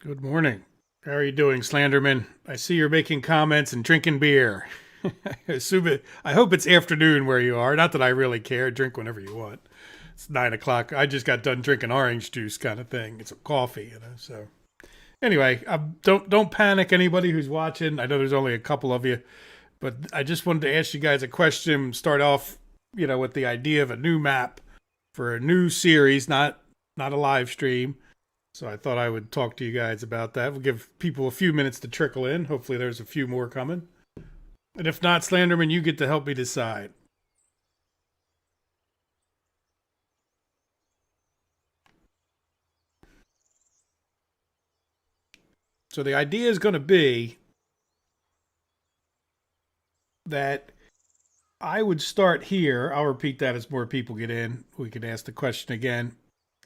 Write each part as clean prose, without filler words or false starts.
Good morning. How are you doing, Slanderman? I see you're making comments and drinking beer. I hope it's afternoon where you are. Not that I really care. Drink whenever you want. It's 9 o'clock. I just got done drinking orange juice, kind of thing. It's a coffee, So anyway, don't panic. Anybody who's watching, I know there's only a couple of you, but I just wanted to ask you guys a question. Start off, with the idea of a new map for a new series, not a live stream. So I thought I would talk to you guys about that. We'll give people a few minutes to trickle in. Hopefully there's a few more coming. And if not, Slanderman, you get to help me decide. So the idea is going to be that I would start here. I'll repeat that as more people get in. We can ask the question again.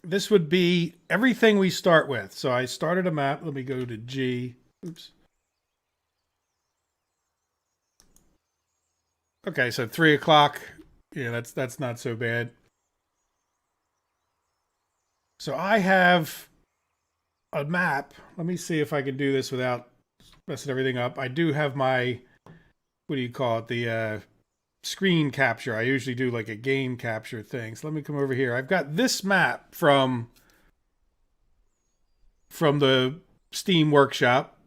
This would be everything we start with. So I started a map. Let me go to G. Oops. Okay, so 3 o'clock. Yeah, that's not so bad. So I have a map. Let me see if I can do this without messing everything up. I do have my, what do you call it? The screen capture. I usually do like a game capture thing. So let me come over here. I've got this map from the Steam Workshop,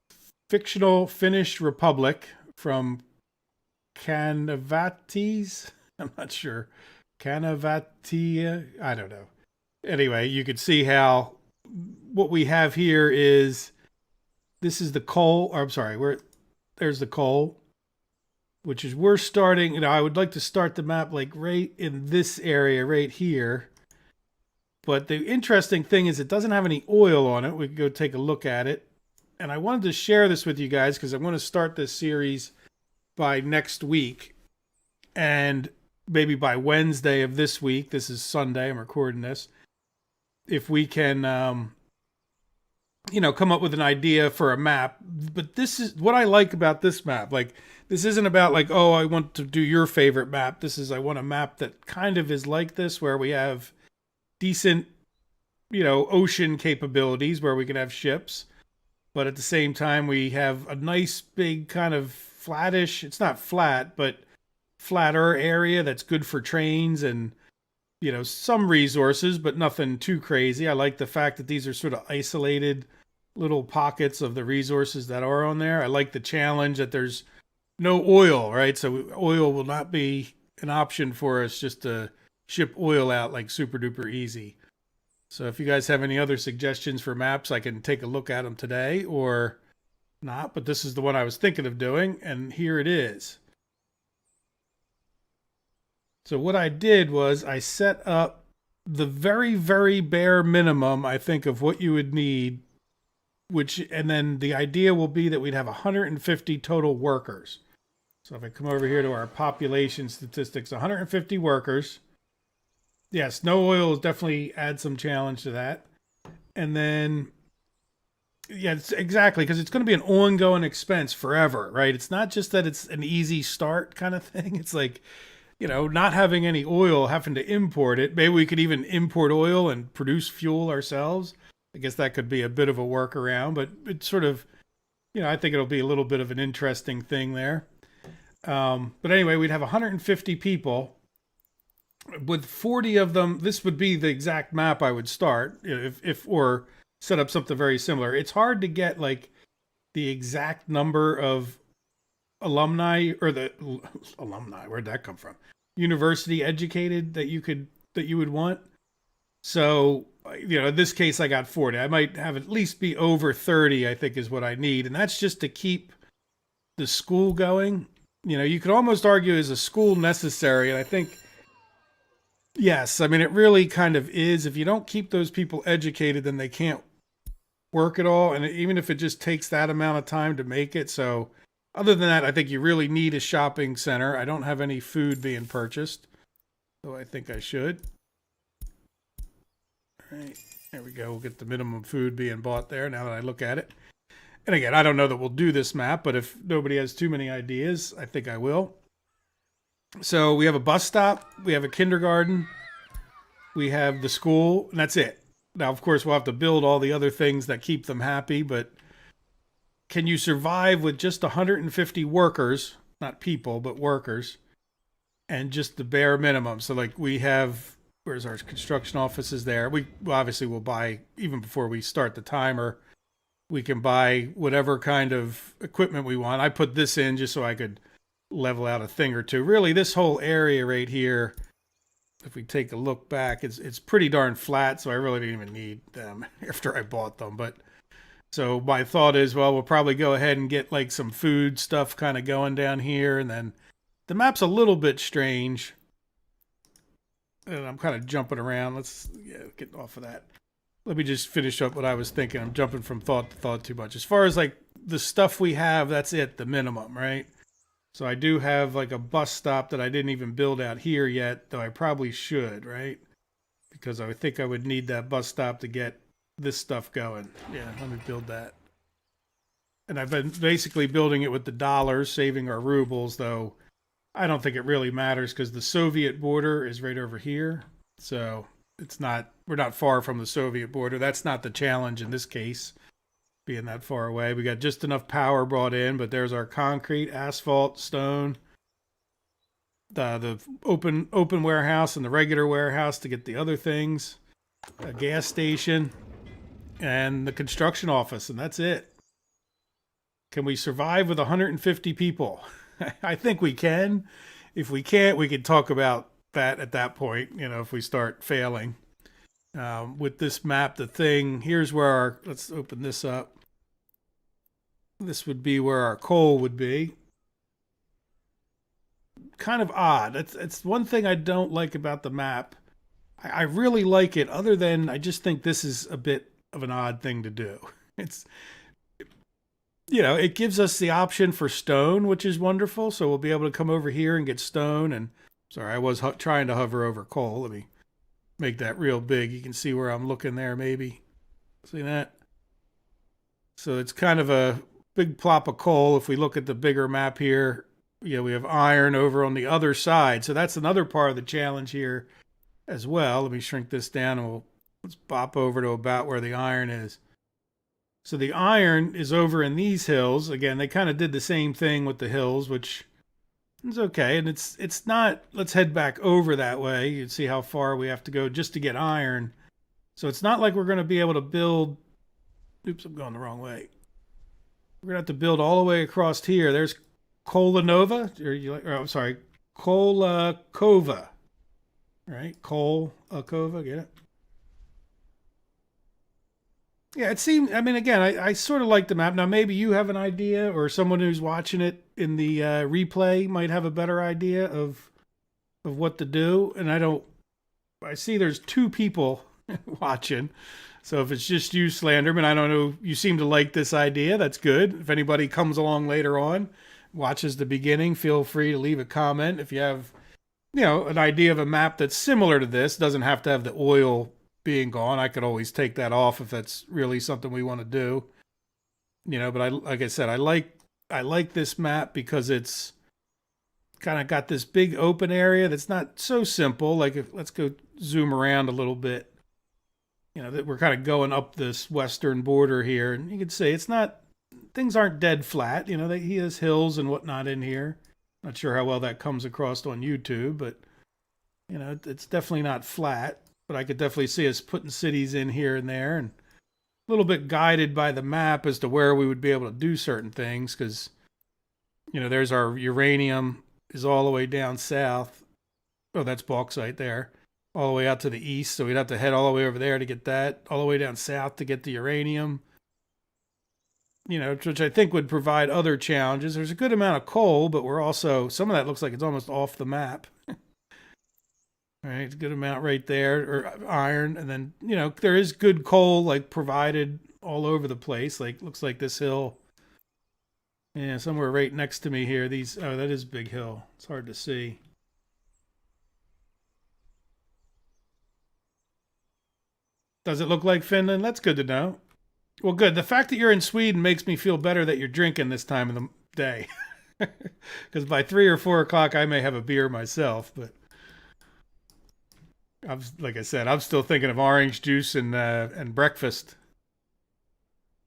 Fictional Finnish Republic from Canavates. I'm not sure. Canavatia. I don't know. Anyway, you can see how what we have here is this is the coal. Or I'm sorry, there's the coal, which is we're starting. I would like to start the map like right in this area right here. But the interesting thing is it doesn't have any oil on it. We can go take a look at it. And I wanted to share this with you guys because I want to start this series by next week. And maybe by Wednesday of this week, this is Sunday, I'm recording this, if we can, come up with an idea for a map. But this is what I like about this map. Like, this isn't about like, oh, I want to do your favorite map. I want a map that kind of is like this, where we have decent, ocean capabilities where we can have ships. But at the same time, we have a nice big kind of flattish, it's not flat, but flatter area that's good for trains and, some resources, but nothing too crazy. I like the fact that these are sort of isolated little pockets of the resources that are on there. I like the challenge that there's no oil, right? So oil will not be an option for us just to ship oil out like super duper easy. So if you guys have any other suggestions for maps, I can take a look at them today or not, but this is the one I was thinking of doing, and here it is. So what I did was I set up the very, very bare minimum, I think, of what you would need, and then the idea will be that we'd have 150 total workers. So if I come over here to our population statistics, 150 workers. Yes, no oil definitely adds some challenge to that. And then, yeah, exactly, because it's going to be an ongoing expense forever, right? It's not just that it's an easy start kind of thing. It's like, not having any oil, having to import it. Maybe we could even import oil and produce fuel ourselves. I guess that could be a bit of a workaround, but it's sort of, I think it'll be a little bit of an interesting thing there. But anyway, we'd have 150 people. With 40 of them, this would be the exact map I would start if or set up something very similar. It's hard to get like the exact number of alumni or the alumni. Where'd that come from? University educated that you would want. So, in this case, I got 40. I might have at least be over 30, I think is what I need. And that's just to keep the school going. You could almost argue, is a school necessary? And I think, yes, I mean, it really kind of is. If you don't keep those people educated, then they can't work at all. And even if it just takes that amount of time to make it. So other than that, I think you really need a shopping center. I don't have any food being purchased, though I think I should. All right, there we go. We'll get the minimum food being bought there now that I look at it. And again, I don't know that we'll do this map, but if nobody has too many ideas, I think I will. So we have a bus stop, we have a kindergarten, we have the school, and that's it. Now, of course, we'll have to build all the other things that keep them happy, but can you survive with just 150 workers, not people, but workers, and just the bare minimum? So, like, we have, where's our construction offices there? We obviously will buy, even before we start the timer, we can buy whatever kind of equipment we want. I put this in just so I could level out a thing or two. Really, this whole area right here, if we take a look back, it's pretty darn flat, so I really didn't even need them after I bought them. But so my thought is, well, we'll probably go ahead and get like some food stuff kind of going down here, and then the map's a little bit strange. And I'm kind of jumping around. Let's get off of that. Let me just finish up what I was thinking. I'm jumping from thought to thought too much. As far as like the stuff we have, that's it, the minimum, right? So I do have like a bus stop that I didn't even build out here yet, though I probably should, right? Because I think I would need that bus stop to get this stuff going. Yeah, let me build that. And I've been basically building it with the dollars, saving our rubles, though I don't think it really matters because the Soviet border is right over here. So it's not, we're not far from the Soviet border. That's not the challenge in this case, being that far away. We got just enough power brought in, but there's our concrete, asphalt, stone, the open warehouse and the regular warehouse to get the other things, a gas station, and the construction office, and that's it. Can we survive with 150 people? I think we can. If we can't, we can talk about that at that point, if we start failing. With this map, the thing, here's where our, let's open this up. This would be where our coal would be. Kind of odd. It's one thing I don't like about the map. I really like it, other than I just think this is a bit of an odd thing to do. It's, it gives us the option for stone, which is wonderful. So we'll be able to come over here and get stone. And sorry, I was trying to hover over coal. Let me make that real big. You can see where I'm looking there, maybe. See that? So it's kind of a big plop of coal. If we look at the bigger map here, we have iron over on the other side. So that's another part of the challenge here as well. Let me shrink this down and let's bop over to about where the iron is. So the iron is over in these hills. Again, they kind of did the same thing with the hills, which is okay. And it's not, let's head back over that way. You can see how far we have to go just to get iron. So it's not like we're going to be able to build, oops, I'm going the wrong way. We're going to have to build all the way across here. There's Kolanova, I'm sorry, Kolakova, right? Kolakova, get it? Yeah, it seemed, I mean, again, I sort of like the map. Now, maybe you have an idea, or someone who's watching it in the replay might have a better idea of what to do. And I see there's 2 people watching. So if it's just you, Slenderman, I don't know, you seem to like this idea. That's good. If anybody comes along later on, watches the beginning, feel free to leave a comment. If you have, an idea of a map that's similar to this, doesn't have to have the oil being gone. I could always take that off if that's really something we want to do. But like I said, I like this map because it's kind of got this big open area that's not so simple. Like let's go zoom around a little bit. That we're kind of going up this western border here, and you can see it's not, things aren't dead flat. He has hills and whatnot in here. Not sure how well that comes across on YouTube, but it's definitely not flat. But I could definitely see us putting cities in here and there, and a little bit guided by the map as to where we would be able to do certain things. Because there's our uranium is all the way down south. Oh, that's bauxite there. All the way out to the east, so we'd have to head all the way over there to get that, all the way down south to get the uranium, which I think would provide other challenges. There's a good amount of coal, but we're also, some of that looks like it's almost off the map. All right, a good amount right there, or iron, and then, there is good coal, like, provided all over the place. Like, looks like this hill, somewhere right next to me here, oh, that is Big Hill. It's hard to see. Does it look like Finland? That's good to know. Well, good. The fact that you're in Sweden makes me feel better that you're drinking this time of the day. Because by 3 or 4 o'clock, I may have a beer myself. But Like I said, I'm still thinking of orange juice and breakfast.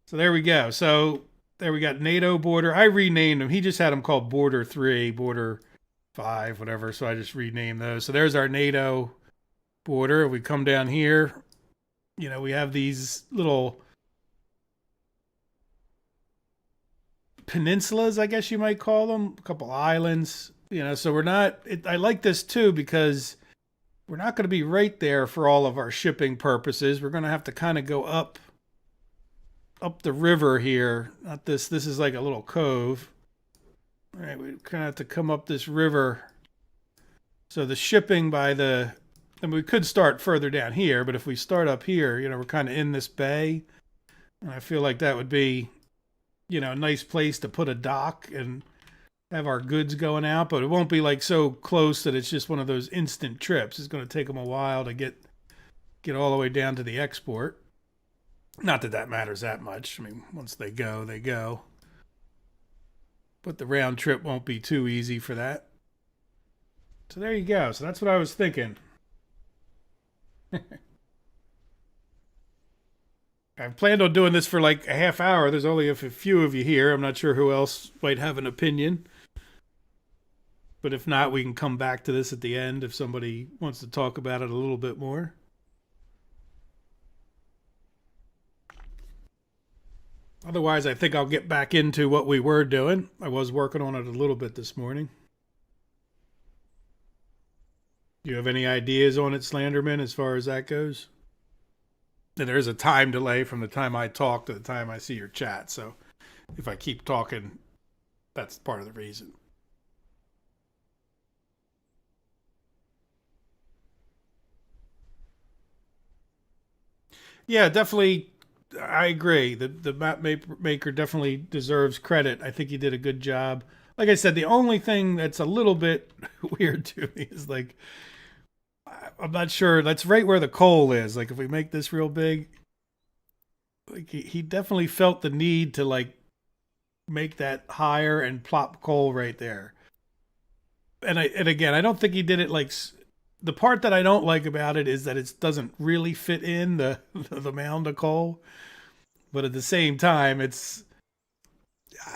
So there we go. So there we got NATO border. I renamed him. He just had them called Border 3, Border 5, whatever. So I just renamed those. So there's our NATO border. We come down here. We have these little peninsulas, I guess you might call them, a couple islands. So we're not. I like this too because we're not going to be right there for all of our shipping purposes. We're going to have to kind of go up the river here. Not this. This is like a little cove. All right, we kind of have to come up this river. So the shipping and we could start further down here, but if we start up here, we're kind of in this bay, and I feel like that would be, a nice place to put a dock and have our goods going out, but it won't be like so close that it's just one of those instant trips. It's going to take them a while to get all the way down to the export. Not that that matters that much. I mean, once they go, they go. But the round trip won't be too easy for that. So there you go. So that's what I was thinking. I've planned on doing this for like a half hour. There's only a few of you here. I'm not sure who else might have an opinion. But if not, we can come back to this at the end if somebody wants to talk about it a little bit more. Otherwise, I think I'll get back into what we were doing. I was working on it a little bit this morning. Do you have any ideas on it, Slenderman, as far as that goes? And there is a time delay from the time I talk to the time I see your chat. So if I keep talking, that's part of the reason. Yeah, definitely. I agree. The map maker definitely deserves credit. I think he did a good job. Like I said, the only thing that's a little bit weird to me is like I'm not sure. That's right where the coal is. Like if we make this real big, like he definitely felt the need to like make that higher and plop coal right there. And again, I don't think he did it like the part that I don't like about it is that it doesn't really fit in the mound of coal. But at the same time, it's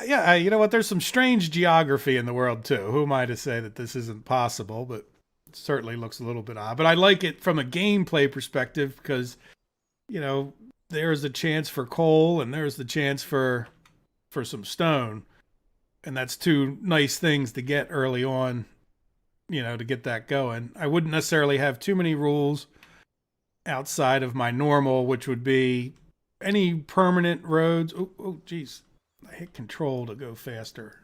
yeah, you know what? There's some strange geography in the world too. Who am I to say that this isn't possible? But it certainly looks a little bit odd. But I like it from a gameplay perspective because there's a chance for coal and there's the chance for some stone, and that's two nice things to get early on. To get that going. I wouldn't necessarily have too many rules outside of my normal, which would be any permanent roads. Geez. I hit control to go faster.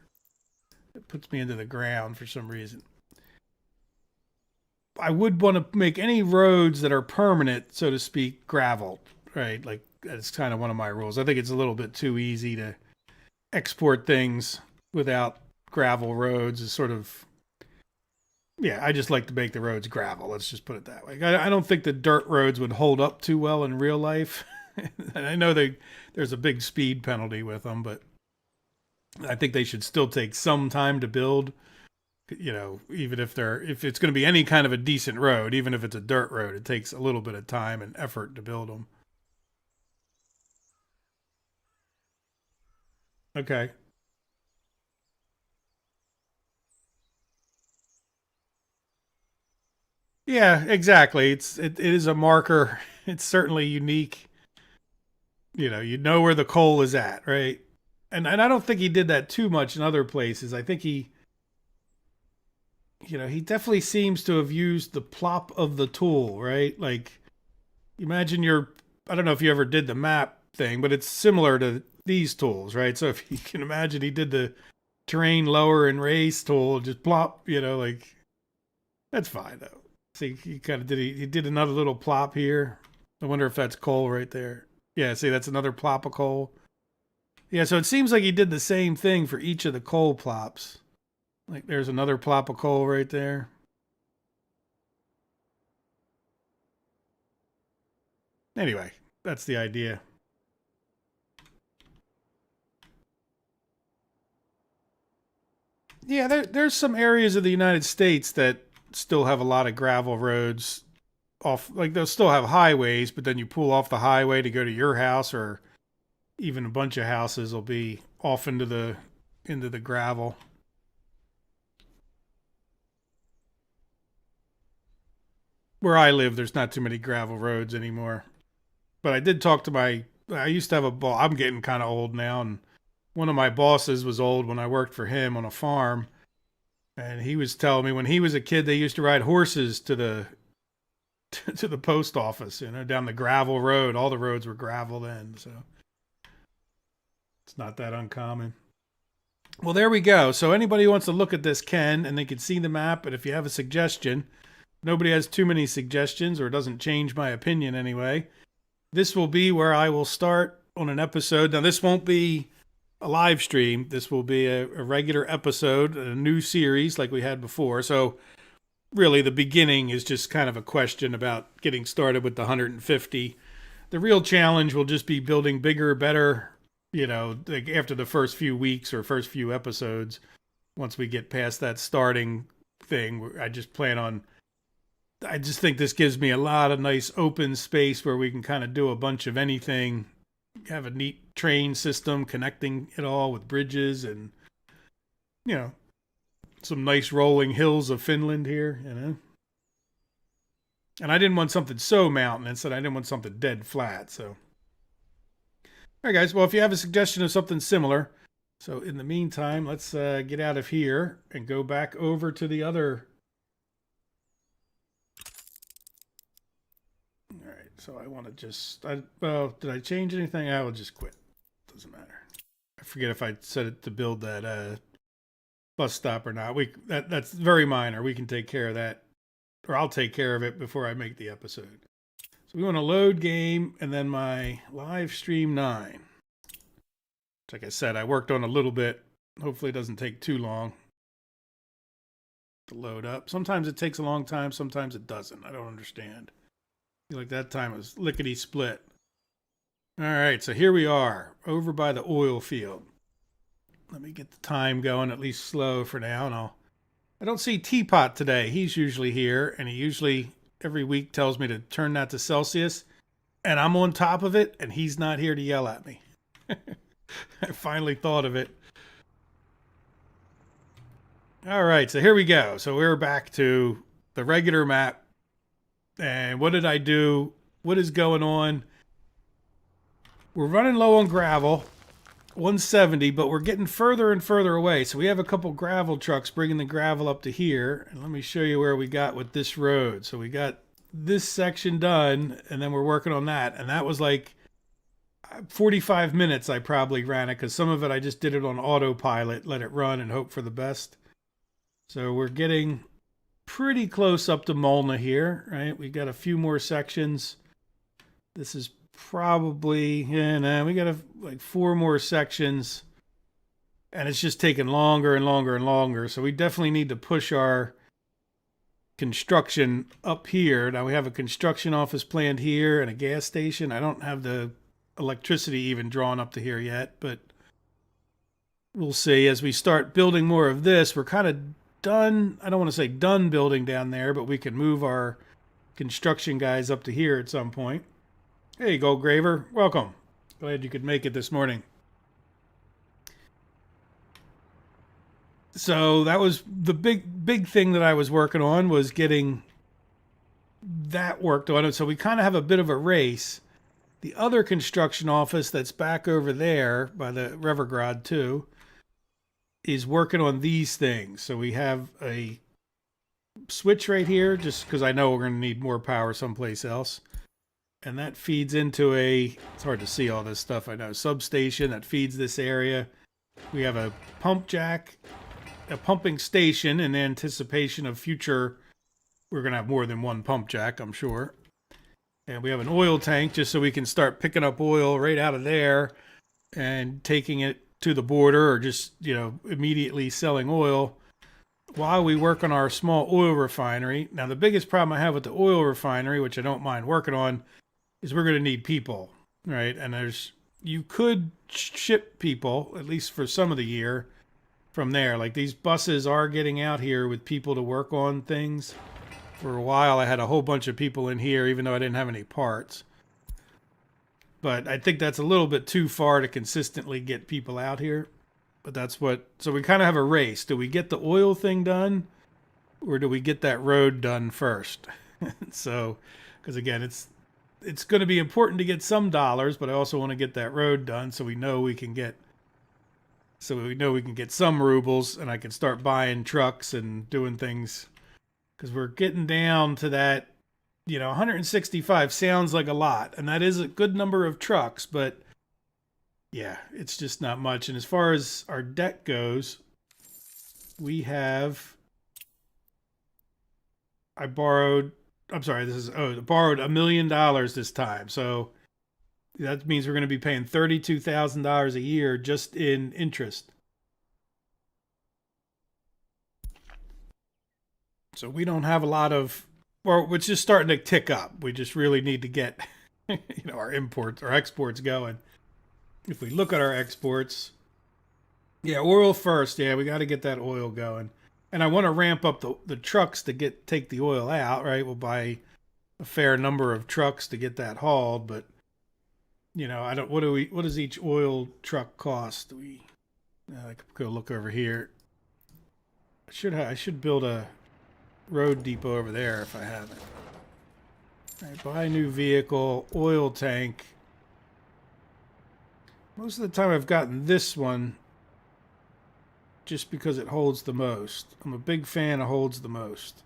It puts me into the ground for some reason. I would want to make any roads that are permanent, so to speak, gravel, right? Like that's kind of one of my rules. I think it's a little bit too easy to export things without gravel roads. Is sort of yeah. I just like to make the roads gravel. Let's just put it that way. I don't think the dirt roads would hold up too well in real life. And I know there's a big speed penalty with them, but I think they should still take some time to build. Even if it's going to be any kind of a decent road, even if it's a dirt road, it takes a little bit of time and effort to build them. Okay. Yeah, exactly. It is a marker. It's certainly unique. You know where the coal is at, right? And I don't think he did that too much in other places. I think he definitely seems to have used the plop of the tool, right? Like imagine I don't know if you ever did the map thing, but it's similar to these tools, right? So if you can imagine he did the terrain lower and raise tool, just plop, like that's fine though. See, he kind of he did another little plop here. I wonder if that's coal right there. Yeah, see, that's another plop of coal. Yeah, so it seems like he did the same thing for each of the coal plops. Like there's another plop of coal right there. Anyway, that's the idea. Yeah, there's some areas of the United States that still have a lot of gravel roads. off, like they'll still have highways, but then you pull off the highway to go to your house, or even a bunch of houses will be off into the gravel. Where I live, there's not too many gravel roads anymore. But I did talk to I used to have a boss. I'm getting kind of old now, and one of my bosses was old when I worked for him on a farm, and he was telling me when he was a kid they used to ride horses to the to the post office, down the gravel road. All the roads were gravel then, so it's not that uncommon. Well, there we go. So anybody who wants to look at this can, and they can see the map. And if you have a suggestion, nobody has too many suggestions, or it doesn't change my opinion anyway. This will be where I will start on an episode. Now, this won't be a live stream. This will be a regular episode, a new series like we had before. So really the beginning is just kind of a question about getting started with the 150. The real challenge will just be building bigger, better, like after the first few weeks or first few episodes. Once we get past that starting thing, I just think this gives me a lot of nice open space where we can kind of do a bunch of anything, have a neat train system connecting it all with bridges, and, some nice rolling hills of Finland here. And I didn't want something so mountainous, and I didn't want something dead flat. So, all right, guys. Well, if you have a suggestion of something similar, so in the meantime, let's get out of here and go back over to the other. All right. So I want to did I change anything? I will just quit. Doesn't matter. I forget if I set it to build that bus stop or not. That's very minor. We can take care of that, or I'll take care of it before I make the episode. So we want to load game, and then my live stream 9. Like I said, I worked on a little bit. Hopefully it doesn't take too long to load up. Sometimes it takes a long time. Sometimes it doesn't. I don't understand. I feel like that time it was lickety split. All right, so here we are over by the oil field. Let me get the time going, at least slow for now. And I don't see Teapot today. He's usually here, and he usually every week tells me to turn that to Celsius, and I'm on top of it, and he's not here to yell at me. I finally thought of it. All right, so here we go. So we're back to the regular map. And what did I do? What is going on? We're running low on gravel. 170, but we're getting further and further away. So we have a couple gravel trucks bringing the gravel up to here. And let me show you where we got with this road. So we got this section done, and then we're working on that. And that was like 45 minutes I probably ran it, because some of it I just did it on autopilot, let it run and hope for the best. So we're getting pretty close up to Molna here, right? We got a few more sections. This is probably, we got like 4 more sections, and it's just taking longer and longer and longer. So we definitely need to push our construction up here. Now we have a construction office planned here and a gas station. I don't have the electricity even drawn up to here yet, but we'll see. As we start building more of this, we're kind of done. I don't want to say done building down there, but we can move our construction guys up to here at some point. Hey, Gold Graver, welcome. Glad you could make it this morning. So that was the big thing that I was working on, was getting that worked on. And so we kind of have a bit of a race. The other construction office that's back over there by the Revergrad 2 is working on these things. So we have a switch right here, just because I know we're going to need more power someplace else. And that feeds into it's hard to see all this stuff, I know, substation that feeds this area. We have a pump jack, a pumping station in anticipation of future. We're going to have more than one pump jack, I'm sure. And we have an oil tank just so we can start picking up oil right out of there and taking it to the border, or just, immediately selling oil while we work on our small oil refinery. Now, the biggest problem I have with the oil refinery, which I don't mind working on, is we're going to need people, right? And you could ship people, at least for some of the year, from there. Like these buses are getting out here with people to work on things. For a while, I had a whole bunch of people in here, even though I didn't have any parts. But I think that's a little bit too far to consistently get people out here. But that's what. So we kind of have a race. Do we get the oil thing done, or do we get that road done first? So, because again, it's going to be important to get some dollars, but I also want to get that road done so we know we can get some rubles, and I can start buying trucks and doing things, because we're getting down to that. 165 sounds like a lot, and that is a good number of trucks, but yeah, it's just not much. And as far as our debt goes, we have I borrowed I'm sorry, I borrowed $1 million this time. So that means we're going to be paying $32,000 a year just in interest. So we don't have a lot of, or it's just starting to tick up. We just really need to get, our imports or exports going. If we look at our exports, yeah, oil first. Yeah, we got to get that oil going. And I want to ramp up the trucks to take the oil out, right? We'll buy a fair number of trucks to get that hauled, but I don't. What does each oil truck cost? I could go look over here. I should build a road depot over there if I haven't. All right, buy a new vehicle, oil tank. Most of the time I've gotten this one just because it holds the most. I'm a big fan of holds the most.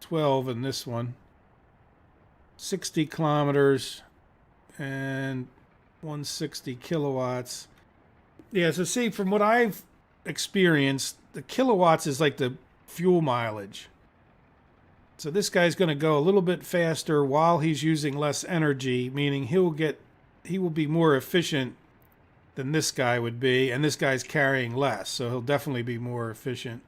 12 in this one. 60 kilometers and 160 kilowatts. Yeah, so see, from what I've experienced, the kilowatts is like the fuel mileage. So this guy's going to go a little bit faster while he's using less energy, meaning he will be more efficient than this guy would be, and this guy's carrying less, so he'll definitely be more efficient.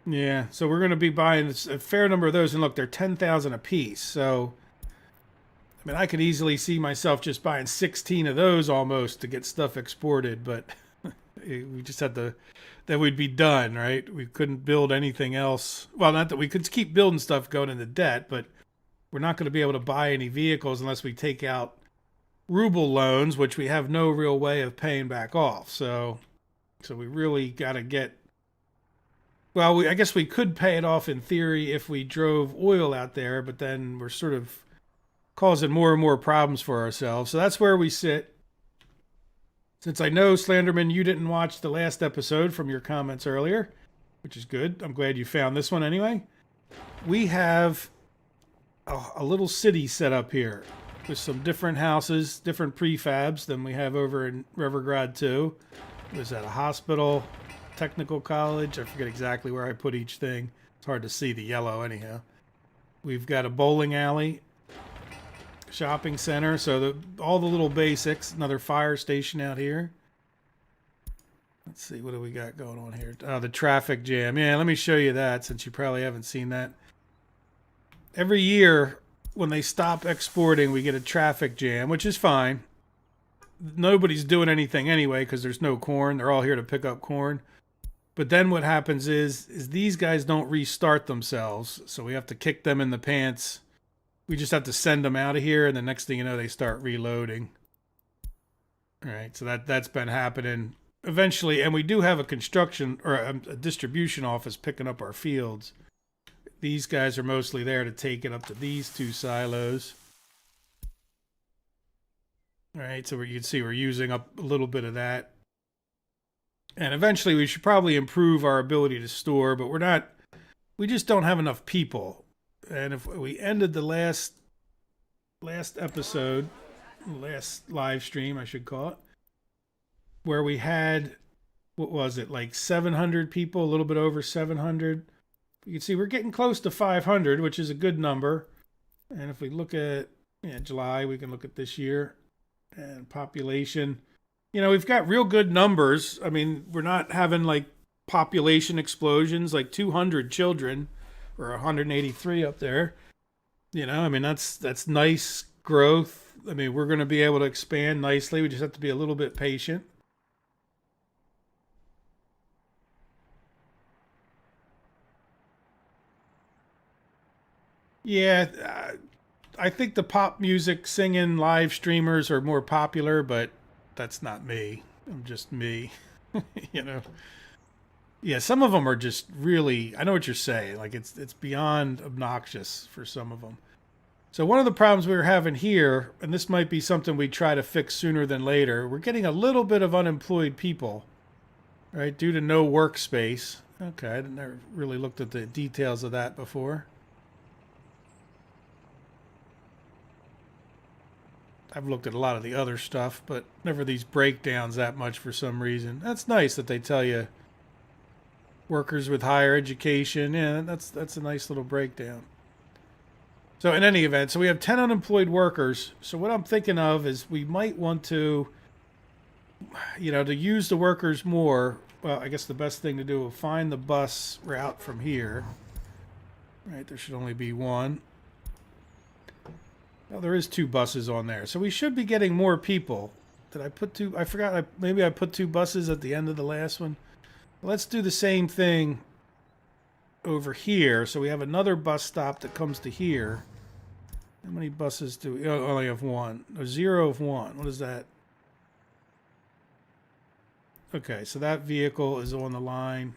Yeah, so we're going to be buying a fair number of those, and look, they're 10,000 a piece. So, I mean, I could easily see myself just buying 16 of those almost to get stuff exported, but we just had to, that we'd be done, right? We couldn't build anything else. Well, not that we could keep building stuff going into debt, but we're not going to be able to buy any vehicles unless we take out ruble loans, which we have no real way of paying back off. So we really got to get. Well, I guess we could pay it off in theory if we drove oil out there, but then we're sort of causing more and more problems for ourselves. So that's where we sit. Since I know, Slenderman, you didn't watch the last episode from your comments earlier, which is good. I'm glad you found this one anyway. We have a little city set up here with some different houses, different prefabs than we have over in Revergrad 2. Was that a hospital? Technical college. I forget exactly where I put each thing. It's hard to see the yellow anyhow. We've got a bowling alley, shopping center, so all the little basics. Another fire station out here. Let's see, what do we got going on here? The traffic jam. Yeah, let me show you that since you probably haven't seen that. Every year when they stop exporting, we get a traffic jam, which is fine. Nobody's doing anything anyway because there's no corn. They're all here to pick up corn. But then what happens is these guys don't restart themselves, so we have to kick them in the pants. We just have to send them out of here, and the next thing you know, they start reloading. All right, so that's been happening eventually, and we do have a construction or a distribution office picking up our fields. These guys are mostly there to take it up to these two silos. All right, so you can see we're using up a little bit of that. And eventually we should probably improve our ability to store, but we just don't have enough people. And if we ended the last episode, last live stream, I should call it, where we had, what was it, like 700 people, a little bit over 700. You can see we're getting close to 500, which is a good number. And if we look at July, we can look at this year and population. We've got real good numbers. I mean, we're not having like population explosions, like 200 children or 183 up there. I mean, that's nice growth. I mean, we're going to be able to expand nicely. We just have to be a little bit patient. Yeah, I think the pop music singing live streamers are more popular, but that's not me. I'm just me, you know. Yeah, some of them are just really. I know what you're saying. Like it's beyond obnoxious for some of them. So one of the problems we were having here, and this might be something we try to fix sooner than later, we're getting a little bit of unemployed people, right, due to no workspace. Okay, I never really looked at the details of that before. I've looked at a lot of the other stuff, but never these breakdowns that much for some reason. That's nice that they tell you workers with higher education. Yeah, that's a nice little breakdown. So in any event, so we have 10 unemployed workers. So what I'm thinking of is we might want to, to use the workers more. Well, I guess the best thing to do is find the bus route from here. Right, there should only be one. Well, there is two buses on there. So we should be getting more people. Did I put two? I forgot. Maybe I put two buses at the end of the last one. Let's do the same thing over here. So we have another bus stop that comes to here. How many buses do we only have one? A 0 of 1. What is that? Okay, so that vehicle is on the line.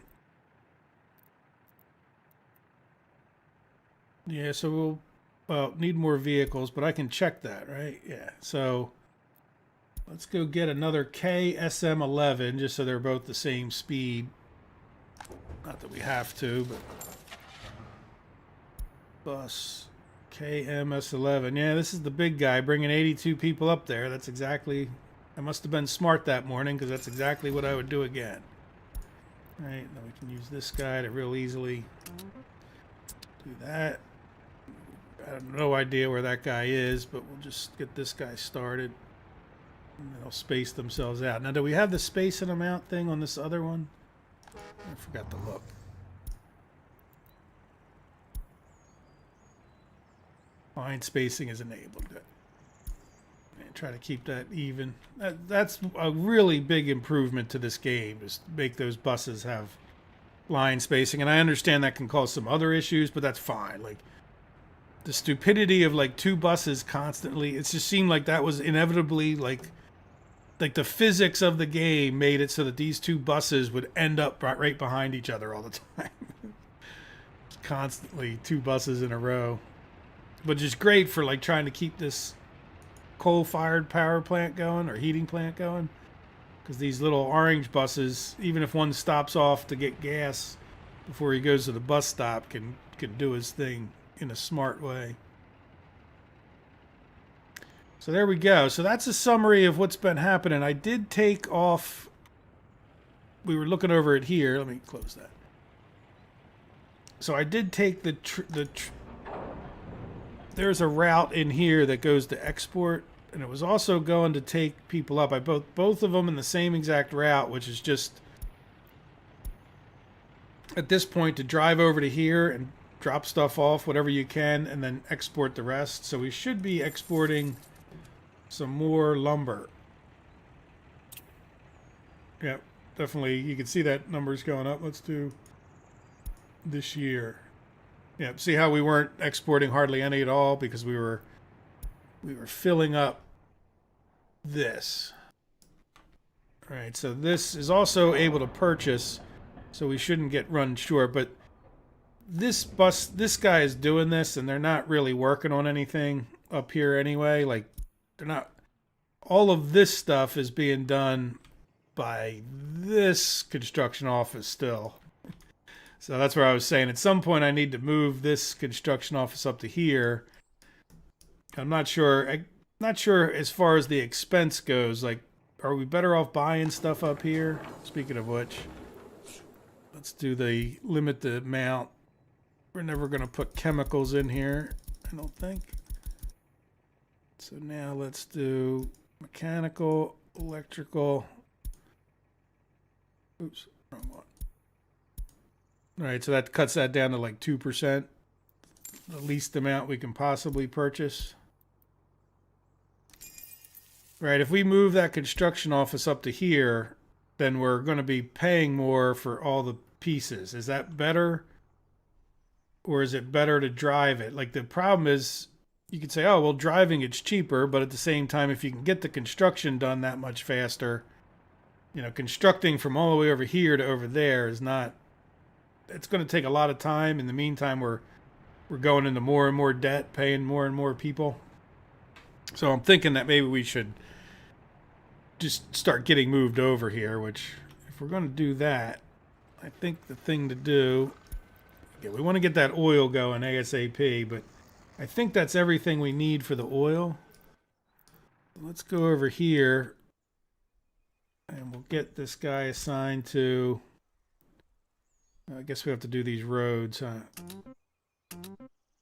Yeah, so we'll need more vehicles, but I can check that, right? Yeah, so let's go get another KSM11 just so they're both the same speed. Not that we have to, but bus KMS11. Yeah, this is the big guy bringing 82 people up there. That's exactly. I must have been smart that morning because that's exactly what I would do again. All right, now we can use this guy to real easily do that. I have no idea where that guy is, but we'll just get this guy started. And they'll space themselves out. Now, do we have the space and amount thing on this other one? I forgot to look. Line spacing is enabled. Good. And try to keep that even. That's a really big improvement to this game, is to make those buses have line spacing. And I understand that can cause some other issues, but that's fine. Like, the stupidity of like two buses constantly, it just seemed like that was inevitably like the physics of the game made it so that these two buses would end up right behind each other all the time. Constantly two buses in a row, but just great for like trying to keep this coal-fired power plant going or heating plant going, because these little orange buses, even if one stops off to get gas before he goes to the bus stop, can do his thing in a smart way. So there we go. So that's a summary of what's been happening. I did take off. We were looking over it here. Let me close that. So I did take there's a route in here that goes to export, and it was also going to take people up. I both of them in the same exact route, which is just at this point to drive over to here and drop stuff off, whatever you can, and then export the rest. So we should be exporting some more lumber. Yep, definitely. You can see that number's going up. Let's do this year. Yep, see how we weren't exporting hardly any at all because we were filling up this. All right, so this is also able to purchase, so we shouldn't get run short, but this guy is doing this, and they're not really working on anything up here anyway. Like, they're not. All of this stuff is being done by this construction office still. So that's where I was saying at some point I need to move this construction office up to here. I'm not sure. Not sure as far as the expense goes. Like, are we better off buying stuff up here? Speaking of which, let's do the limit the amount. We're never going to put chemicals in here, I don't think. So now let's do mechanical, electrical. Oops, wrong one. All right, so that cuts that down to like 2%, the least amount we can possibly purchase. Right, if we move that construction office up to here, then we're going to be paying more for all the pieces. Is that better? or is it better to drive it? Like the problem is, you could say, oh, well, driving it's cheaper, but at the same time, if you can get the construction done that much faster, constructing from all the way over here to over there is not. It's going to take a lot of time. In the meantime, we're going into more and more debt, paying more and more people. So I'm thinking that maybe we should just start getting moved over here. Which, if we're going to do that, I think the thing to do. Yeah, we want to get that oil going ASAP, but I think that's everything we need for the oil. Let's go over here and we'll get this guy assigned to. I guess we have to do these roads, huh?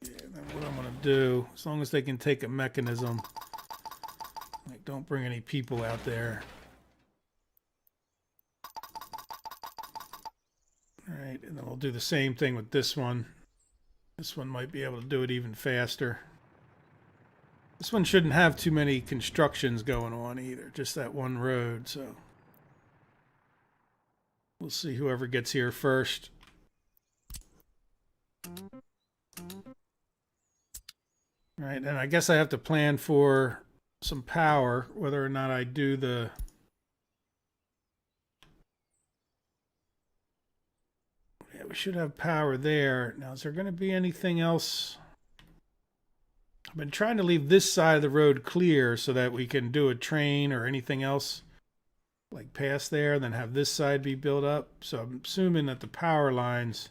Yeah, then what I'm going to do, as long as they can take a mechanism, like don't bring any people out there. All right, and then we'll do the same thing with this one. This one might be able to do it even faster. This one shouldn't have too many constructions going on either, just that one road, so we'll see whoever gets here first. All right, and I guess I have to plan for some power, whether or not I do the. Yeah, we should have power there. Now, is there going to be anything else? I've been trying to leave this side of the road clear so that we can do a train or anything else like past there, and then have this side be built up. So I'm assuming that the power lines.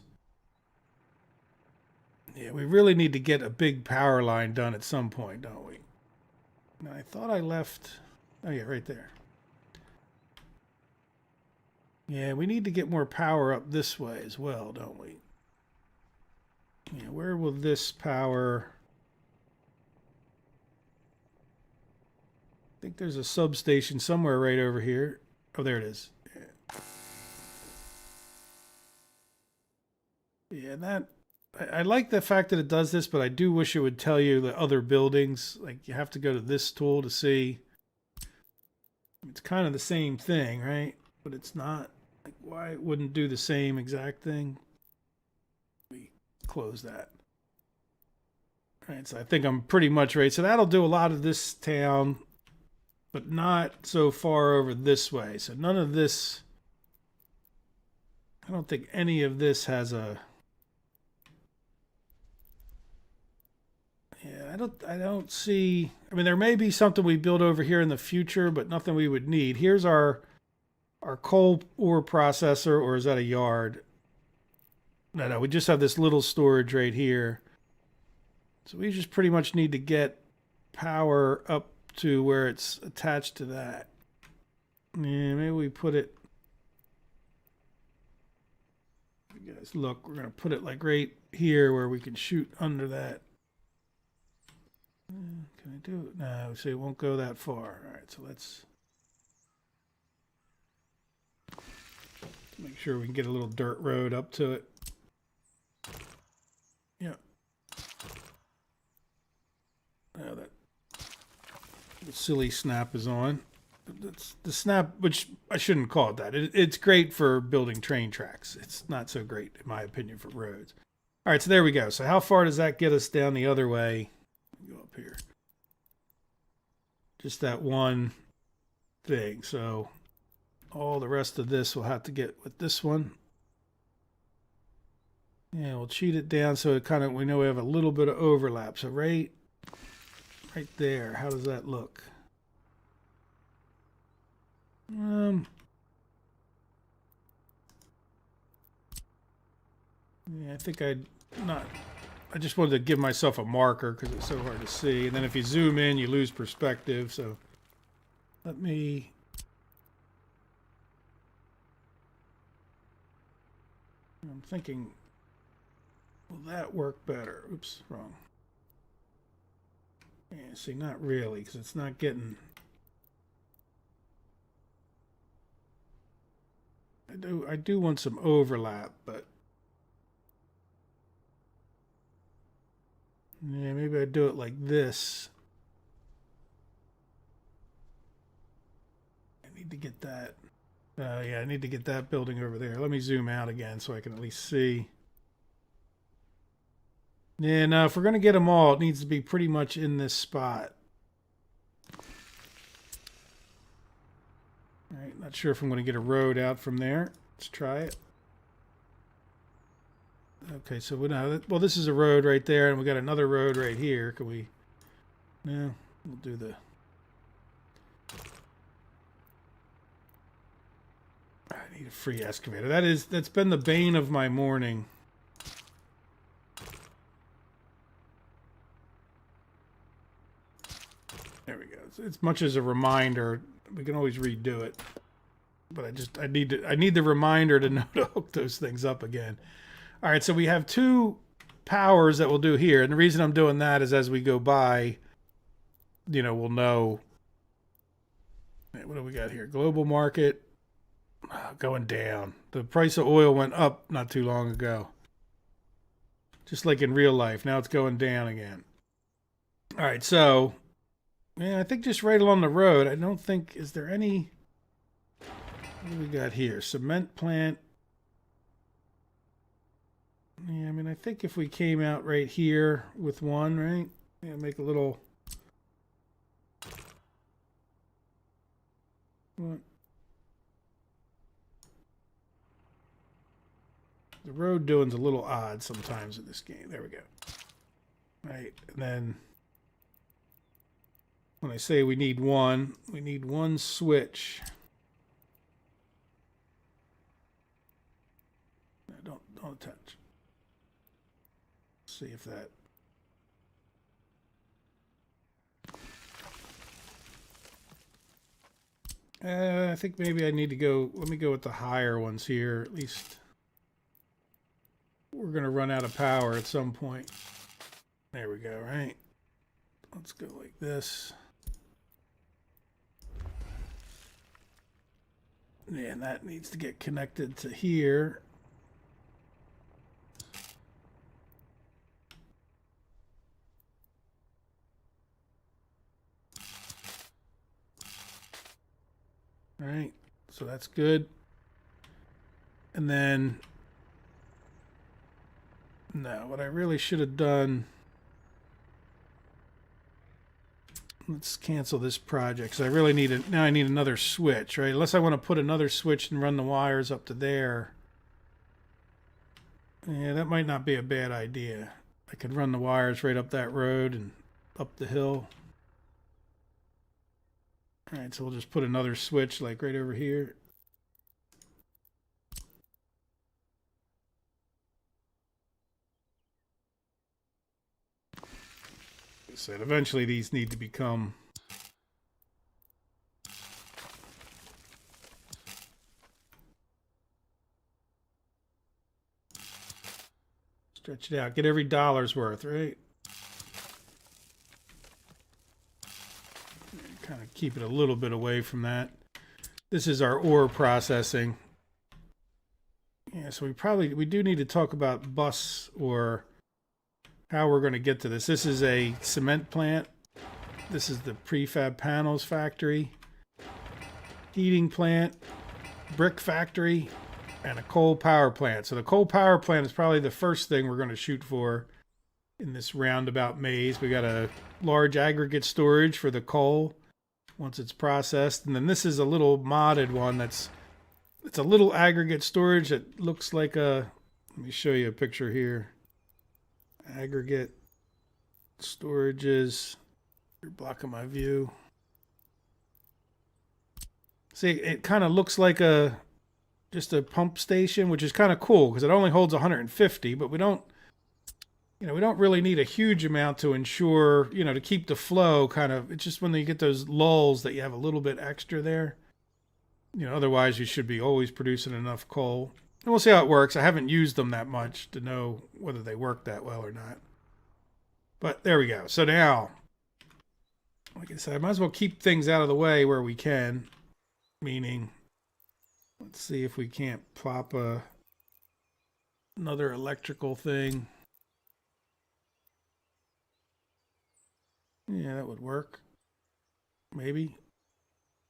Yeah, we really need to get a big power line done at some point, don't we? Now, I thought I left. Oh, yeah, right there. Yeah, we need to get more power up this way as well, don't we? Yeah, where will this power. I think there's a substation somewhere right over here. Oh, there it is. Yeah, that. I like the fact that it does this, but I do wish it would tell you the other buildings. Like, you have to go to this tool to see. It's kind of the same thing, right? But it's not. Like, why it wouldn't do the same exact thing? We close that. All right, so I think I'm pretty much ready. So that'll do a lot of this town, but not so far over this way. So none of this. I don't think any of this has a. Yeah, I don't see. I mean, there may be something we build over here in the future, but nothing we would need. Here's our coal ore processor, or is that a yard? No, we just have this little storage right here. So we just pretty much need to get power up to where it's attached to that. Yeah, maybe we put it. You guys, look, we're gonna put it like right here where we can shoot under that. Can I do it? No, so it won't go that far. All right, so let's make sure we can get a little dirt road up to it. Yeah. Now that the silly snap is on. That's the snap, which I shouldn't call it that. It's great for building train tracks. It's not so great, in my opinion, for roads. All right, so there we go. So how far does that get us down the other way? Go up here. Just that one thing. So all the rest of this will have to get with this one. Yeah, we'll cheat it down so it kind of, we know we have a little bit of overlap. So right there, how does that look? Yeah, I think I'd not. I just wanted to give myself a marker because it's so hard to see. And then if you zoom in, you lose perspective. So let me. I'm thinking, will that work better? Oops, wrong. Yeah, see, not really, because it's not getting. I do want some overlap, but yeah, maybe I do it like this. I need to get that. Yeah, I need to get that building over there. Let me zoom out again so I can at least see. Yeah, no, if we're going to get them all, it needs to be pretty much in this spot. All right, not sure if I'm going to get a road out from there. Let's try it. Okay, so we know well, this is a road right there, and we got another road right here. Can we? No, we'll do the. I need a free excavator. That's been the bane of my morning. There we go. It's much as a reminder. We can always redo it, but I need the reminder to know to hook those things up again. All right, so we have two powers that we'll do here, and the reason I'm doing that is as we go by, we'll know. What do we got here? Global market going down. The price of oil went up not too long ago, just like in real life. Now it's going down again. All right, so yeah, I think just right along the road. I don't think is there any. What do we got here? Cement plant. Yeah, I mean, I think if we came out right here with one, right? Yeah, make a little. What? The road doing's a little odd sometimes in this game. There we go. Right, and then when I say we need one switch. No, don't touch. See if that. I think maybe I need to go. Let me go with the higher ones here. At least we're going to run out of power at some point. There we go, right? Let's go like this. Yeah, and that needs to get connected to here. All right, so that's good. And then, no, what I really should have done, let's cancel this project because I really need now I need another switch, right? Unless I want to put another switch and run the wires up to there. Yeah, that might not be a bad idea. I could run the wires right up that road and up the hill. All right, so we'll just put another switch like right over here. Like I said, eventually these need to become stretch it out, get every dollar's worth, right? Kind of keep it a little bit away from that. This is our ore processing. Yeah, so we do need to talk about bus or how we're going to get to this. This is a cement plant. This is the prefab panels factory, heating plant, brick factory, and a coal power plant. So the coal power plant is probably the first thing we're going to shoot for in this roundabout maze. We got a large aggregate storage for the coal once it's processed. And then this is a little modded one it's a little aggregate storage that looks like a, let me show you a picture here. Aggregate storages. You're blocking my view. See, it kind of looks like just a pump station, which is kind of cool because it only holds 150, but we don't really need a huge amount to ensure, to keep the flow kind of. It's just when you get those lulls that you have a little bit extra there. Otherwise you should be always producing enough coal. And we'll see how it works. I haven't used them that much to know whether they work that well or not. But there we go. So now, like I said, I might as well keep things out of the way where we can. Meaning, let's see if we can't plop another electrical thing. Yeah, that would work. Maybe.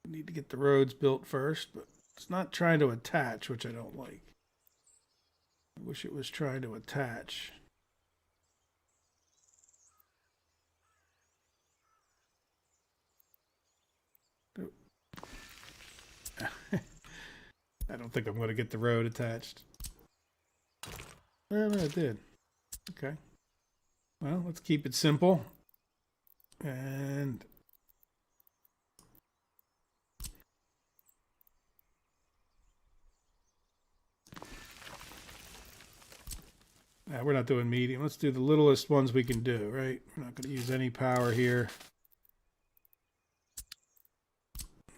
We need to get the roads built first, but it's not trying to attach, which I don't like. I wish it was trying to attach. I don't think I'm going to get the road attached. Well, it did. Okay. Well, let's keep it simple. And we're not doing medium. Let's do the littlest ones we can do, right? We're not going to use any power here.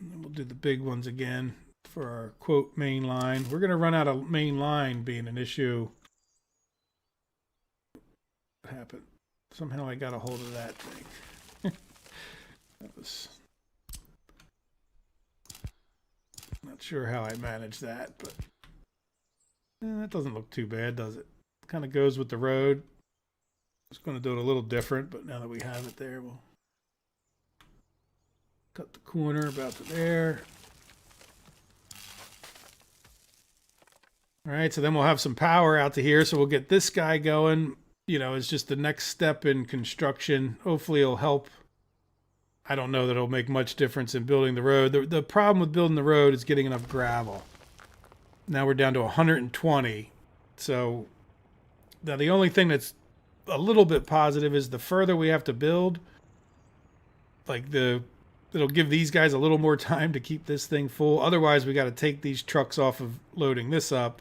And then we'll do the big ones again for our quote main line. We're going to run out of main line being an issue. What happened? Somehow I got a hold of that thing. That was... Not sure how I managed that, but that doesn't look too bad, does it? Kind of goes with the road. I was going to do it a little different, but now that we have it there, we'll cut the corner about to there. All right, so then we'll have some power out to here, so we'll get this guy going. You know, it's just the next step in construction. Hopefully it'll help. I don't know that it'll make much difference in building the road. The problem with building the road is getting enough gravel. Now we're down to 120. So now the only thing that's a little bit positive is the further we have to build, like it'll give these guys a little more time to keep this thing full. Otherwise, we got to take these trucks off of loading this up,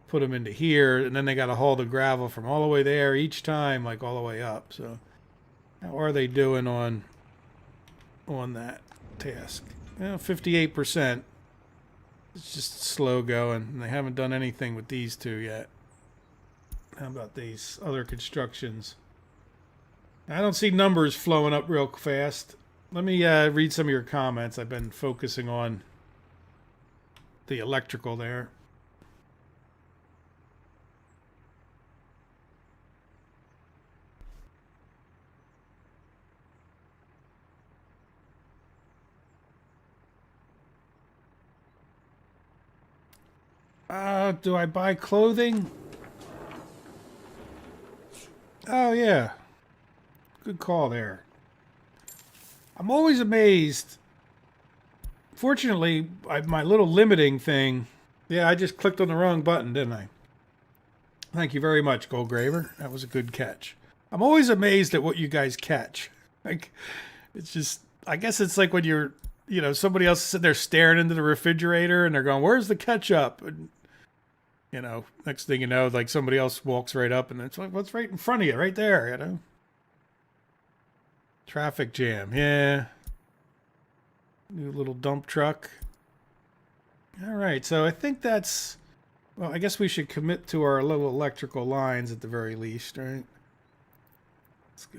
put them into here, and then they got to haul the gravel from all the way there each time, like all the way up. So how are they doing on that task? Well, 58%. It's just slow going, and they haven't done anything with these two yet. How about these other constructions? I don't see numbers flowing up real fast. Let me read some of your comments. I've been focusing on the electrical there. Do I buy clothing? Oh, yeah. Good call there. I'm always amazed. Fortunately, my little limiting thing... Yeah, I just clicked on the wrong button, didn't I? Thank you very much, Goldgraver. That was a good catch. I'm always amazed at what you guys catch. Like, it's just... I guess it's like when you're... You know, somebody else is sitting there staring into the refrigerator and they're going, where's the ketchup? And, you know, next thing you know, like somebody else walks right up and it's like, what's right in front of you? Right there, you know? Traffic jam, yeah. New little dump truck. All right, so I think that's... Well, I guess we should commit to our little electrical lines at the very least, right? Let's go.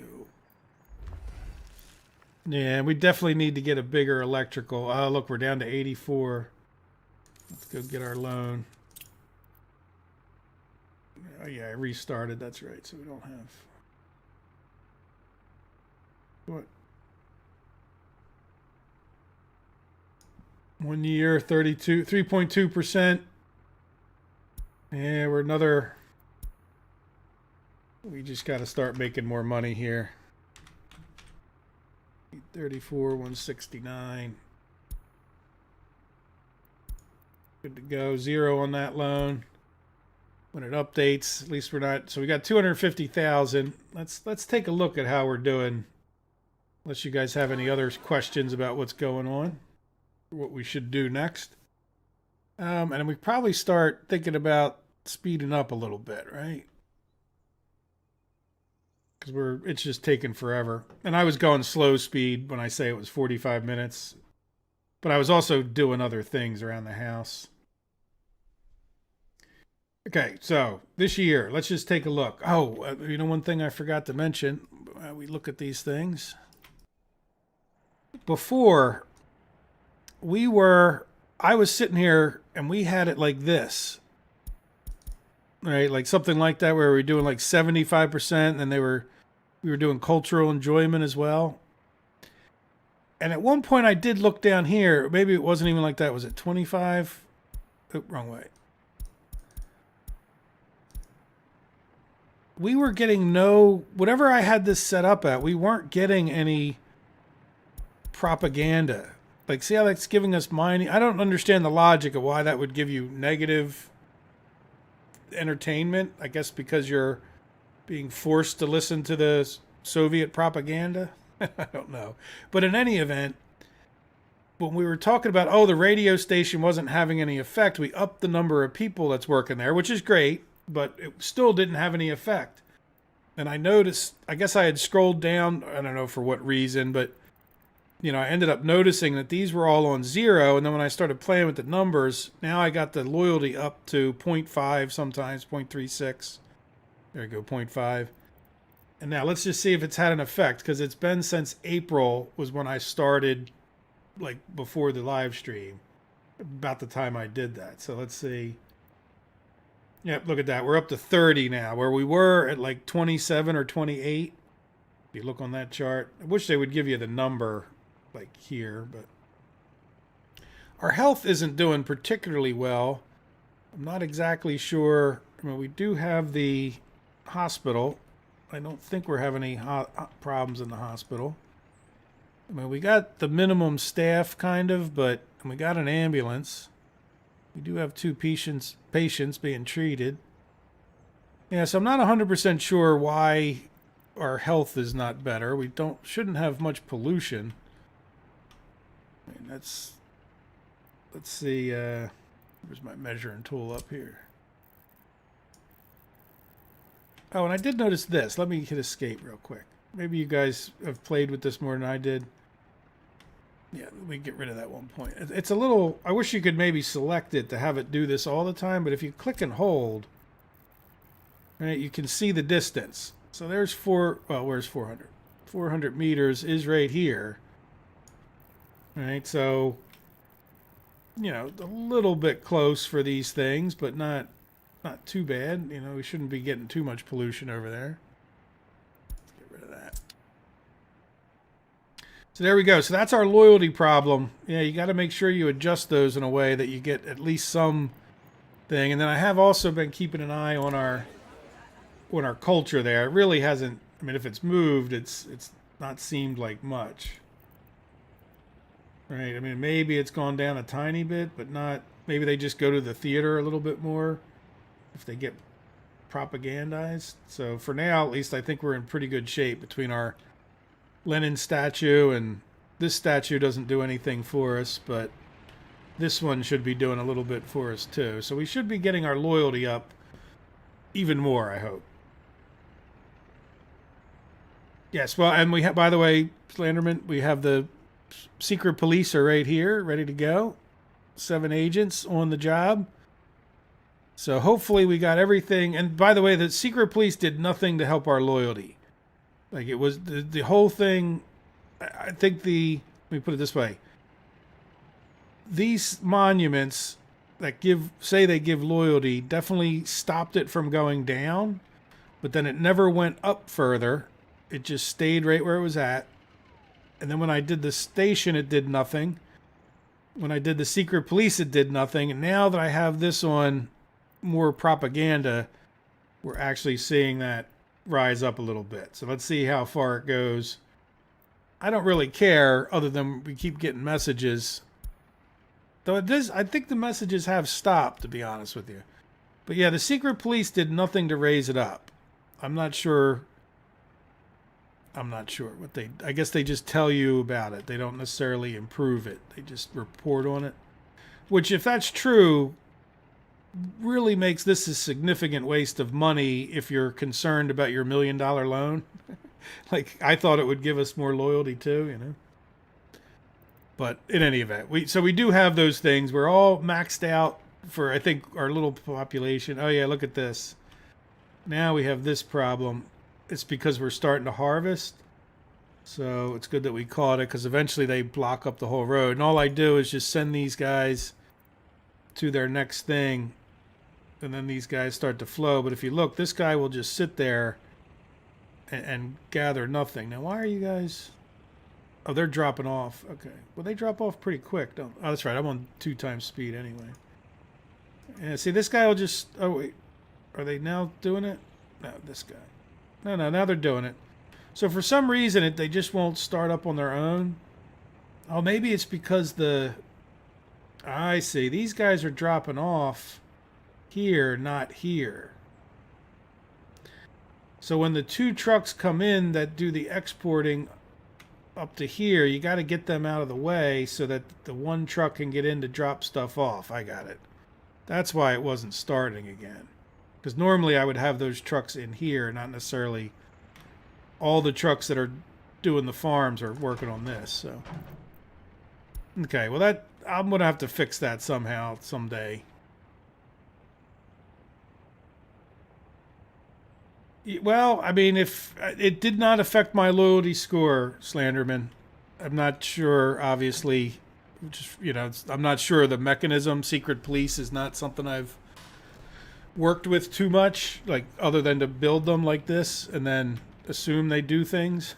Yeah, we definitely need to get a bigger electrical. Oh, look, we're down to 84. Let's go get our loan. Oh, yeah, I restarted. That's right, so we don't have... What? 1 year, 3.2%. Yeah, we're another... We just got to start making more money here. 34, 169. Good to go. 0 on that loan. When it updates, at least we're not... So we got 250,000. Let's take a look at how we're doing. Unless you guys have any other questions about what's going on. What we should do next. And then we probably start thinking about speeding up a little bit, right? Because it's just taking forever. And I was going slow speed when I say it was 45 minutes. But I was also doing other things around the house. Okay, so this year, let's just take a look. Oh, you know, one thing I forgot to mention. We look at these things. Before, I was sitting here and we had it like this. Right, like something like that where we were doing like 75% and we were doing cultural enjoyment as well. And at one point I did look down here. Maybe it wasn't even like that. Was it 25? Oh, wrong way. We were getting whatever I had this set up at, we weren't getting any propaganda. Like, see how that's giving us mining? I don't understand the logic of why that would give you negative entertainment. I guess because you're being forced to listen to the Soviet propaganda. I don't know. But in any event, when we were talking about, oh, the radio station wasn't having any effect, we upped the number of people that's working there, which is great, but it still didn't have any effect. And I noticed, I guess I had scrolled down, I don't know for what reason, but I ended up noticing that these were all on 0. And then when I started playing with the numbers, now I got the loyalty up to 0.5, sometimes 0.36. There we go, 0.5. And now let's just see if it's had an effect, because it's been since April was when I started, like before the live stream, about the time I did that. So let's see. Yep, look at that. We're up to 30 now, where we were at like 27 or 28. If you look on that chart, I wish they would give you the number like here, but our health isn't doing particularly well. I'm not exactly sure. I mean, we do have the hospital. I don't think we're having any problems in the hospital. I mean, we got the minimum staff kind of, but we got an ambulance. We do have 2 patients being treated. Yeah, so I'm not 100% sure why our health is not better. We shouldn't have much pollution. I mean, let's see, where's my measuring tool up here? Oh, and I did notice this. Let me hit escape real quick. Maybe you guys have played with this more than I did. Yeah, let me get rid of that one point. It's a little, I wish you could maybe select it to have it do this all the time, but if you click and hold, right, you can see the distance. So there's where's 400? 400 meters is right here. Right, so, a little bit close for these things, but not too bad. We shouldn't be getting too much pollution over there. Let's get rid of that. So there we go. So that's our loyalty problem. Yeah, you got to make sure you adjust those in a way that you get at least some thing. And then I have also been keeping an eye on our culture there. It really hasn't, I mean, if it's moved, it's not seemed like much. Right, I mean, maybe it's gone down a tiny bit, but not, maybe they just go to the theater a little bit more if they get propagandized. So for now, at least, I think we're in pretty good shape between our Lenin statue, and this statue doesn't do anything for us, but this one should be doing a little bit for us too. So we should be getting our loyalty up even more, I hope. Yes, well, and we have, by the way, Slenderman, we have the secret police are right here, ready to go. 7 agents on the job. So hopefully we got everything. And by the way, the secret police did nothing to help our loyalty. Like, it was the whole thing. I think let me put it this way. These monuments that say they give loyalty definitely stopped it from going down, but then it never went up further. It just stayed right where it was at. And then when I did the station, it did nothing. When I did the secret police, it did nothing. And now that I have this on more propaganda, we're actually seeing that rise up a little bit. So let's see how far it goes. I don't really care, other than we keep getting messages. Though I think the messages have stopped, to be honest with you. But yeah, the secret police did nothing to raise it up. I'm not sure what I guess they just tell you about it. They don't necessarily improve it. They just report on it. Which, if that's true, really makes this a significant waste of money if you're concerned about your $1 million loan. Like, I thought it would give us more loyalty too, But in any event, we do have those things. We're all maxed out for, I think, our little population. Oh yeah, look at this. Now we have this problem. It's because we're starting to harvest. So it's good that we caught it, because eventually they block up the whole road. And all I do is just send these guys to their next thing. And then these guys start to flow. But if you look, this guy will just sit there and gather nothing. Now, why are you guys... Oh, they're dropping off. Okay. Well, they drop off pretty quick, don't... Oh, that's right. I'm on 2 times speed anyway. Yeah, see, this guy will just... Oh, wait. Are they now doing it? No, this guy. No, now they're doing it. So for some reason, they just won't start up on their own. Oh, maybe it's because the... I see. These guys are dropping off here, not here. So when the two trucks come in that do the exporting up to here, you got to get them out of the way so that the one truck can get in to drop stuff off. I got it. That's why it wasn't starting again. Because normally I would have those trucks in here, not necessarily all the trucks that are doing the farms are working on this. So, okay, well that I'm gonna have to fix that somehow someday. Well, I mean, if it did not affect my loyalty score, Slenderman, I'm not sure. Obviously, just I'm not sure the mechanism. Secret police is not something I've worked with too much, like other than to build them like this and then assume they do things.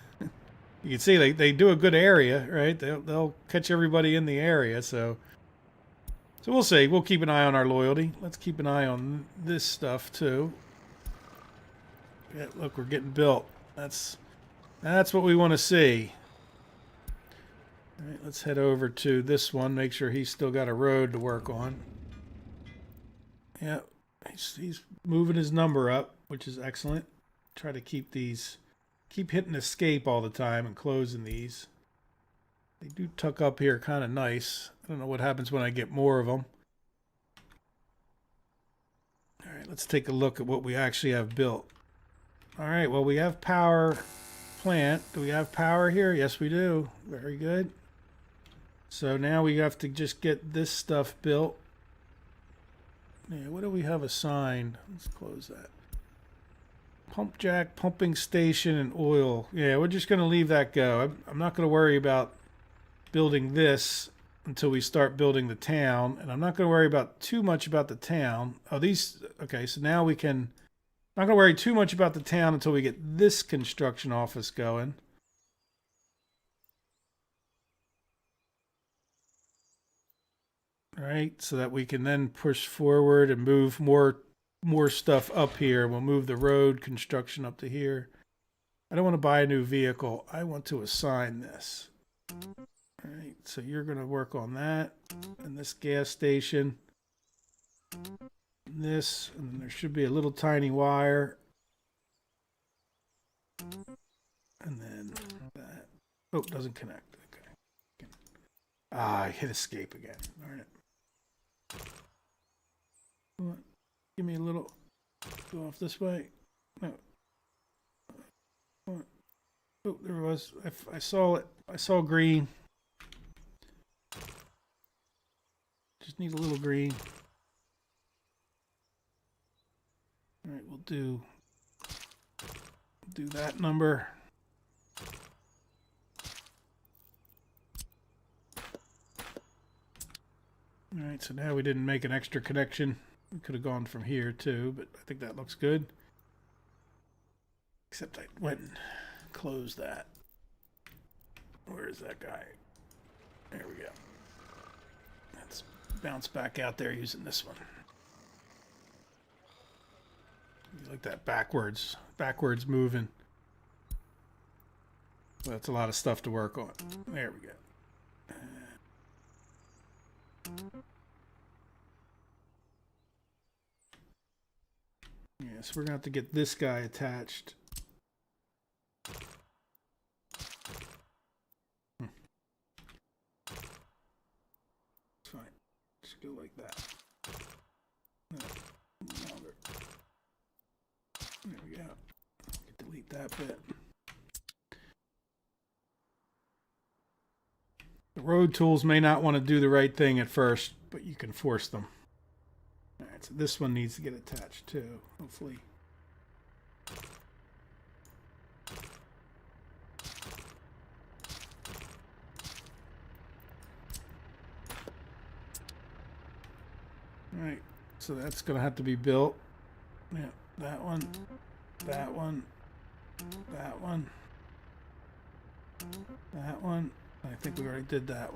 You can see they do a good area, right? They'll catch everybody in the area, so we'll see. We'll keep an eye on our loyalty. Let's keep an eye on this stuff too. Yeah, look, we're getting built. That's what we want to see. All right, let's head over to this one. Make sure he's still got a road to work on. Yeah, he's moving his number up, which is excellent. Try to keep hitting escape all the time and closing these. They do tuck up here kind of nice. I don't know what happens when I get more of them. All right, let's take a look at what we actually have built. All right, well, we have power plant. Do we have power here? Yes, we do. Very good. So now we have to just get this stuff built. Yeah, what do we have assigned? Let's close that. Pump jack, pumping station, and oil. Yeah, we're just going to leave that go. I'm not going to worry about building this until we start building the town. And I'm not going to worry about too much about the town. Oh, these... Okay, so now we can... I'm not going to worry too much about the town until we get this construction office going. All right, so that we can then push forward and move more stuff up here. We'll move the road construction up to here. I don't want to buy a new vehicle. I want to assign this. All right, so you're going to work on that and this gas station. This, and there should be a little tiny wire. And then that. Oh, it doesn't connect. Okay. Ah, I hit escape again. All right. Give me a little. Go off this way. No. Oh, there it was. I saw it. I saw green. Just need a little green. All right, we'll do that number. All right, so now we didn't make an extra connection. We could have gone from here too, but I think that looks good. Except I went and closed that. Where is that guy? There we go. Let's bounce back out there using this one. You like that backwards moving. Well, that's a lot of stuff to work on. There we go. Yeah, so we're going to have to get this guy attached. It's fine. Just go like that. No, longer. There we go. Delete that bit. The road tools may not want to do the right thing at first, but you can force them. All right, so this one needs to get attached too, hopefully. All right, so that's going to have to be built. Yeah, that one, that one, that one, that one. I think we already did that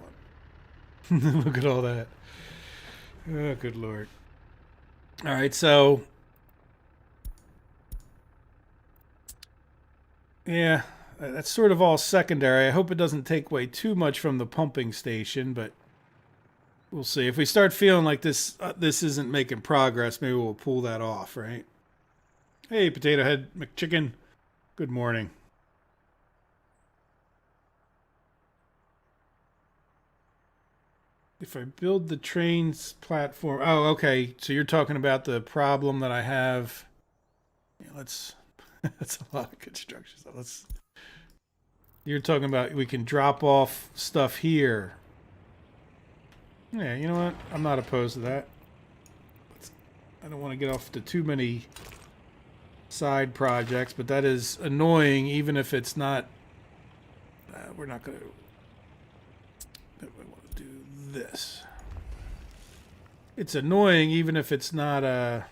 one. Look at all that. Oh, good Lord. All right, so... Yeah, That's sort of all secondary. I hope it doesn't take away too much from the pumping station, but we'll see. If we start feeling like this isn't making progress, maybe we'll pull that off, right? Hey, Potato Head McChicken. Good morning. If I build the trains platform... Oh, okay. So you're talking about the problem that I have. Yeah, let's... That's a lot of construction. So let's... You're talking about we can drop off stuff here. Yeah, you know what? I'm not opposed to that. I don't want to get off to too many side projects, but that is annoying even if it's not... we're not going to... We want to do this. It's annoying even if it's not a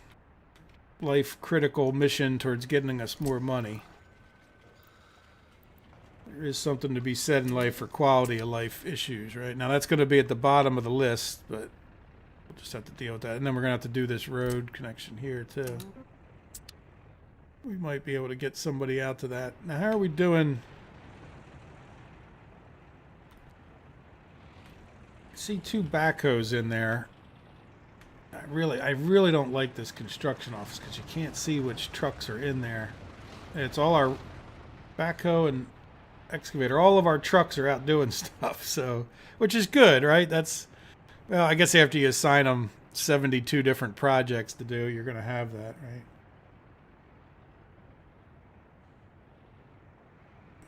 life-critical mission towards getting us more money. There is something to be said in life for quality of life issues, right? Now that's going to be at the bottom of the list, but we'll just have to deal with that. And then we're going to have to do this road connection here too. We might be able to get somebody out to that. Now how are we doing? I see 2 backhoes in there. I really don't like this construction office because you can't see which trucks are in there. And it's all our backhoe and excavator. All of our trucks are out doing stuff, so which is good, right? That's, well, I guess after you assign them 72 different projects to do, you're going to have that, right?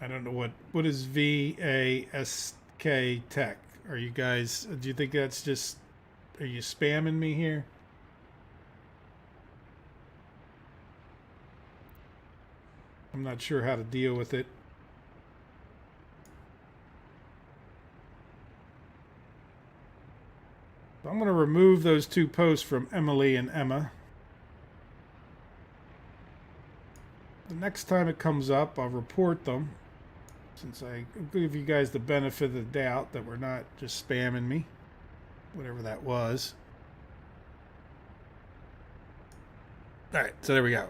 I don't know what is VASK Tech. Are you guys? Do you think that's just? Are you spamming me here? I'm not sure how to deal with it. I'm going to remove those 2 posts from Emily and Emma. The next time it comes up, I'll report them. Since I give you guys the benefit of the doubt that we're not just spamming me. Whatever that was. Alright, so there we go.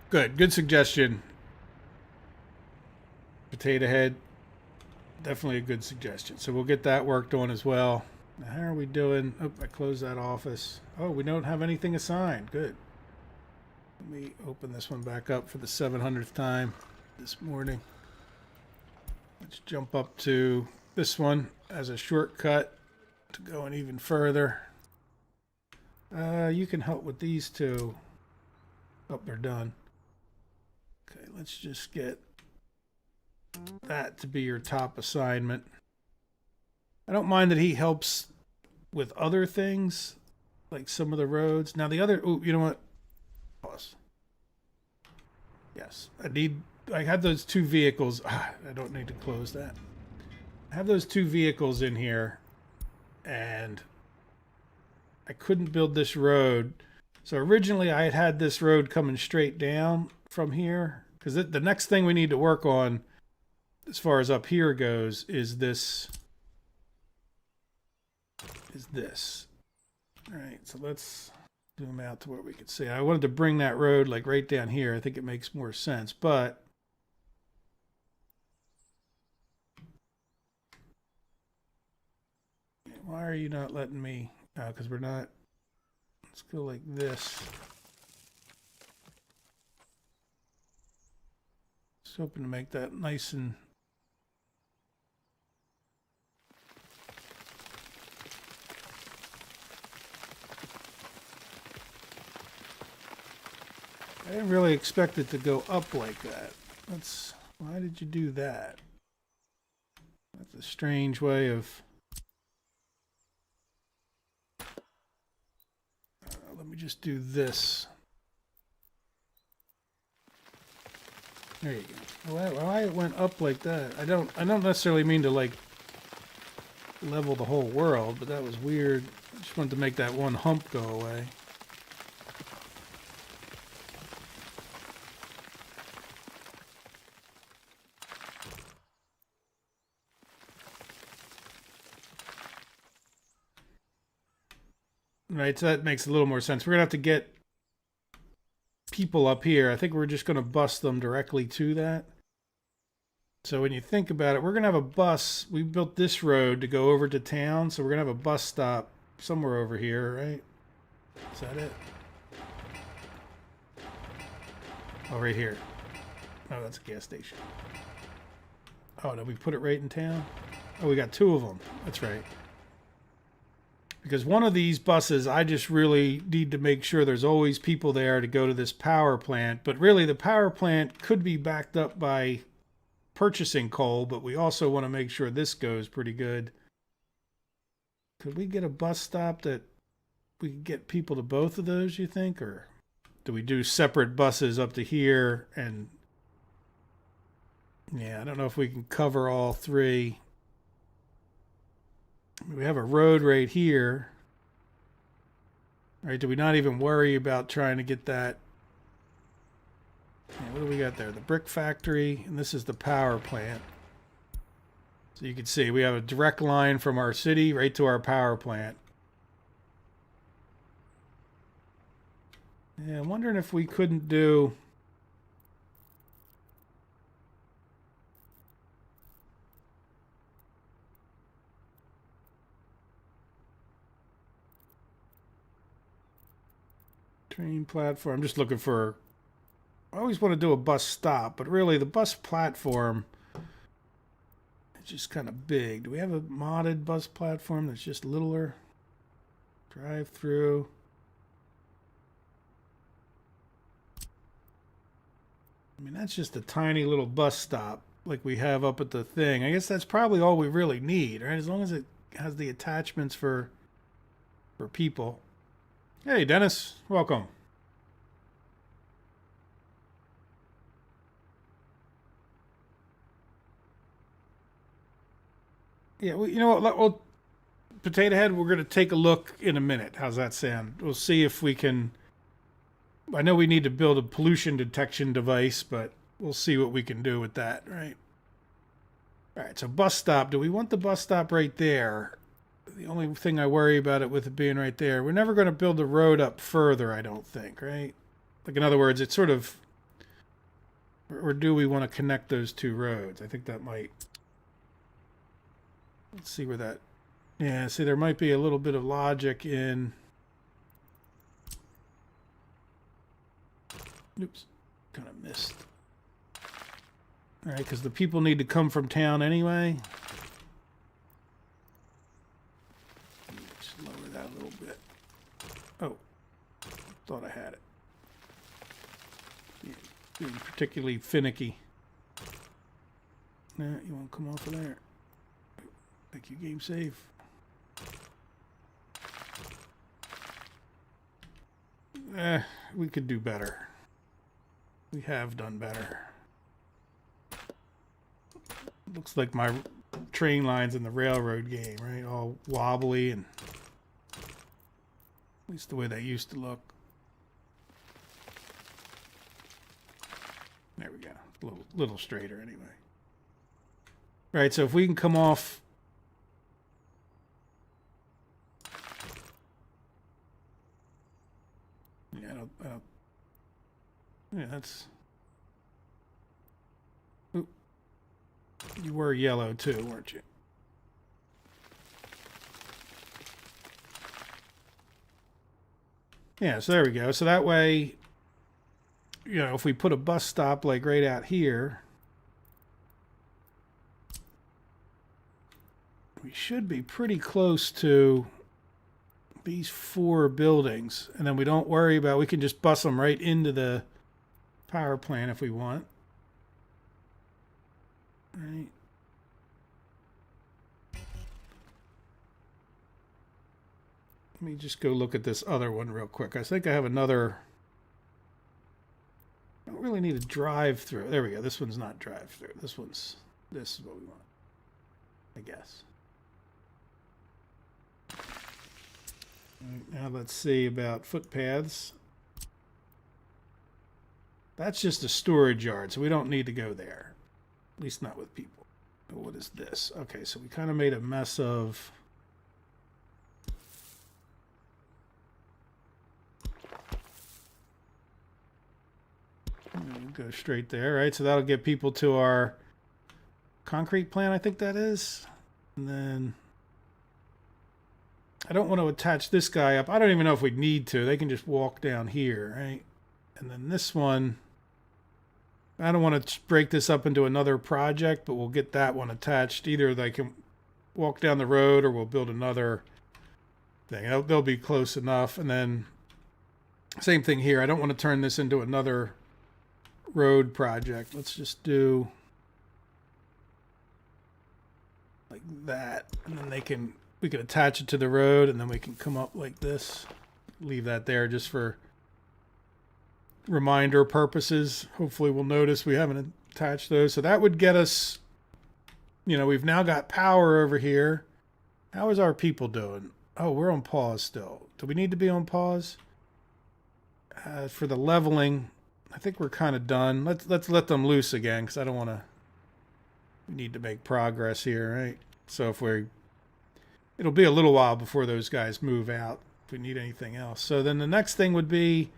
Good suggestion. Potato Head. Definitely a good suggestion. So we'll get that worked on as well. Now, how are we doing? Oh, I closed that office. Oh, we don't have anything assigned. Good. Let me open this one back up for the 700th time this morning. Let's jump up to this one as a shortcut to going even further. You can help with these 2. Oh, they're done. Okay, let's just get that to be your top assignment. I don't mind that he helps with other things, like some of the roads. Now the other, oh, you know what? Pause. Yes, I had those 2 vehicles. I don't need to close that. I have those 2 vehicles in here, and I couldn't build this road. So originally I had this road coming straight down from here, because the next thing we need to work on as far as up here goes is this. All right, so let's zoom out to where we can see. I wanted to bring that road like right down here. I think it makes more sense, but why are you not letting me? Because we're not. Let's go like this. Just hoping to make that nice and... I didn't really expect it to go up like that. Why did you do that? That's a strange way of... let me just do this. There you go. Why it went up like that? I don't necessarily mean to like level the whole world, but that was weird. I just wanted to make that one hump go away. Right, so that makes a little more sense. We're gonna have to get people up here. I think we're just going to bus them directly to that. So when you think about it, we're going to have a bus. We built this road to go over to town, so we're going to have a bus stop somewhere over here, right? Is that it? Oh, right here. Oh, that's a gas station. Oh, no, we put it right in town? Oh, we got two of them. That's right. Because one of these buses, I just really need to make sure there's always people there to go to this power plant. But really, the power plant could be backed up by purchasing coal, but we also want to make sure this goes pretty good. Could we get a bus stop that we can get people to both of those, you think? Or do we do separate buses up to here? And yeah, I don't know if we can cover all three. We have a road right here. Right, do we not even worry about trying to get that? Yeah, what do we got there? The brick factory, and this is the power plant. So you can see we have a direct line from our city right to our power plant. Yeah, I'm wondering if we couldn't do... train platform. I'm just looking for... I always want to do a bus stop, but really the bus platform is just kind of big. Do we have a modded bus platform that's just littler? Drive through. I mean, that's just a tiny little bus stop like we have up at the thing. I guess that's probably all we really need, right? As long as it has the attachments for people. Hey, Dennis. Welcome. Yeah, well, you know what? Well, Potato Head, we're going to take a look in a minute. How's that sound? We'll see if we can... I know we need to build a pollution detection device, but we'll see what we can do with that, right? All right, so bus stop. Do we want the bus stop right there? The only thing I worry about it with it being right there, we're never going to build the road up further, I don't think, right? Like, in other words, it's sort of... Or do we want to connect those two roads? I think that might... Let's see where that... Yeah, see, there might be a little bit of logic in... Oops, kind of missed. All right, because the people need to come from town anyway. Just lower that a little bit. Oh, thought I had it. Yeah, being particularly finicky. Nah, you won't come off of there. Thank you, game save. We could do better. We have done better. Looks like my train lines in the railroad game, right? All wobbly and at least the way they used to look. There we go. A little straighter anyway. Right, so if we can come off... Yeah, I don't... Yeah, that's... Oop. You were yellow too, weren't you? Yeah, so there we go. So that way, you know, if we put a bus stop like right out here, we should be pretty close to these four buildings. And then we don't worry about, we can just bus them right into the power plant if we want. Right. Let me just go look at this other one real quick. I think I have another... I don't really need a drive-through. There we go. This one's not drive-through. This is what we want, I guess. Right, now let's see about footpaths. That's just a storage yard, so we don't need to go there. At least not with people. But what is this? Okay, so we kind of made a mess of... go straight there, right? So that'll get people to our concrete plant, I think that is. And then I don't want to attach this guy up. I don't even know if we need to. They can just walk down here, right? And then this one, I don't want to break this up into another project, but we'll get that one attached. Either they can walk down the road or we'll build another thing. They'll be close enough. And then same thing here. I don't want to turn this into another road project. Let's just do like that. And then we can attach it to the road, and then we can come up like this. Leave that there just for reminder purposes. Hopefully we'll notice we haven't attached those. So that would get us, we've now got power over here. How is our people doing? Oh, we're on pause still. Do we need to be on pause? For the leveling, I think we're kind of done. Let's let them loose again, because I don't want to. We need to make progress here, right? So it'll be a little while before those guys move out. If we need anything else, so then the next thing would be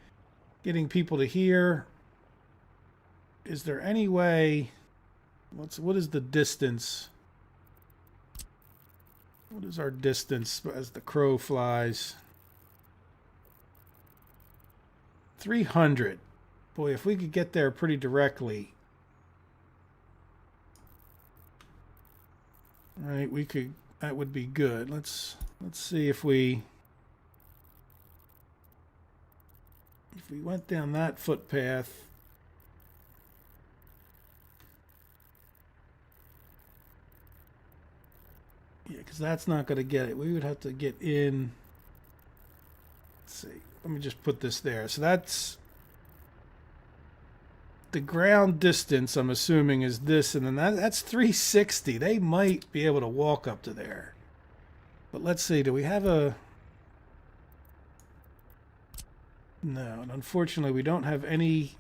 getting people to here. Is there any way? What is the distance? What is our distance as the crow flies? 300. Boy, if we could get there pretty directly. Right, we could. That would be good. Let's see if we went down that footpath. Yeah, because that's not going to get it. We would have to get in. Let's see. Let me just put this there. So that's the ground distance, I'm assuming, is this, and then that's 360. They might be able to walk up to there. But let's see, do we have a... No, and unfortunately we don't have any,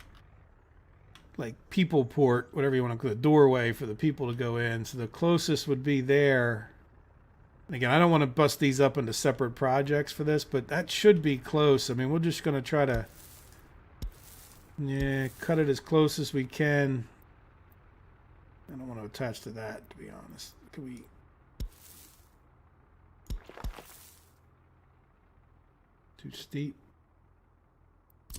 like, people port, whatever you want to call it, doorway for the people to go in. So the closest would be there. And again, I don't want to bust these up into separate projects for this, but that should be close. I mean, we're just going to try to... Yeah, cut it as close as we can. I don't want to attach to that, to be honest. Can we... Too steep?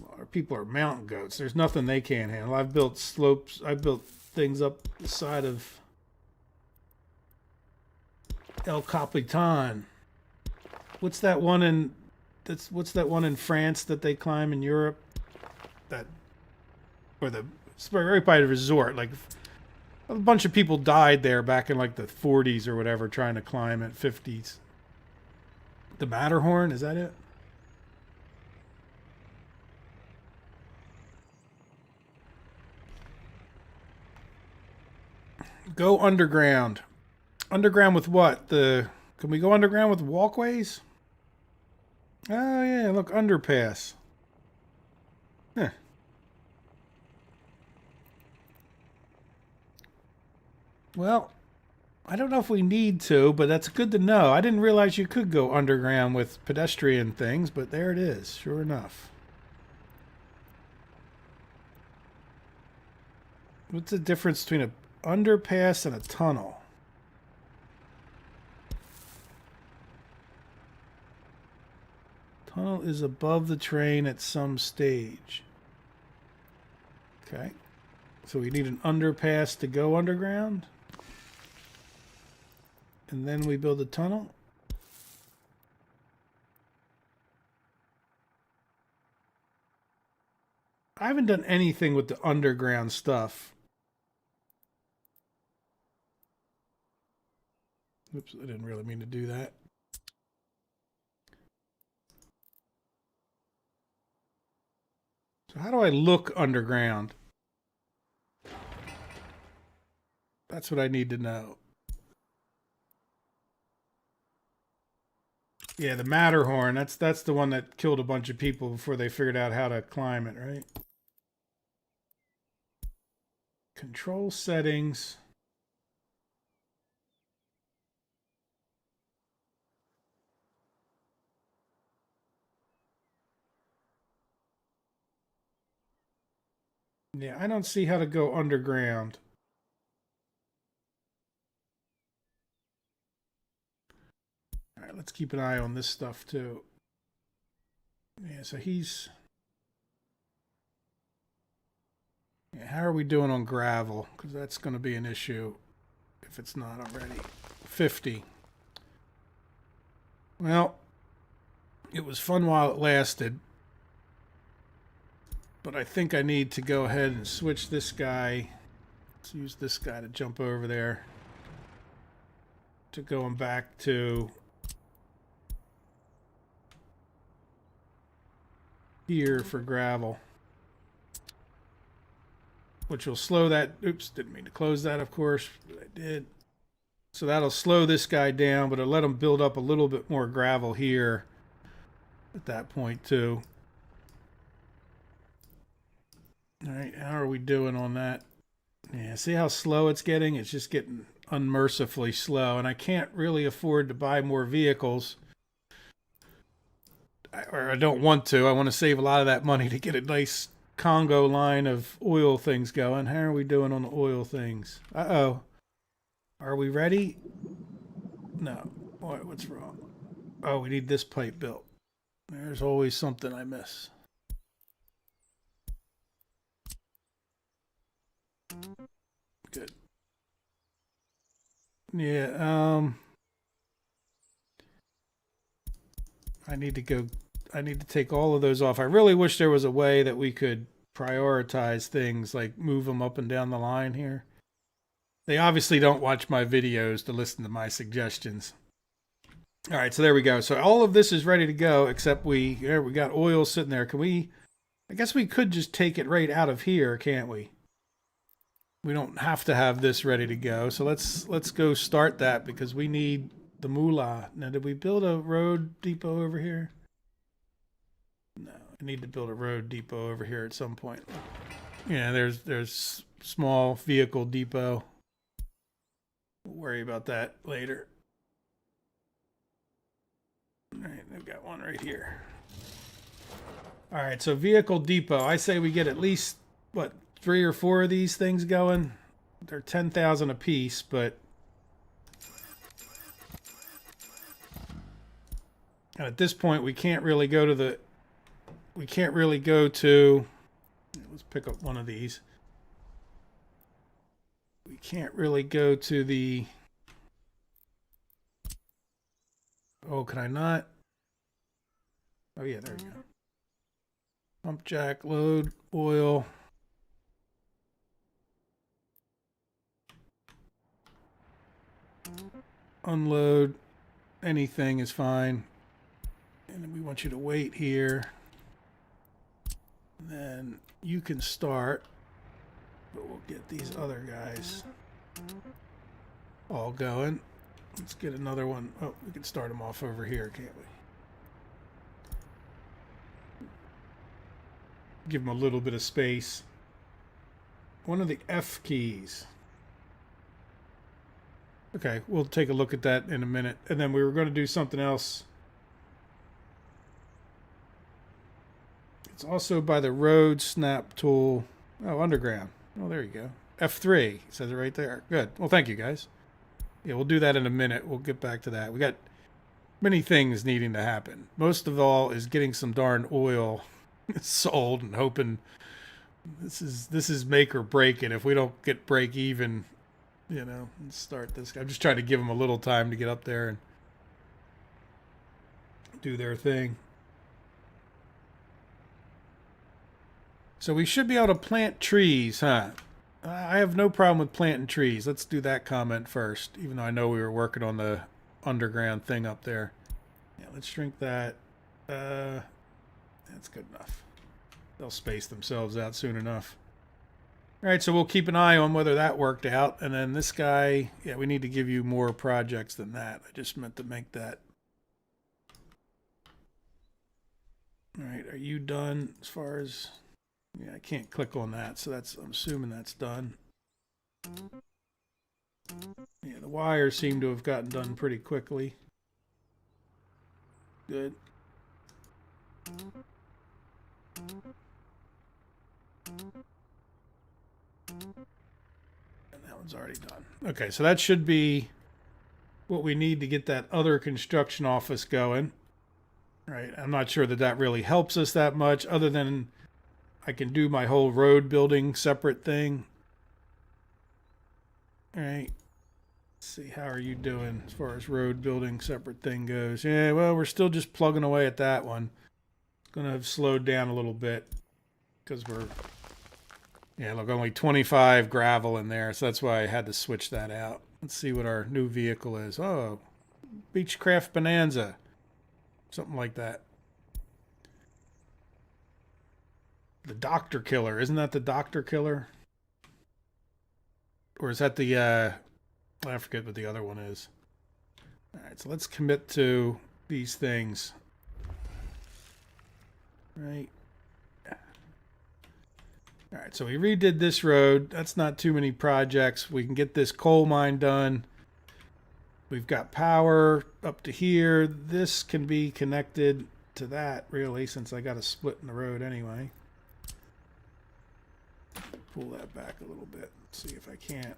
Well, our people are mountain goats. There's nothing they can't handle. I've built slopes. I've built things up the side of El Capitan. What's that one in... What's that one in France that they climb in Europe? It's right by the resort. Like, a bunch of people died there back in like the 40s or whatever, trying to climb at 50s. The Matterhorn, is that it? Go underground. Underground with what? Can we go underground with walkways? Oh yeah, look, underpass. Huh. Well, I don't know if we need to, but that's good to know. I didn't realize you could go underground with pedestrian things, but there it is, sure enough. What's the difference between an underpass and a tunnel? Tunnel is above the train at some stage. Okay. So we need an underpass to go underground? And then we build a tunnel? I haven't done anything with the underground stuff. Oops, I didn't really mean to do that. So how do I look underground? That's what I need to know. Yeah, the Matterhorn. That's the one that killed a bunch of people before they figured out how to climb it, right? Control settings. Yeah, I don't see how to go underground. All right, let's keep an eye on this stuff too. Yeah, so he's... Yeah, how are we doing on gravel? Because that's going to be an issue if it's not already. 50. Well, it was fun while it lasted. But I think I need to go ahead and switch this guy. Let's use this guy to jump over there. To going back to here for gravel. Which will slow that. Oops, didn't mean to close that, of course. But I did. So that'll slow this guy down, but it'll let him build up a little bit more gravel here at that point, too. All right, how are we doing on that? Yeah, see how slow it's getting? It's just getting unmercifully slow, and I can't really afford to buy more vehicles. Or I don't want to. I want to save a lot of that money to get a nice Congo line of oil things going. How are we doing on the oil things? Uh-oh. Are we ready? No. What's wrong? Oh, we need this pipe built. There's always something I miss. Good. Yeah, I need to take all of those off. I really wish there was a way that we could prioritize things, like move them up and down the line here. They obviously don't watch my videos to listen to my suggestions. All right, so there we go. So all of this is ready to go, except we got oil sitting there. Can we, I guess we could just take it right out of here, can't we? We don't have to have this ready to go. So let's go start that because we need the moolah. Now, did we build a road depot over here? No, I need to build a road depot over here at some point. Yeah, there's small vehicle depot. We'll worry about that later. All right, I've got one right here. All right, so vehicle depot. I say we get at least, what, 3 or 4 of these things going. They're 10,000 a piece, but at this point we can't really go to the. We can't really go to. Let's pick up one of these. We can't really go to the. Oh, can I not? Oh yeah, there we go. Pump jack, load, oil. Unload. Anything is fine. And then we want you to wait here. And then you can start. But we'll get these other guys all going. Let's get another one. Oh, we can start them off over here, can't we? Give them a little bit of space. One of the F keys. Okay, we'll take a look at that in a minute. And then we were going to do something else. It's also by the road snap tool. Oh, underground. Oh, there you go. F3. It says it right there. Good. Well, thank you, guys. Yeah, we'll do that in a minute. We'll get back to that. We got many things needing to happen. Most of all is getting some darn oil sold and hoping this is make or break it. If we don't get break even, you know, let's start this. I'm just trying to give them a little time to get up there and do their thing. So we should be able to plant trees, huh? I have no problem with planting trees. Let's do that comment first, even though I know we were working on the underground thing up there. Yeah, let's shrink that. That's good enough. They'll space themselves out soon enough. All right, so we'll keep an eye on whether that worked out. And then this guy, yeah, we need to give you more projects than that. I just meant to make that. All right, are you done as far as... Yeah, I can't click on that, so that's, I'm assuming that's done. Yeah, the wires seem to have gotten done pretty quickly. Good. And that one's already done. Okay, so that should be what we need to get that other construction office going. Right, I'm not sure that that really helps us that much, other than I can do my whole road building separate thing. All right. Let's see, how are you doing as far as road building separate thing goes? Yeah, well, we're still just plugging away at that one. It's going to have slowed down a little bit because we're, yeah, look, only 25 gravel in there, so that's why I had to switch that out. Let's see what our new vehicle is. Oh, Beechcraft Bonanza. Something like that. The Doctor Killer. Isn't that the Doctor Killer? Or is that the, I forget what the other one is. All right, so let's commit to these things. Right. All right, so we redid this road. That's not too many projects. We can get this coal mine done. We've got power up to here. This can be connected to that, really, since I got a split in the road anyway. Pull that back a little bit. See if I can't.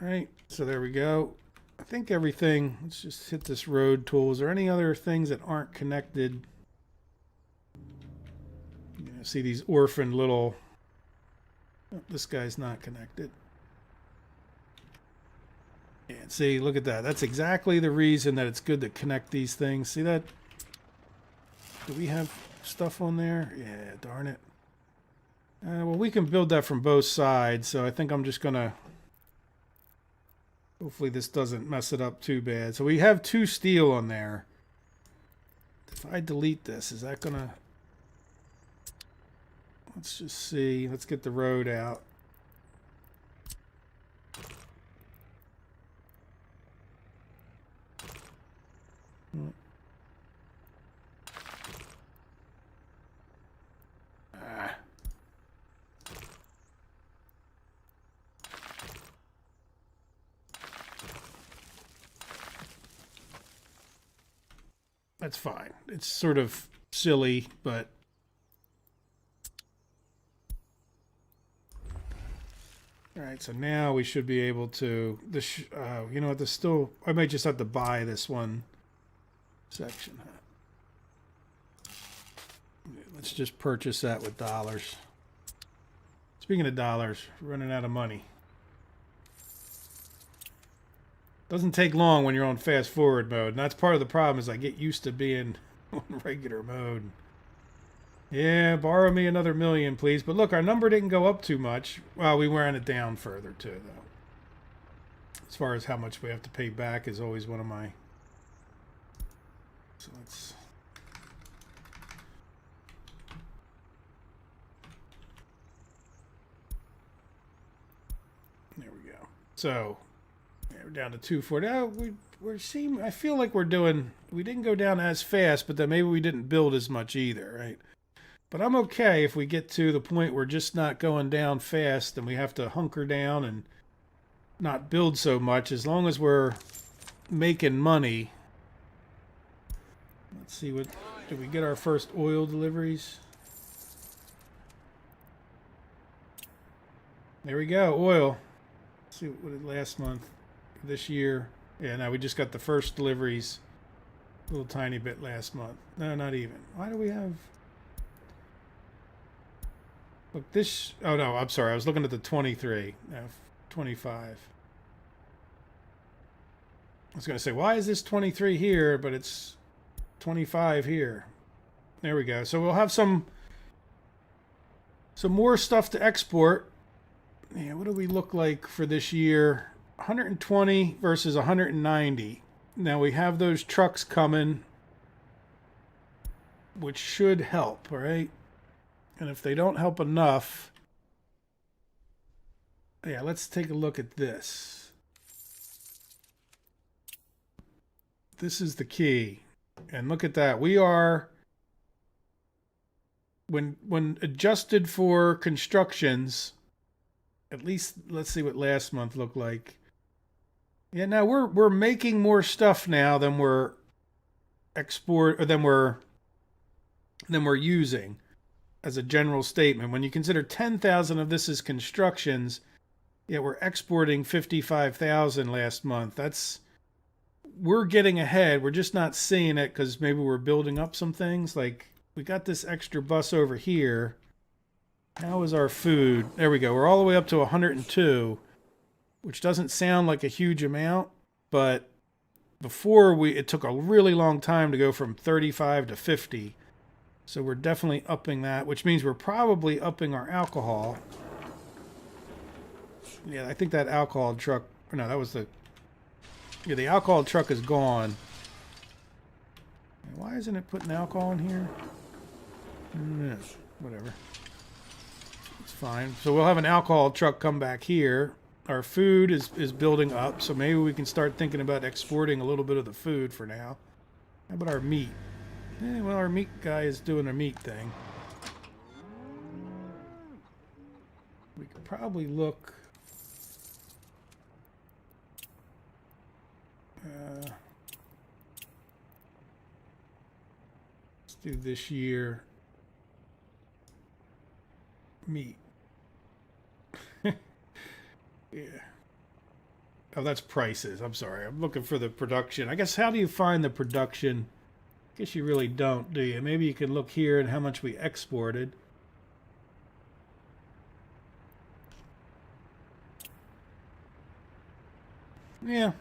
All right, so there we go. I think everything, let's just hit this road tool. Is there any other things that aren't connected? You know, see these orphaned little, oh, this guy's not connected. And see, look at that. That's exactly the reason that it's good to connect these things. See that? Do we have stuff on there? Yeah, darn it. Well, we can build that from both sides, so I think I'm just going to, hopefully this doesn't mess it up too bad. So we have 2 steel on there. If I delete this, is that going to, let's just see. Let's get the road out. That's fine. It's sort of silly, but all right. So now we should be able to. This, you know what? There's still. I might just have to buy this one section. Let's just purchase that with dollars. Speaking of dollars, we're running out of money. Doesn't take long when you're on fast forward mode, and that's part of the problem. Is I get used to being on regular mode. Yeah, borrow me another $1 million, please. But look, our number didn't go up too much. Well, we ran it down further too, though. As far as how much we have to pay back is always one of my. So let's. There we go. So. We're down to 240. Oh, I feel like we're doing. We didn't go down as fast, but then maybe we didn't build as much either, right? But I'm okay if we get to the point we're just not going down fast and we have to hunker down and not build so much, as long as we're making money. Let's see, what did we get our first oil deliveries? There we go, oil. Let's see what did last month. This year, yeah, now we just got the first deliveries a little tiny bit last month. No, not even. Why do we have, look, this, oh no, I'm sorry, I was looking at the 23. No, 25. I was going to say, why is this 23 here, but it's 25 here? There we go. So we'll have some more stuff to export. Yeah, what do we look like for this year? 120 versus 190. Now we have those trucks coming, which should help, right? And if they don't help enough, yeah, let's take a look at this. This is the key. And look at that. We are, when adjusted for constructions, at least let's see what last month looked like. Yeah, now we're making more stuff now than we're export or than we're using as a general statement. When you consider 10,000 of this is constructions, yeah, we're exporting 55,000 last month. That's we're getting ahead. We're just not seeing it because maybe we're building up some things. Like we got this extra bus over here. How is our food? There we go. We're all the way up to 102, which doesn't sound like a huge amount, but before it took a really long time to go from 35 to 50. So we're definitely upping that, which means we're probably upping our alcohol. Yeah, I think that alcohol truck. No, that was the. Yeah, the alcohol truck is gone. Why isn't it putting alcohol in here? Whatever. It's fine. So we'll have an alcohol truck come back here. Our food is building up, so maybe we can start thinking about exporting a little bit of the food for now. How about our meat? Well, our meat guy is doing a meat thing. We could probably look. Let's do this year. Meat. Yeah. Oh, that's prices. I'm sorry. I'm looking for the production. I guess how do you find the production? I guess you really don't, do you? Maybe you can look here at how much we exported. Yeah.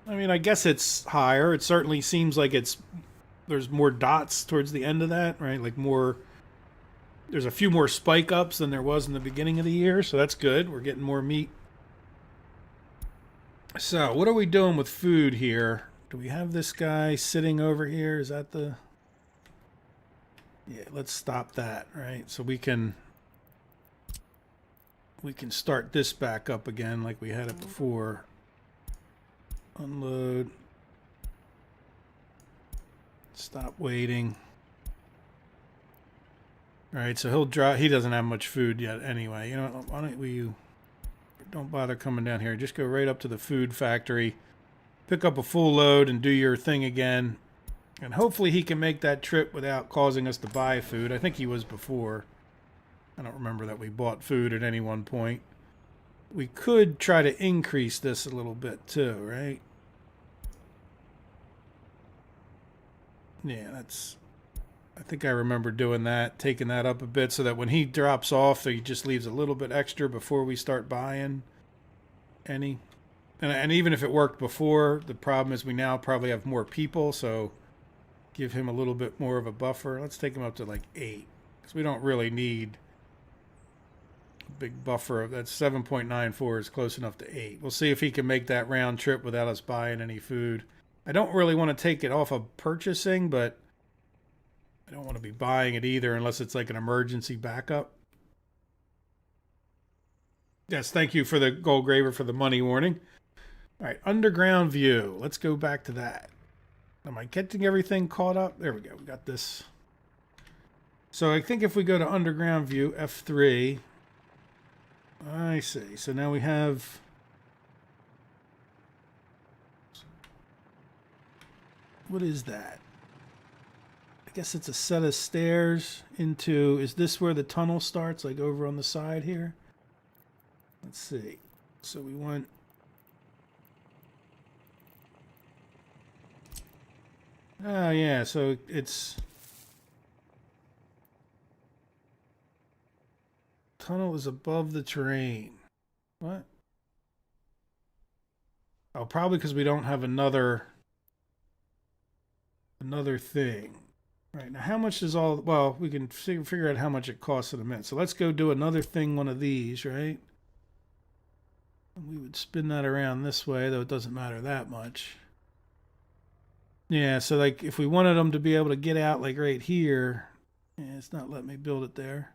I mean, I guess it's higher. It certainly seems like there's more dots towards the end of that, right? Like more there's a few more spike ups than there was in the beginning of the year, so that's good. We're getting more meat. So, what are we doing with food here? Do we have this guy sitting over here? Is that the... Yeah, let's stop that, right? So we can start this back up again like we had it before. Unload. Stop waiting. All right, so he'll drop. He doesn't have much food yet anyway. You know, why don't we... Don't bother coming down here. Just go right up to the food factory. Pick up a full load and do your thing again. And hopefully he can make that trip without causing us to buy food. I think he was before. I don't remember that we bought food at any one point. We could try to increase this a little bit too, right? Yeah, that's... I think I remember doing that, taking that up a bit so that when he drops off, he just leaves a little bit extra before we start buying any. And even if it worked before, the problem is we now probably have more people, so give him a little bit more of a buffer. Let's take him up to like 8, because we don't really need a big buffer. That's 7.94 is close enough to 8. We'll see if he can make that round trip without us buying any food. I don't really want to take it off of purchasing, but I don't want to be buying it either unless it's like an emergency backup. Yes, thank you for the Gold Graver for the money warning. All right, underground view. Let's go back to that. Am I getting everything caught up? There we go. We got this. So I think if we go to underground view, F3. I see. So now we have... What is that? I guess it's a set of stairs into... Is this where the tunnel starts? Like over on the side here? Let's see. So we want... Oh, yeah. So it's... Tunnel is above the terrain. What? Oh, probably because we don't have another thing. Right, now how much is all... Well, we can figure out how much it costs in a minute. So let's go do another thing, one of these, right? We would spin that around this way, though it doesn't matter that much. Yeah, so like if we wanted them to be able to get out like right here... Yeah, it's not letting me build it there.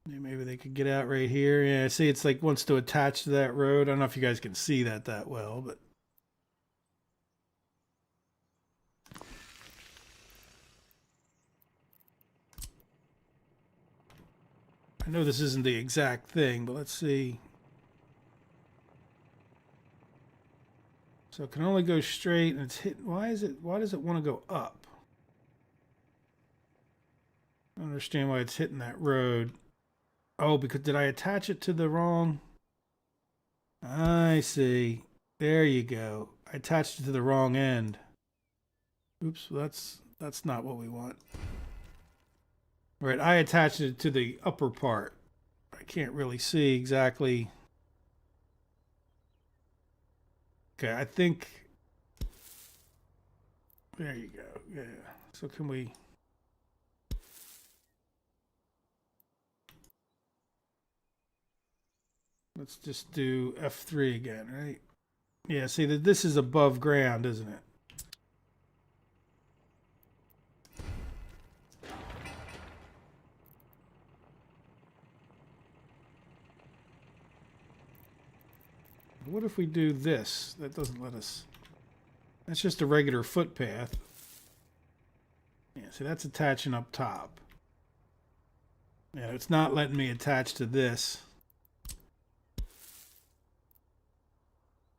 Yeah, maybe they could get out right here. Yeah, see, it's like wants to attach to that road. I don't know if you guys can see that well, but... I know this isn't the exact thing, but let's see. So it can only go straight, and it's hit. Why does it want to go up? I don't understand why it's hitting that road. Oh, because did I attach it to the wrong? I see. There you go. I attached it to the wrong end. Oops, that's not what we want. Right, I attached it to the upper part. I can't really see exactly. Okay, I think. There you go. Yeah. So can we? Let's just do F3 again, right? Yeah, see that this is above ground, isn't it? What if we do this? That doesn't let us. That's just a regular footpath. Yeah, see that's attaching up top. Yeah, it's not letting me attach to this.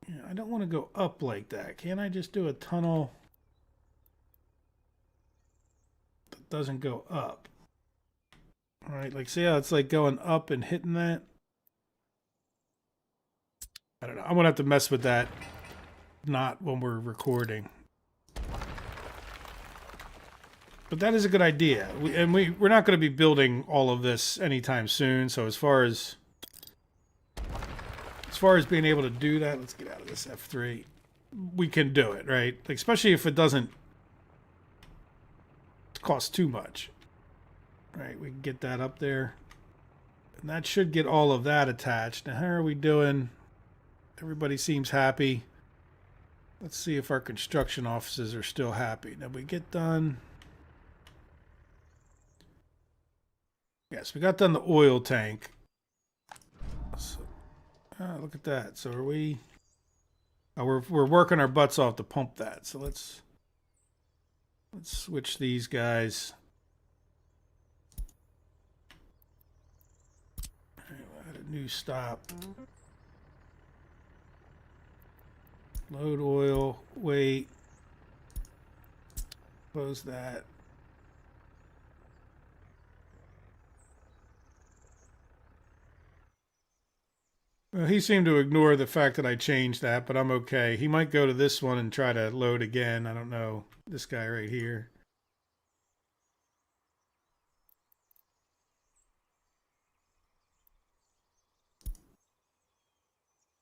Yeah, I don't want to go up like that. Can't I just do a tunnel that doesn't go up? All right, like see how it's like going up and hitting that? I don't know. I'm gonna have to mess with that. Not when we're recording. But that is a good idea. We're not going to be building all of this anytime soon. So as far as being able to do that, let's get out of this F3. We can do it, right? Like, especially if it doesn't cost too much. Right, we can get that up there. And that should get all of that attached. Now, how are we doing? Everybody seems happy. Let's see if our construction offices are still happy. Now, we get done. Yes, we got done the oil tank. So, look at that. So are we? We're working our butts off to pump that. So let's switch these guys. All right, we'll add a new stop. Load oil. Wait. Close that. Well, he seemed to ignore the fact that I changed that, but I'm okay. He might go to this one and try to load again. I don't know. This guy right here.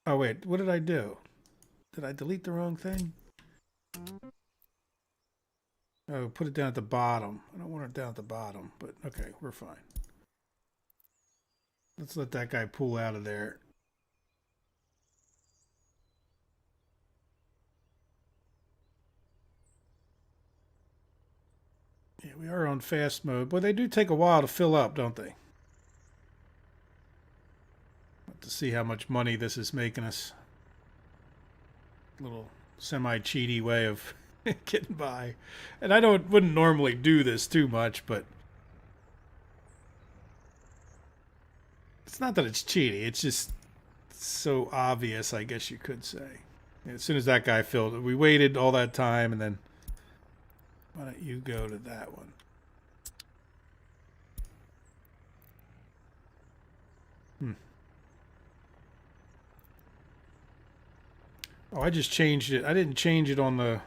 Oh, wait. What did I do? Did I delete the wrong thing? Oh, put it down at the bottom. I don't want it down at the bottom, but okay, we're fine. Let's let that guy pull out of there. Yeah, we are on fast mode, but they do take a while to fill up, don't they? To see how much money this is making us. A little semi-cheaty way of getting by. And I wouldn't normally do this too much, but it's not that it's cheaty. It's just so obvious, I guess you could say. As soon as that guy filled it, we waited all that time, and then why don't you go to that one? Oh, I just changed it. I didn't change it on the...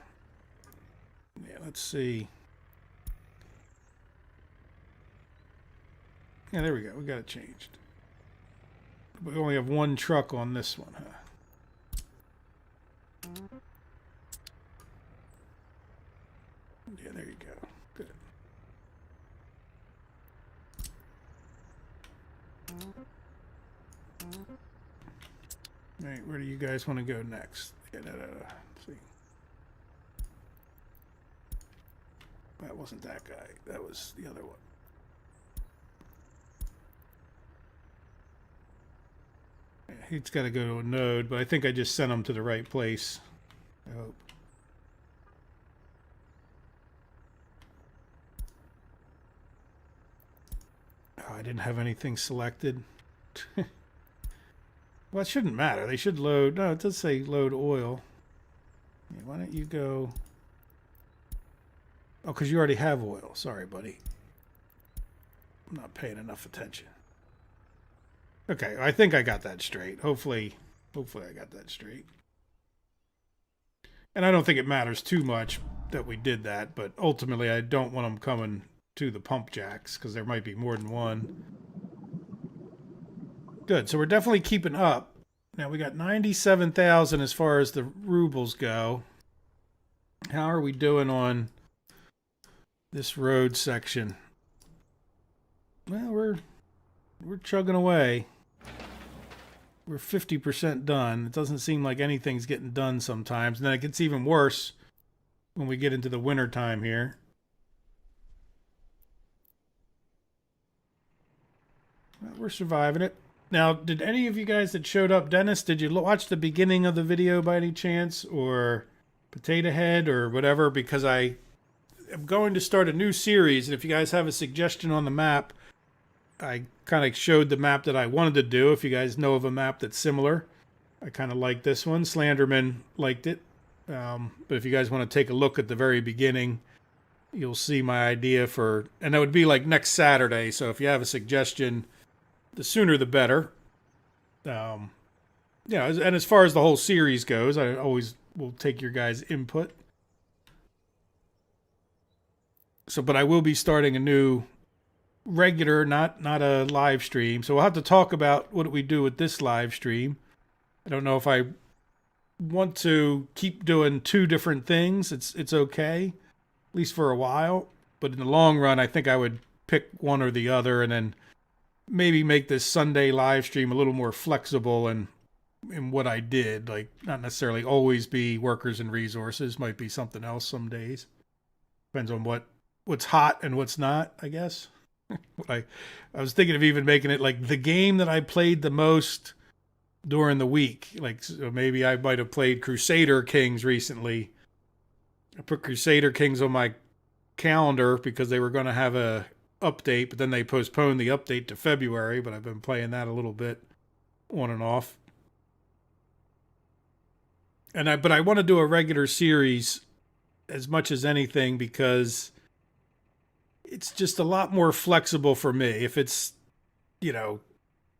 Yeah, let's see. Yeah, there we go. We got it changed. We only have one truck on this one, huh? Yeah, there you go. Good. All right, where do you guys want to go next? Yeah, see. That wasn't that guy. That was the other one. Yeah, he's got to go to a node, but I think I just sent him to the right place. I hope. Oh, I didn't have anything selected. Well, it shouldn't matter. They should load. No, it does say load oil. Yeah, why don't you go... Oh, because you already have oil. Sorry, buddy. I'm not paying enough attention. Okay, I think I got that straight. Hopefully I got that straight. And I don't think it matters too much that we did that, but ultimately I don't want them coming to the pump jacks because there might be more than one. Good, so we're definitely keeping up. Now we got 97,000 as far as the rubles go. How are we doing on this road section? Well, we're chugging away. We're 50% done. It doesn't seem like anything's getting done sometimes. And then it gets even worse when we get into the winter time here. Well, we're surviving it. Now, did any of you guys that showed up, Dennis, did you watch the beginning of the video by any chance? Or Potato Head or whatever? Because I am going to start a new series. And if you guys have a suggestion on the map, I kind of showed the map that I wanted to do. If you guys know of a map that's similar, I kind of like this one. Slenderman liked it. But if you guys want to take a look at the very beginning, you'll see my idea for... And that would be like next Saturday. So if you have a suggestion, the sooner the better. Yeah, and as far as the whole series goes, I always will take your guys' input. So, but I will be starting a new regular, not a live stream. So we'll have to talk about what do we do with this live stream. I don't know if I want to keep doing two different things. It's okay, at least for a while. But in the long run, I think I would pick one or the other, and then maybe make this Sunday live stream a little more flexible and in what I did. Like not necessarily always be workers and resources. Might be something else some days. Depends on what's hot and what's not, I guess. I was thinking of even making it like the game that I played the most during the week. Like so maybe I might have played Crusader Kings recently. I put Crusader Kings on my calendar because they were going to have a update, but then they postponed the update to February. But I've been playing that a little bit on and off. But I want to do a regular series as much as anything because it's just a lot more flexible for me. If it's,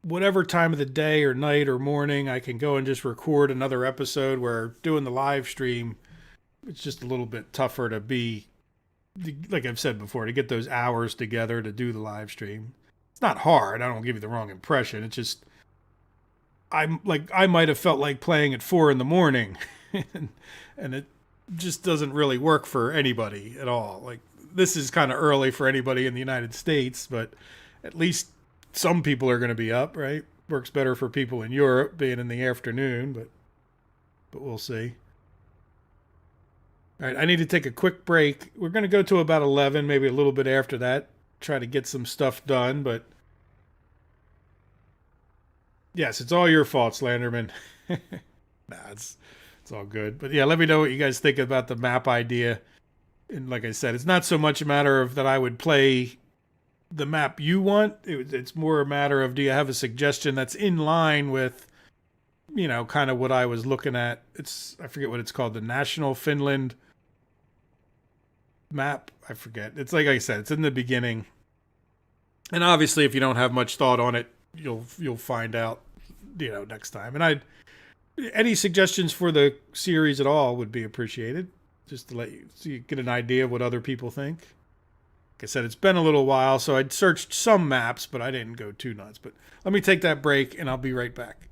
whatever time of the day or night or morning, I can go and just record another episode, where doing the live stream, it's just a little bit tougher to be, like I've said before, to get those hours together to do the live stream. It's not hard. I don't give you the wrong impression. It's just, I might have felt like playing at 4 a.m. and it just doesn't really work for anybody at all. Like, this is kind of early for anybody in the United States, but at least some people are going to be up, right? Works better for people in Europe being in the afternoon, but we'll see. All right, I need to take a quick break. We're going to go to about 11, maybe a little bit after that. Try to get some stuff done, but yes, it's all your fault, Slenderman. Nah, it's all good. But yeah, let me know what you guys think about the map idea. And like I said, it's not so much a matter of that I would play the map you want. It's more a matter of, do you have a suggestion that's in line with, kind of what I was looking at. I forget what it's called, the National Finland map. I forget. It's like I said, it's in the beginning. And obviously, if you don't have much thought on it, you'll find out, next time. And any suggestions for the series at all would be appreciated, just to let you so you get an idea of what other people think. Like I said, it's been a little while, so I'd searched some maps, but I didn't go too nuts. But let me take that break, and I'll be right back.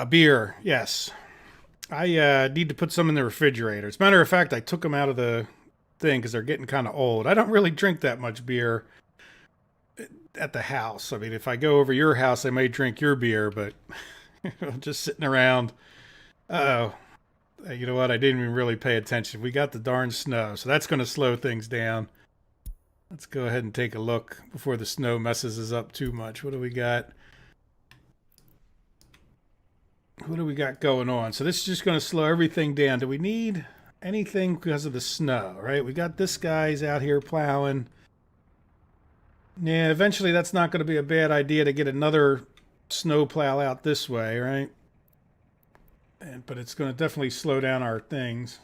Beer, yes. I need to put some in the refrigerator. As a matter of fact, I took them out of the thing because they're getting kind of old. I don't really drink that much beer at the house. I mean, if I go over your house, I may drink your beer, but just sitting around. Uh oh. You know what? I didn't even really pay attention. We got the darn snow, so that's going to slow things down. Let's go ahead and take a look before the snow messes us up too much. What do we got? What do we got going on? So this is just going to slow everything down. Do we need anything because of the snow, right? We got this guy's out here plowing. Yeah, eventually that's not going to be a bad idea to get another snow plow out this way, right? But it's going to definitely slow down our things.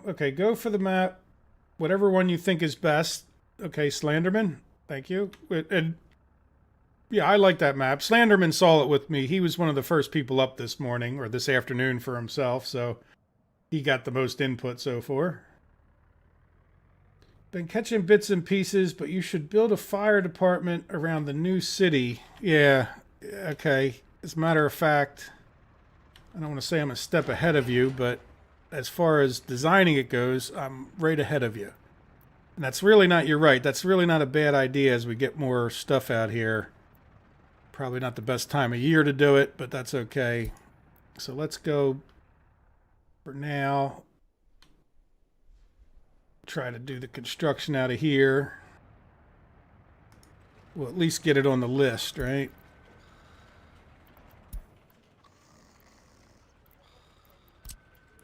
Okay, go for the map. Whatever one you think is best. Okay, Slenderman. Thank you. And yeah, I like that map. Slenderman saw it with me. He was one of the first people up this morning or this afternoon for himself, so he got the most input so far. Been catching bits and pieces, but you should build a fire department around the new city. Yeah, okay. As a matter of fact, I don't want to say I'm a step ahead of you, but as far as designing it goes, I'm right ahead of you. And that's really not, you're right, that's really not a bad idea as we get more stuff out here. Probably not the best time of year to do it, but that's okay. So let's go for now. Try to do the construction out of here. We'll at least get it on the list, right?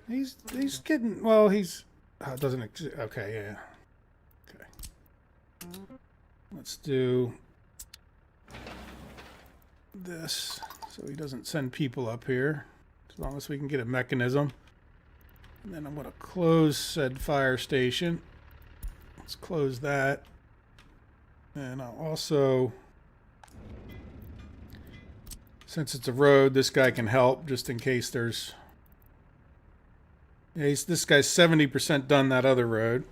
He's getting, well, he's, oh, it doesn't exist. Okay, yeah. Okay. Let's do this so he doesn't send people up here. As long as we can get a mechanism. And then I'm going to close said fire station. Let's close that. And I'll also, since it's a road, this guy can help just in case there's, yeah, this guy's 70% done that other road.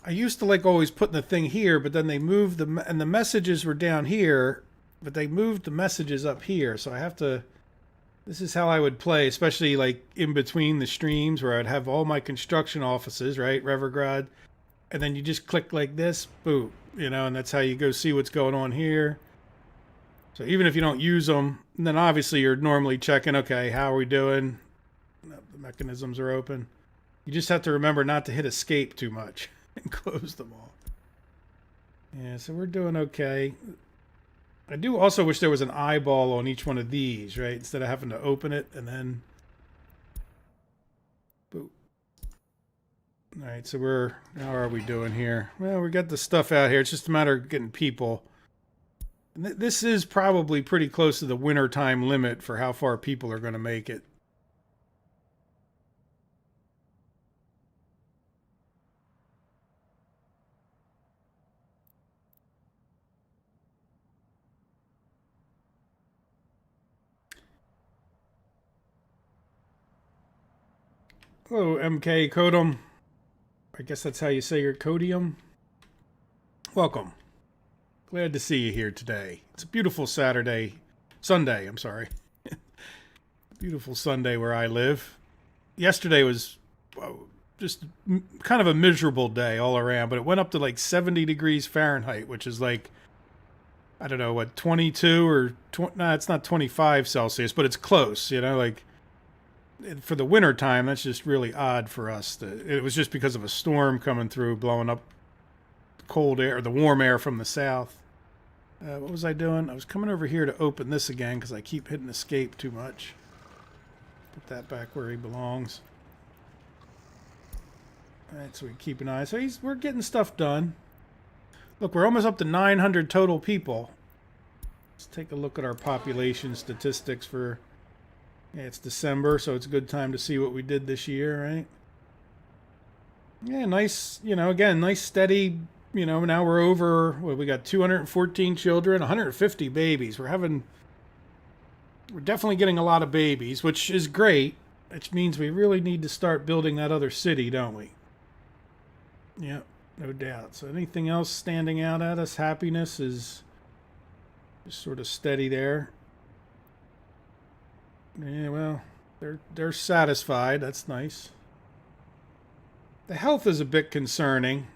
I used to like always putting the thing here, but then they moved and the messages were down here, but they moved the messages up here. So I have to, this is how I would play, especially like in between the streams where I'd have all my construction offices, right? Revergrad. And then you just click like this, boom, you know, and that's how you go see what's going on here. So even if you don't use them, then obviously you're normally checking, okay, how are we doing? The mechanisms are open. You just have to remember not to hit escape too much and close them all. Yeah, so we're doing okay. I do also wish there was an eyeball on each one of these, right? Instead of having to open it and then... Boop. All right, so how are we doing here? Well, we got the stuff out here. It's just a matter of getting people. And this is probably pretty close to the winter time limit for how far people are going to make it. Hello, MK Codum. I guess that's how you say your Codium. Welcome. Glad to see you here today. It's a beautiful Sunday, I'm sorry. Beautiful Sunday where I live. Yesterday was just kind of a miserable day all around, but it went up to like 70 degrees Fahrenheit, which is like, I don't know, what, 22 or, nah, it's not 25 Celsius, but it's close, you know, like, for the winter time, that's just really odd for us. It was just because of a storm coming through, blowing up the cold air, or the warm air from the south. What was I doing? I was coming over here to open this again because I keep hitting escape too much. Put that back where he belongs. All right, so we keep an eye. So we're getting stuff done. Look, we're almost up to 900 total people. Let's take a look at our population statistics for... Yeah, it's December, so it's a good time to see what we did this year, right? Yeah, nice, you know, again, nice steady, you know, now we're over, well, we got 214 children, 150 babies. We're definitely getting a lot of babies, which is great. which means we really need to start building that other city, don't we? Yep, no doubt. So anything else standing out at us? Happiness is just sort of steady there. Yeah, well, they're satisfied. That's nice. The health is a bit concerning.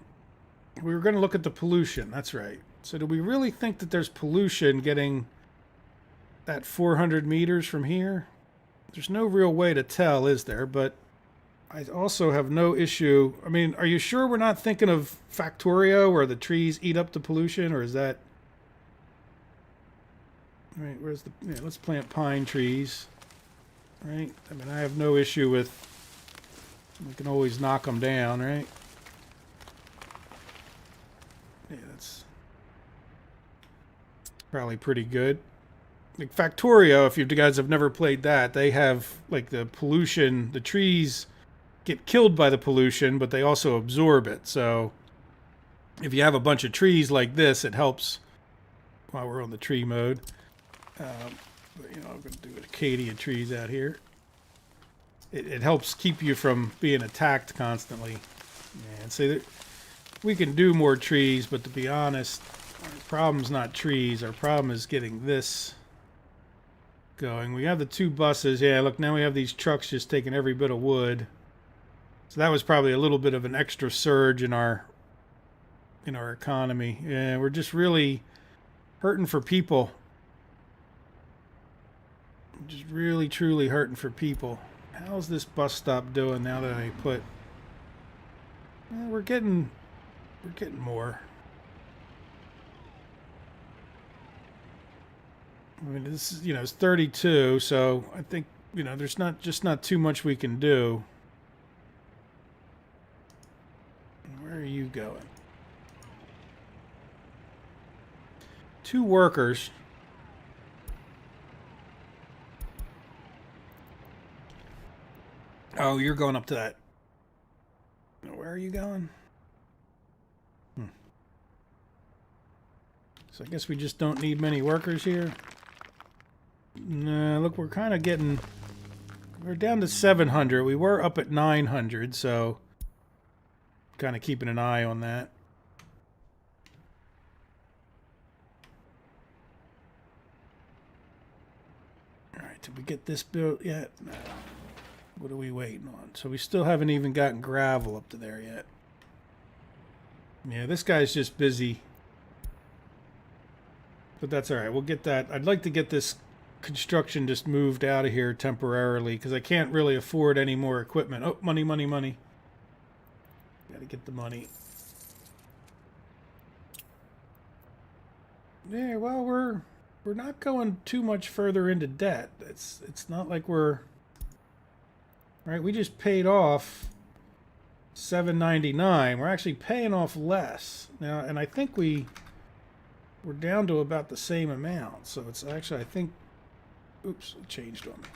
We were going to look at the pollution. That's right. So do we really think that there's pollution getting that 400 meters from here? There's no real way to tell, is there? But I also have no issue. I mean, are you sure we're not thinking of Factorio where the trees eat up the pollution, or is that... All right, where's the... Yeah, let's plant pine trees. Right? I mean, I have no issue with... We can always knock them down, right? Yeah, that's probably pretty good. Like Factorio, if you guys have never played that, they have like the pollution, the trees get killed by the pollution, but they also absorb it. So if you have a bunch of trees like this, it helps while we're on the tree mode. But, you know, I'm going to do acacia trees out here. It helps keep you from being attacked constantly. And so we can do more trees, but to be honest, our problem's not trees. Our problem is getting this going. We have the 2 buses. Yeah, look, now we have these trucks just taking every bit of wood. So that was probably a little bit of an extra surge in our economy. Yeah, we're just really hurting for people. Just really, truly hurting for people. How's this bus stop doing now that I put... Well, we're getting more. I mean, this is, you know, it's 32, so I think, you know, there's not too much we can do. Where are you going? 2 workers. Oh, you're going up to that. Where are you going? So I guess we just don't need many workers here. No, look, we're kind of getting... We're down to 700. We were up at 900, so... Kind of keeping an eye on that. Alright, did we get this built yet? No. What are we waiting on? So we still haven't even gotten gravel up to there yet. Yeah, this guy's just busy. But that's alright. We'll get that. I'd like to get this construction just moved out of here temporarily because I can't really afford any more equipment. Oh, money, money, money. Gotta get the money. Yeah, well, we're not going too much further into debt. It's not like we're... Right, we just paid off $799. We're actually paying off less now, and I think we're down to about the same amount. So it's actually, I think, oops, it changed on me.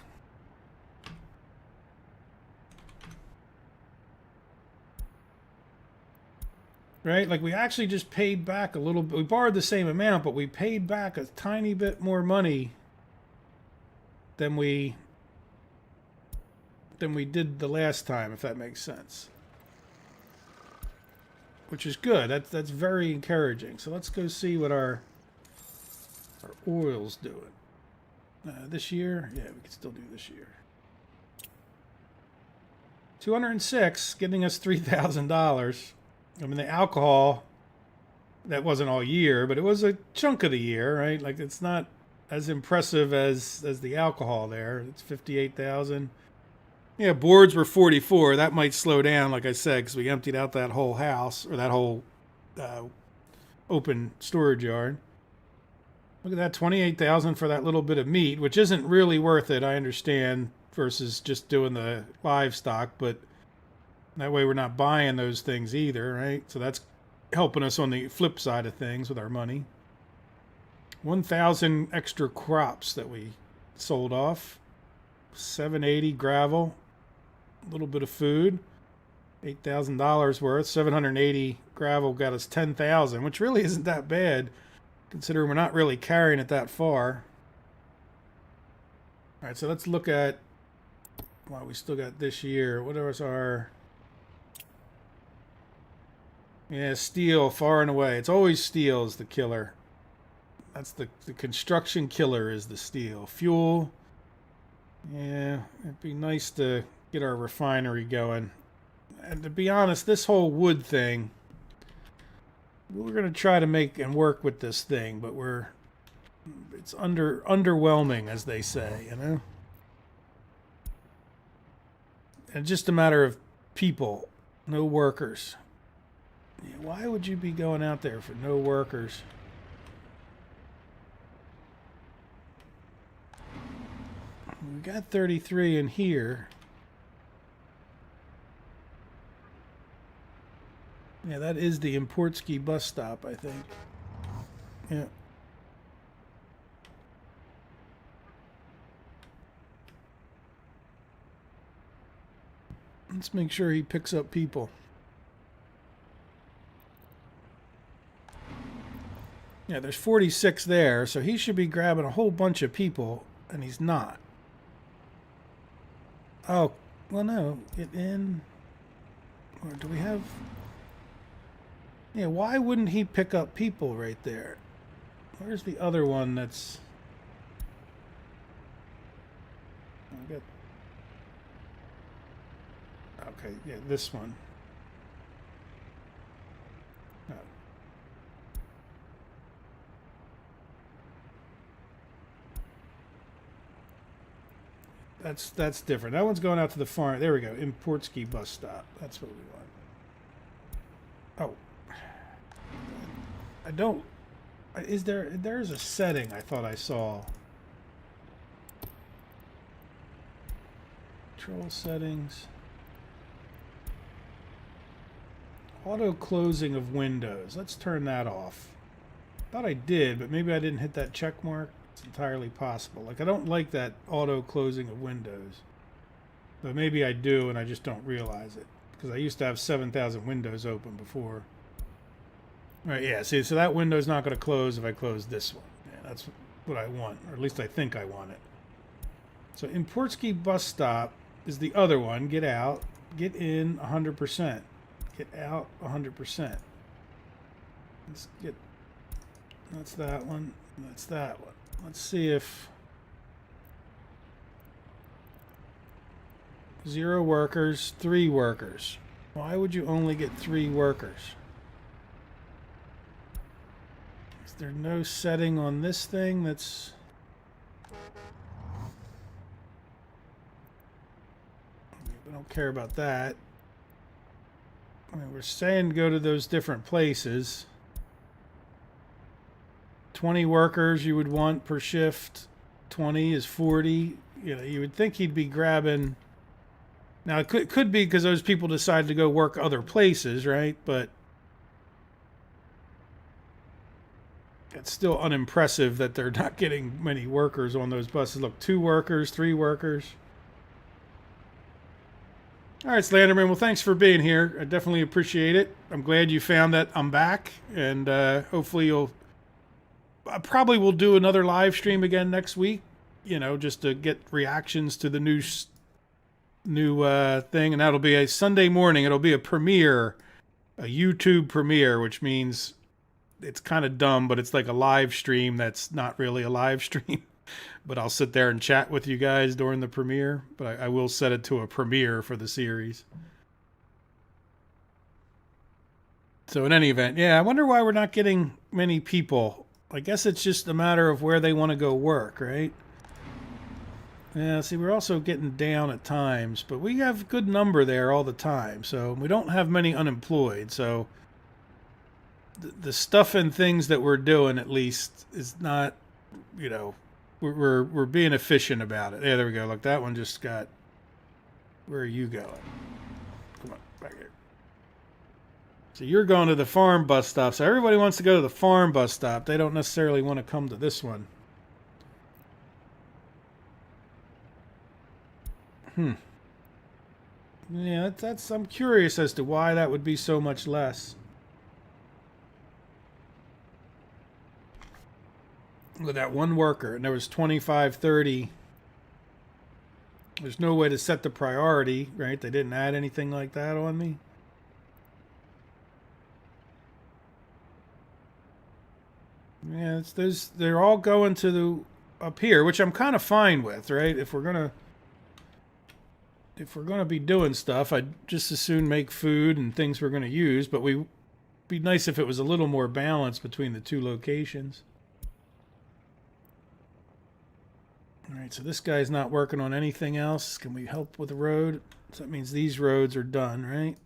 Right, like we actually just paid back a little bit. We borrowed the same amount, but we paid back a tiny bit more money than we did the last time, if that makes sense. Which is good. That's very encouraging. So let's go see what our oil's doing. This year? Yeah, we can still do this year. 206, getting us $3,000. I mean, the alcohol, that wasn't all year, but it was a chunk of the year, right? Like, it's not as impressive as the alcohol there. It's 58,000. Yeah, boards were 44. That might slow down, like I said, because we emptied out that whole house, or that whole open storage yard. Look at that, 28,000 for that little bit of meat, which isn't really worth it, I understand, versus just doing the livestock, but that way we're not buying those things either, right? So that's helping us on the flip side of things with our money. 1,000 extra crops that we sold off. 780 gravel. A little bit of food. $8,000 worth. 780 gravel got us 10,000, which really isn't that bad, considering we're not really carrying it that far. All right, so let's look at Wow, we still got this year. What was our... Yeah, steel, far and away. It's always steel is the killer. That's the construction killer is the steel. Fuel. Yeah, it'd be nice to get our refinery going. And to be honest, this whole wood thing, we're going to try to make and work with this thing, but it's underwhelming, as they say, you know? And just a matter of people, no workers. Yeah, why would you be going out there for no workers? We got 33 in here. Yeah, that is the Importsky bus stop, I think. Yeah. Let's make sure he picks up people. Yeah, there's 46 there, so he should be grabbing a whole bunch of people, and he's not. Oh, well, no. Get in. Or do we have... Yeah, why wouldn't he pick up people right there? Where's the other one that's... Okay, yeah, this one. Oh. That's different. That one's going out to the farm. There we go. Importsky bus stop. That's what we want. Oh. I don't... There's a setting I thought I saw. Control settings. Auto closing of windows. Let's turn that off. Thought I did, but maybe I didn't hit that check mark. It's entirely possible. Like, I don't like that auto closing of windows. But maybe I do and I just don't realize it. Because I used to have 7,000 windows open before. Alright, yeah, see, so that window's not going to close if I close this one. Yeah, that's what I want. Or at least I think I want it. So Importsky bus stop is the other one. Get out. Get in 100%. Get out 100%. Let's get... That's that one. That's that one. Let's see if... 0 workers, 3 workers. Why would you only get 3 workers? Is there no setting on this thing that's... We don't care about that. I mean, we're saying go to those different places. 20 workers you would want per shift. 20 is 40. You know, you would think he'd be grabbing... Now, it could be because those people decide to go work other places, right? But it's still unimpressive that they're not getting many workers on those buses. Look, 2 workers, 3 workers. All right, Slenderman. Well, thanks for being here. I definitely appreciate it. I'm glad you found that I'm back. And hopefully you'll... I probably will do another live stream again next week. You know, just to get reactions to the new thing, and that'll be a Sunday morning. It'll be a premiere, a YouTube premiere, which means it's kind of dumb, but it's like a live stream that's not really a live stream. But I'll sit there and chat with you guys during the premiere. But I will set it to a premiere for the series. So in any event, yeah, I wonder why we're not getting many people. I guess it's just a matter of where they want to go work, right? Yeah, see, we're also getting down at times, but we have a good number there all the time, so we don't have many unemployed, so the stuff and things that we're doing, at least, is not, you know, we're being efficient about it. Yeah, there we go. Look, that one just got... Where are you going? Come on, back here. So you're going to the farm bus stop, so everybody wants to go to the farm bus stop. They don't necessarily want to come to this one. Yeah, that's. I'm curious as to why that would be so much less. Look at that one worker, and there was 25, 30 There's no way to set the priority, right? They didn't add anything like that on me. Yeah, it's those. They're all going to the up here, which I'm kind of fine with, right? If we're gonna be doing stuff, I'd just as soon make food and things we're gonna use. But we be nice if it was a little more balanced between the two locations. All right, so this guy's not working on anything else. Can we help with the road? So that means these roads are done, right?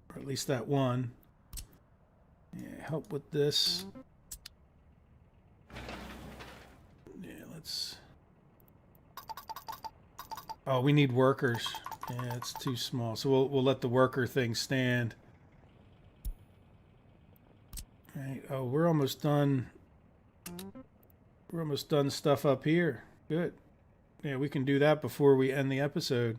Or at least that one. Yeah, help with this. Yeah, let's... Oh, we need workers. Yeah, it's too small. So we'll let the worker thing stand. All right. Oh, we're almost done. We're almost done stuff up here. Good. Yeah, we can do that before we end the episode.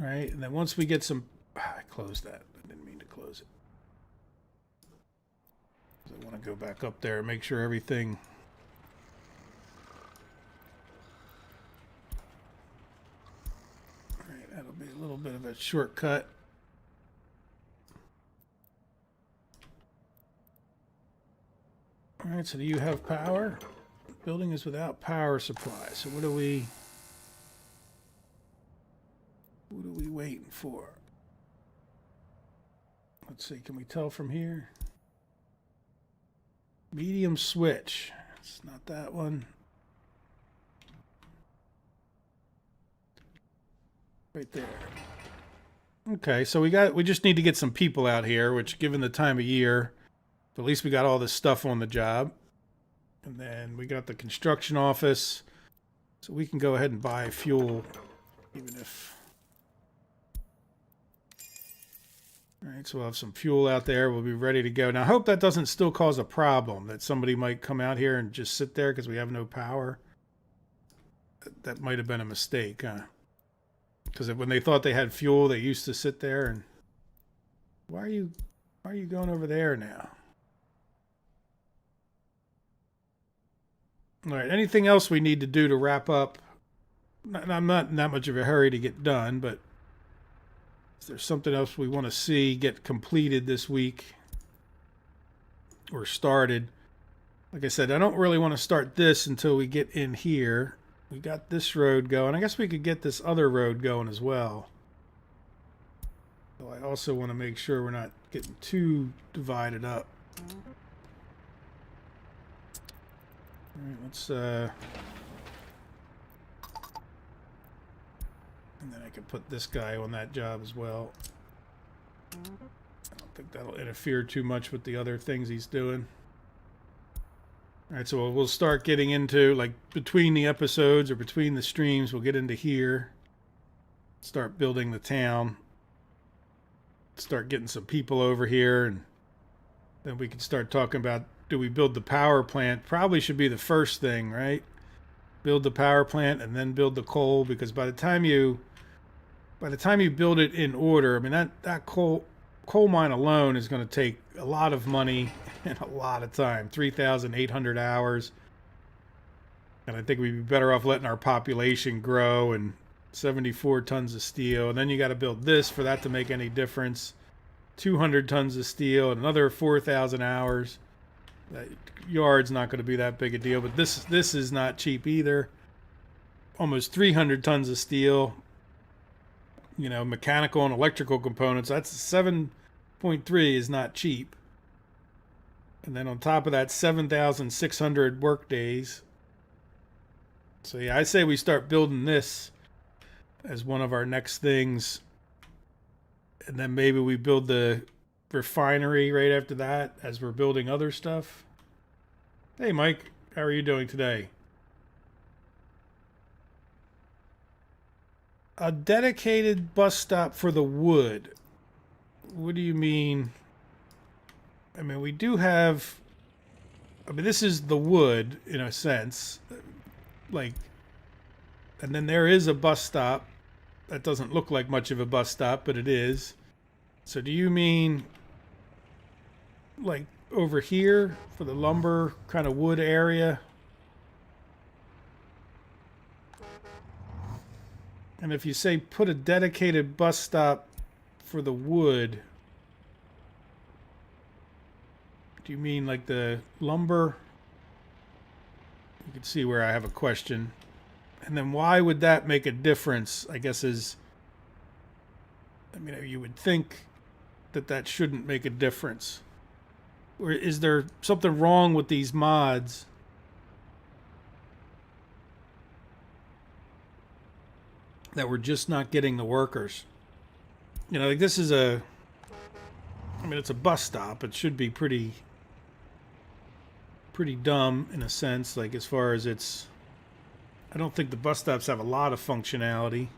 All right, and then once we get some... I closed that. I didn't mean to close it. I want to go back up there and make sure everything... All right, that'll be a little bit of a shortcut. All right, so do you have power? Building is without power supply. So what are we waiting for? Let's see, can we tell from here? Medium switch. It's not that one. Right there. Okay, so we just need to get some people out here, which given the time of year, at least we got all this stuff on the job. And then we got the construction office. So we can go ahead and buy fuel, even if... Alright, so we'll have some fuel out there. We'll be ready to go. Now, I hope that doesn't still cause a problem, that somebody might come out here and just sit there because we have no power. That might have been a mistake, huh? Because when they thought they had fuel, they used to sit there and... Why are you going over there now? All right, anything else we need to do to wrap up? I'm not in that much of a hurry to get done, but is there something else we want to see get completed this week or started? Like I said, I don't really want to start this until we get in here. We got this road going. I guess we could get this other road going as well. So I also want to make sure we're not getting too divided up. All right, let's and then I can put this guy on that job as well. I don't think that'll interfere too much with the other things he's doing. All right, so we'll start getting into, like, between the episodes or between the streams, we'll get into here. Start building the town. Start getting some people over here, and then we can start talking about, do we build the power plant? Probably should be the first thing, right? Build the power plant and then build the coal, because by the time you build it in order, I mean, that coal mine alone is going to take a lot of money and a lot of time, 3,800 hours. And I think we'd be better off letting our population grow, and 74 tons of steel. And then you got to build this for that to make any difference. 200 tons of steel and another 4,000 hours. That yard's not going to be that big a deal, but this is not cheap either. Almost 300 tons of steel. You know, mechanical and electrical components. That's 7.3 is not cheap. And then on top of that, 7,600 work days. So yeah, I say we start building this as one of our next things. And then maybe we build the refinery right after that as we're building other stuff. Hey, Mike, how are you doing today? A dedicated bus stop for the wood. What do you mean? I mean, we do have... I mean, this is the wood, in a sense. Like, and then there is a bus stop. That doesn't look like much of a bus stop, but it is. So do you mean, like, over here for the lumber kind of wood area? And if you say put a dedicated bus stop for the wood, do you mean like the lumber? You can see where I have a question. And then why would that make a difference? I guess I mean, you would think that that shouldn't make a difference. Or is there something wrong with these mods? That we're just not getting the workers. You know, like this is I mean, it's a bus stop. It should be pretty dumb in a sense, like as far as I don't think the bus stops have a lot of functionality.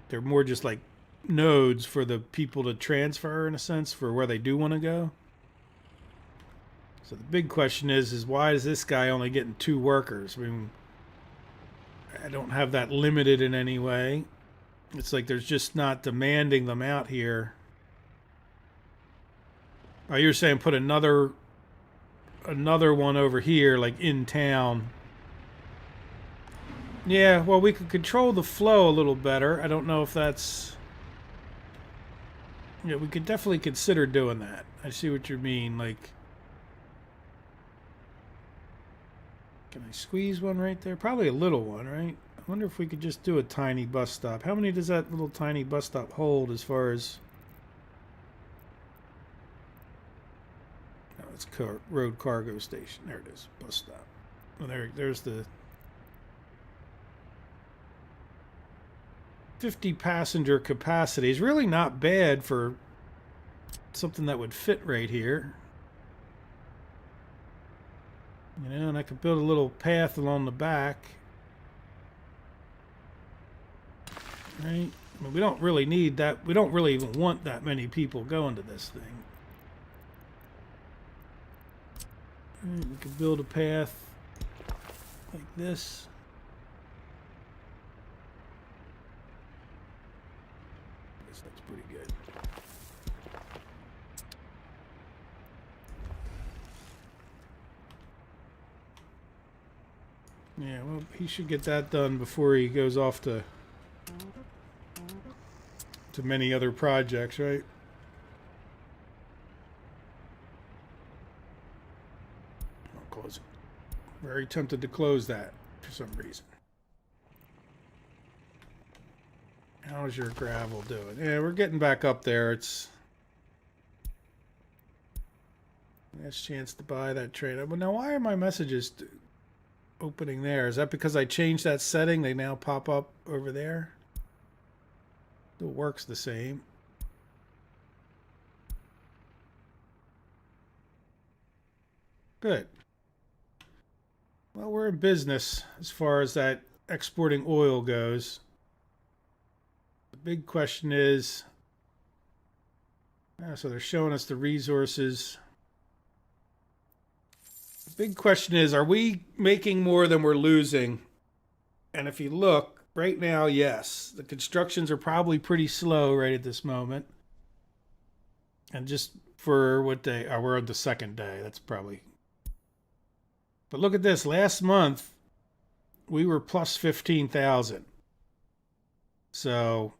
They're more just like nodes for the people to transfer in a sense for where they do want to go. So the big question is why is this guy only getting 2 workers? I mean, I don't have that limited in any way. It's like there's just not demanding them out here. Oh, you're saying put another one over here, like in town. Yeah, well, we could control the flow a little better. I don't know if that's... Yeah, we could definitely consider doing that. I see what you mean, like... Can I squeeze one right there? Probably a little one, right? I wonder if we could just do a tiny bus stop. How many does that little tiny bus stop hold as far as... Oh, it's road cargo station. There it is. Bus stop. Oh, there's the... 50 passenger capacity is really not bad for something that would fit right here. You know, and I could build a little path along the back. Right? I mean, we don't really need that. We don't really even want that many people going to this thing. Right, we could build a path like this. I guess that's pretty good. Yeah, well, he should get that done before he goes off to many other projects, right? I'll close it. Very tempted to close that for some reason. How's your gravel doing? Yeah, we're getting back up there. It's last chance to buy that trade. But now, why are my messages opening there? Is that because I changed that setting? They now pop up over there. Still works the same. Good. Well, we're in business as far as that exporting oil goes. The big question is, so they're showing us the resources. The big question is, are we making more than we're losing? And if you look, right now, yes. The constructions are probably pretty slow right at this moment. And just for what day? Oh, we're on the second day. That's probably... But look at this. Last month, we were plus 15,000. So,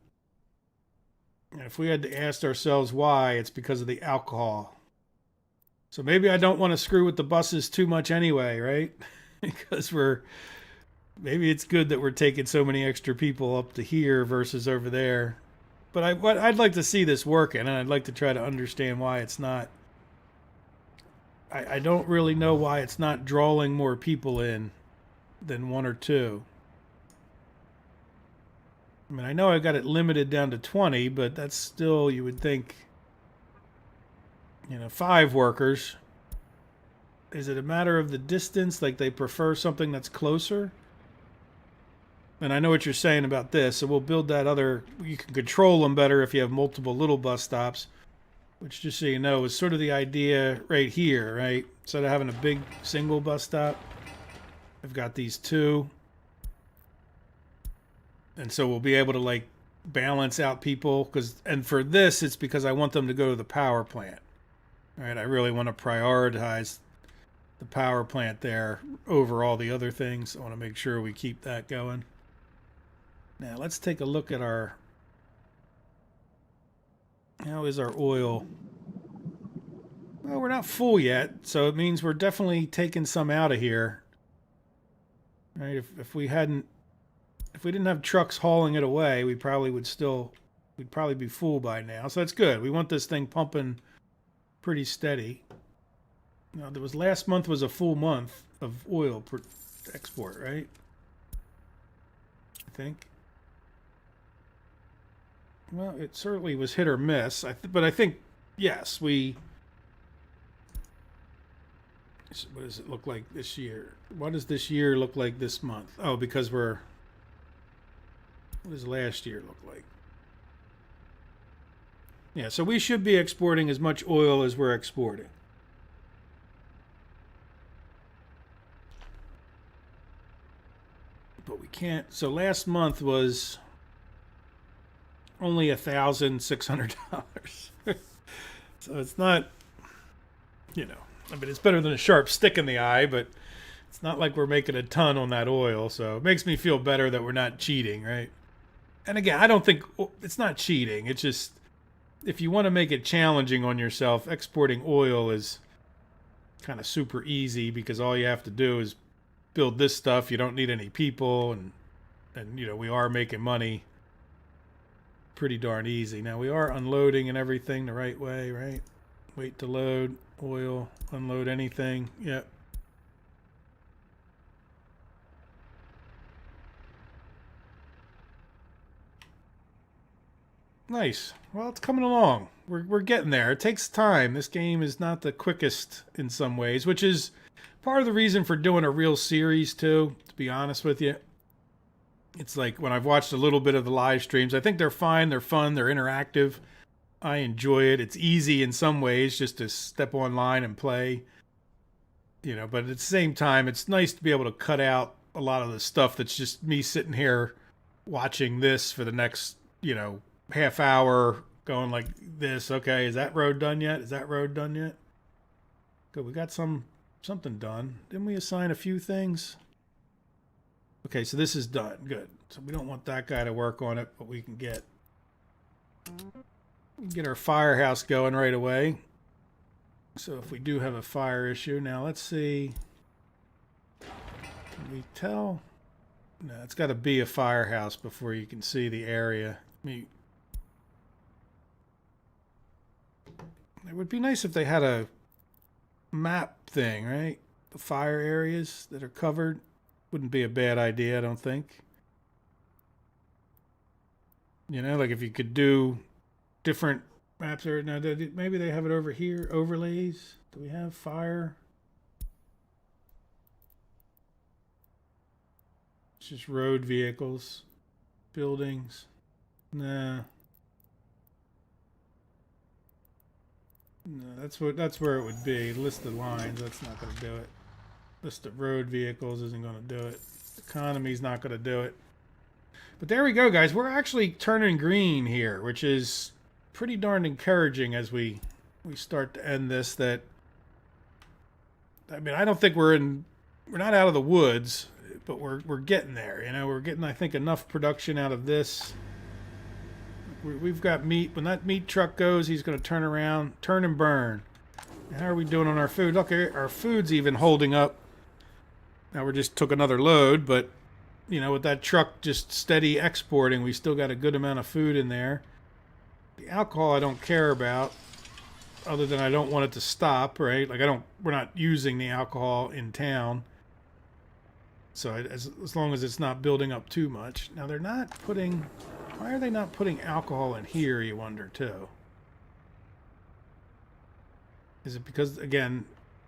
if we had to ask ourselves why, it's because of the alcohol. So maybe I don't want to screw with the buses too much anyway, right? Because maybe it's good that we're taking so many extra people up to here versus over there. But I'd like to see this working, and I'd like to try to understand why it's not. I don't really know why it's not drawing more people in than 1 or 2. I mean, I know I got it limited down to 20, but that's still, you would think, 5 workers. Is it a matter of the distance? Like they prefer something that's closer? And I know what you're saying about this, so we'll build that other... You can control them better if you have multiple little bus stops, which, just so you know, is sort of the idea right here, right? Instead of having a big single bus stop, I've got these 2. And so we'll be able to, like, balance out people. And for this, it's because I want them to go to the power plant. All right, I really want to prioritize the power plant there over all the other things. I want to make sure we keep that going. Now let's take a look at our... How is our oil? Well, we're not full yet, so it means we're definitely taking some out of here. Right? If we didn't have trucks hauling it away, we'd probably be full by now. So that's good. We want this thing pumping pretty steady. Now, last month was a full month of oil per export, right? I think. Well, it certainly was hit or miss. But I think, yes, what does it look like this year? What does this year look like this month? Oh, because what does last year look like? Yeah, so we should be exporting as much oil as we're exporting. But we can't. So last month was only $1,600. So it's not, I mean, it's better than a sharp stick in the eye, but it's not like we're making a ton on that oil. So it makes me feel better that we're not cheating, right? And again, I don't think it's not cheating. It's just, if you want to make it challenging on yourself, exporting oil is kind of super easy because all you have to do is build this stuff. You don't need any people, and we are making money pretty darn easy. Now we are unloading and everything the right way, right? Wait to load, oil, unload anything. Yep. Nice. Well, it's coming along. We're getting there. It takes time. This game is not the quickest in some ways, which is part of the reason for doing a real series too, to be honest with you. It's like when I've watched a little bit of the live streams, I think they're fine, they're fun, they're interactive. I enjoy it. It's easy in some ways just to step online and play. But at the same time, it's nice to be able to cut out a lot of the stuff that's just me sitting here watching this for the next, half hour going like this. Okay, is that road done yet? Is that road done yet? Good, we got something done. Didn't we assign a few things? Okay, so this is done. Good. So we don't want that guy to work on it, but we can get our firehouse going right away. So if we do have a fire issue, now let's see. Can we tell? No, it's got to be a firehouse before you can see the area. It would be nice if they had a map thing, right? The fire areas that are covered. Wouldn't be a bad idea, I don't think. Like if you could do different maps. Or now, maybe they have it over here. Overlays. Do we have fire? It's just road vehicles, buildings. Nah. No, that's where it would be. List of lines. That's not going to do it. List of road vehicles isn't going to do it. Economy's not going to do it. But there we go, guys. We're actually turning green here, which is pretty darn encouraging as we start to end this. I don't think we're not out of the woods, but we're getting there. We're getting, I think, enough production out of this. We've got meat. When that meat truck goes, he's going to turn and burn. How are we doing on our food? Look, our food's even holding up. Now we just took another load, but with that truck just steady exporting, we still got a good amount of food in there. The alcohol I don't care about, other than I don't want it to stop, right? Like we're not using the alcohol in town. So as long as it's not building up too much. Now why are they not putting alcohol in here, you wonder too? Is it because, again,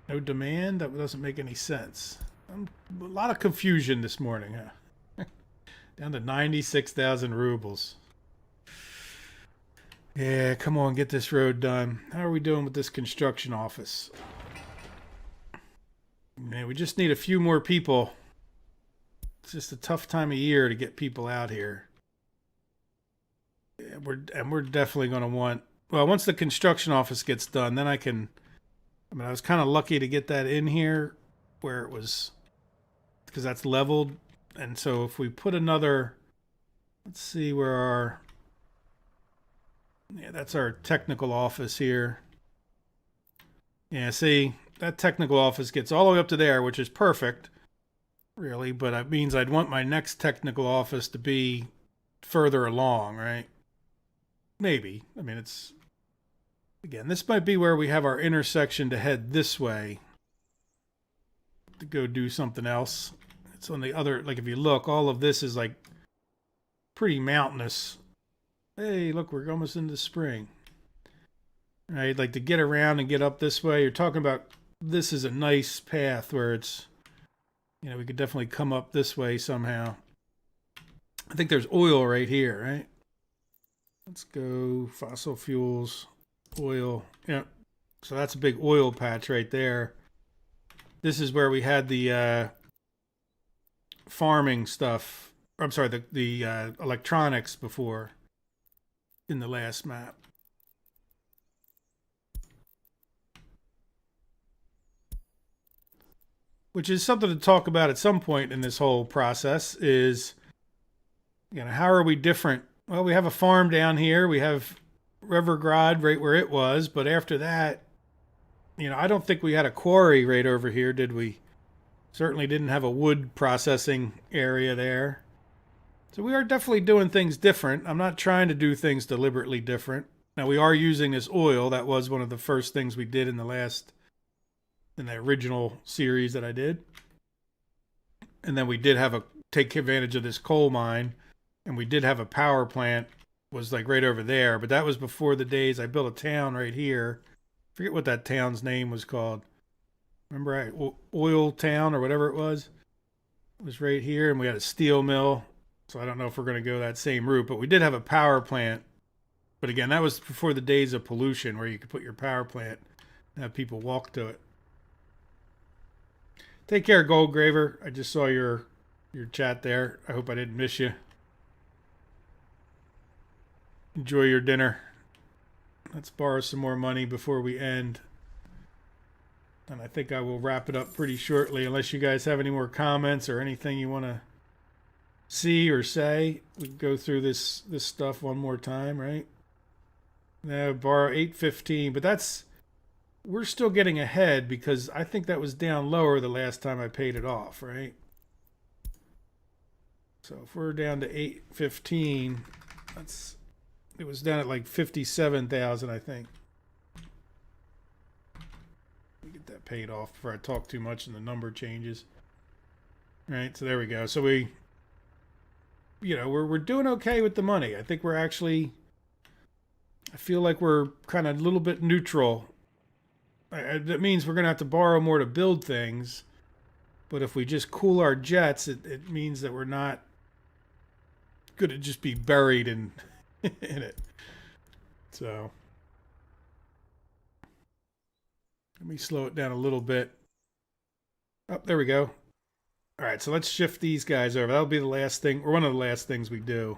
no demand? That doesn't make any sense. A lot of confusion this morning, huh? Down to 96,000 rubles. Yeah, come on, get this road done. How are we doing with this construction office? Man, we just need a few more people. It's just a tough time of year to get people out here. Yeah, we're definitely going to want... Well, once the construction office gets done, then I was kind of lucky to get that in here where it was... Because that's leveled. And so if we put another Let's see where our... Yeah, that's our technical office here. Yeah, see, that technical office gets all the way up to there, which is perfect, really, but it means I'd want my next technical office to be further along, right? Maybe. I mean, it's... Again, this might be where we have our intersection to head this way to go do something else. It's on the other... Like, if you look, all of this is, like, pretty mountainous. Hey, look, we're almost into spring. Right, like to get around and get up this way. You're talking about this is a nice path where it's, you know, we could definitely come up this way somehow. I think there's oil right here, right? Let's go fossil fuels, oil. Yeah, so that's a big oil patch right there. This is where we had the farming stuff. I'm sorry, the electronics before in the last map. Which is something to talk about at some point in this whole process is, you know, how are we different? Well, we have a farm down here. We have Rivergrad right where it was. But after that, you know, I don't think we had a quarry right over here, did we? Certainly didn't have a wood processing area there. So we are definitely doing things different. I'm not trying to do things deliberately different. Now, we are using this oil. That was one of the first things we did in the original series that I did. And then we did have take advantage of this coal mine, and we did have a power plant, was like right over there, but that was before the days I built a town right here. I forget what that town's name was called. Remember, Oil Town or whatever it was? It was right here, and we had a steel mill. So I don't know if we're going to go that same route, but we did have a power plant. But again, that was before the days of pollution where you could put your power plant and have people walk to it. Take care, Goldgraver. I just saw your chat there. I hope I didn't miss you. Enjoy your dinner. Let's borrow some more money before we end. And I think I will wrap it up pretty shortly, unless you guys have any more comments or anything you want to see or say. We can go through this stuff one more time, right? Now borrow 815, but we're still getting ahead because I think that was down lower the last time I paid it off, right? So if we're down to 815, it was down at like 57,000, I think. Let me get that paid off before I talk too much and the number changes. All right, so there we go. So we're doing okay with the money. I think I feel like we're kind of a little bit neutral. That means we're going to have to borrow more to build things. But if we just cool our jets, it means that we're not going to just be buried in it. So let me slow it down a little bit. Oh, there we go. All right, so let's shift these guys over. That'll be the last thing, or one of the last things we do.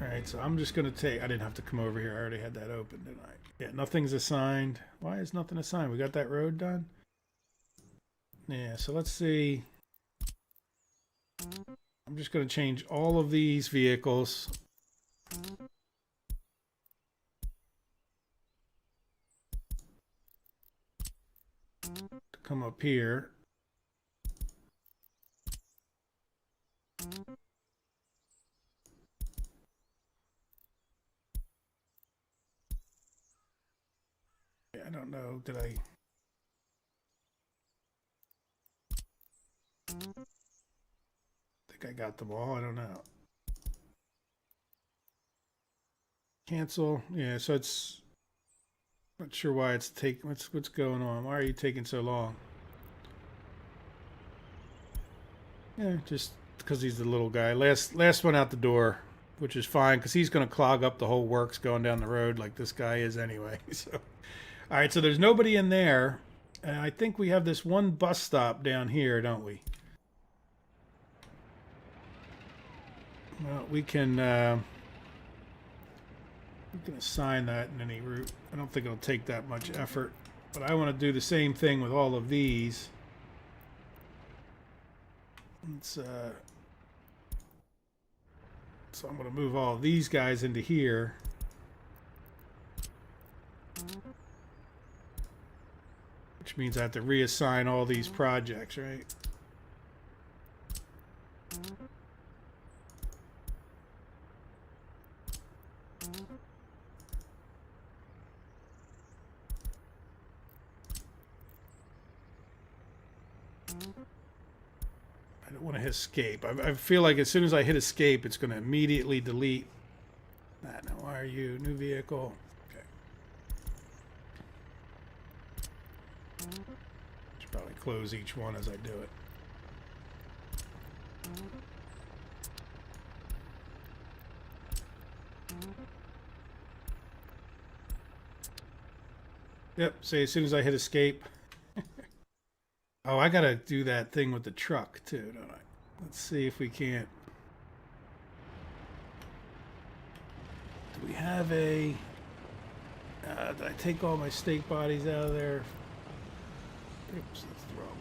All right, so I'm just going to I didn't have to come over here. I already had that open, didn't I? Yeah, nothing's assigned. Why is nothing assigned? We got that road done? Yeah, so let's see. I'm just going to change all of these vehicles. To come up here. I don't know, did I... think I got them all, I don't know. Cancel, yeah, so it's... not sure why it's taking... what's going on? Why are you taking so long? Yeah, just because he's the little guy. Last one out the door, which is fine, because he's going to clog up the whole works going down the road like this guy is anyway, so... All right, so there's nobody in there. And I think we have this one bus stop down here, don't we? Well, we can assign that in any route. I don't think it'll take that much effort. But I want to do the same thing with all of these. Let's So I'm going to move all of these guys into here. Which means I have to reassign all these projects, right? I don't want to hit escape. I feel like as soon as I hit escape, it's going to immediately delete that. Now, why are you? New vehicle. Okay. Should probably close each one as I do it. Yep, say as soon as I hit escape. Oh, I gotta do that thing with the truck too, don't I? Let's see if we can't. Do we have a... did I take all my stake bodies out of there? Oops, that's the wrong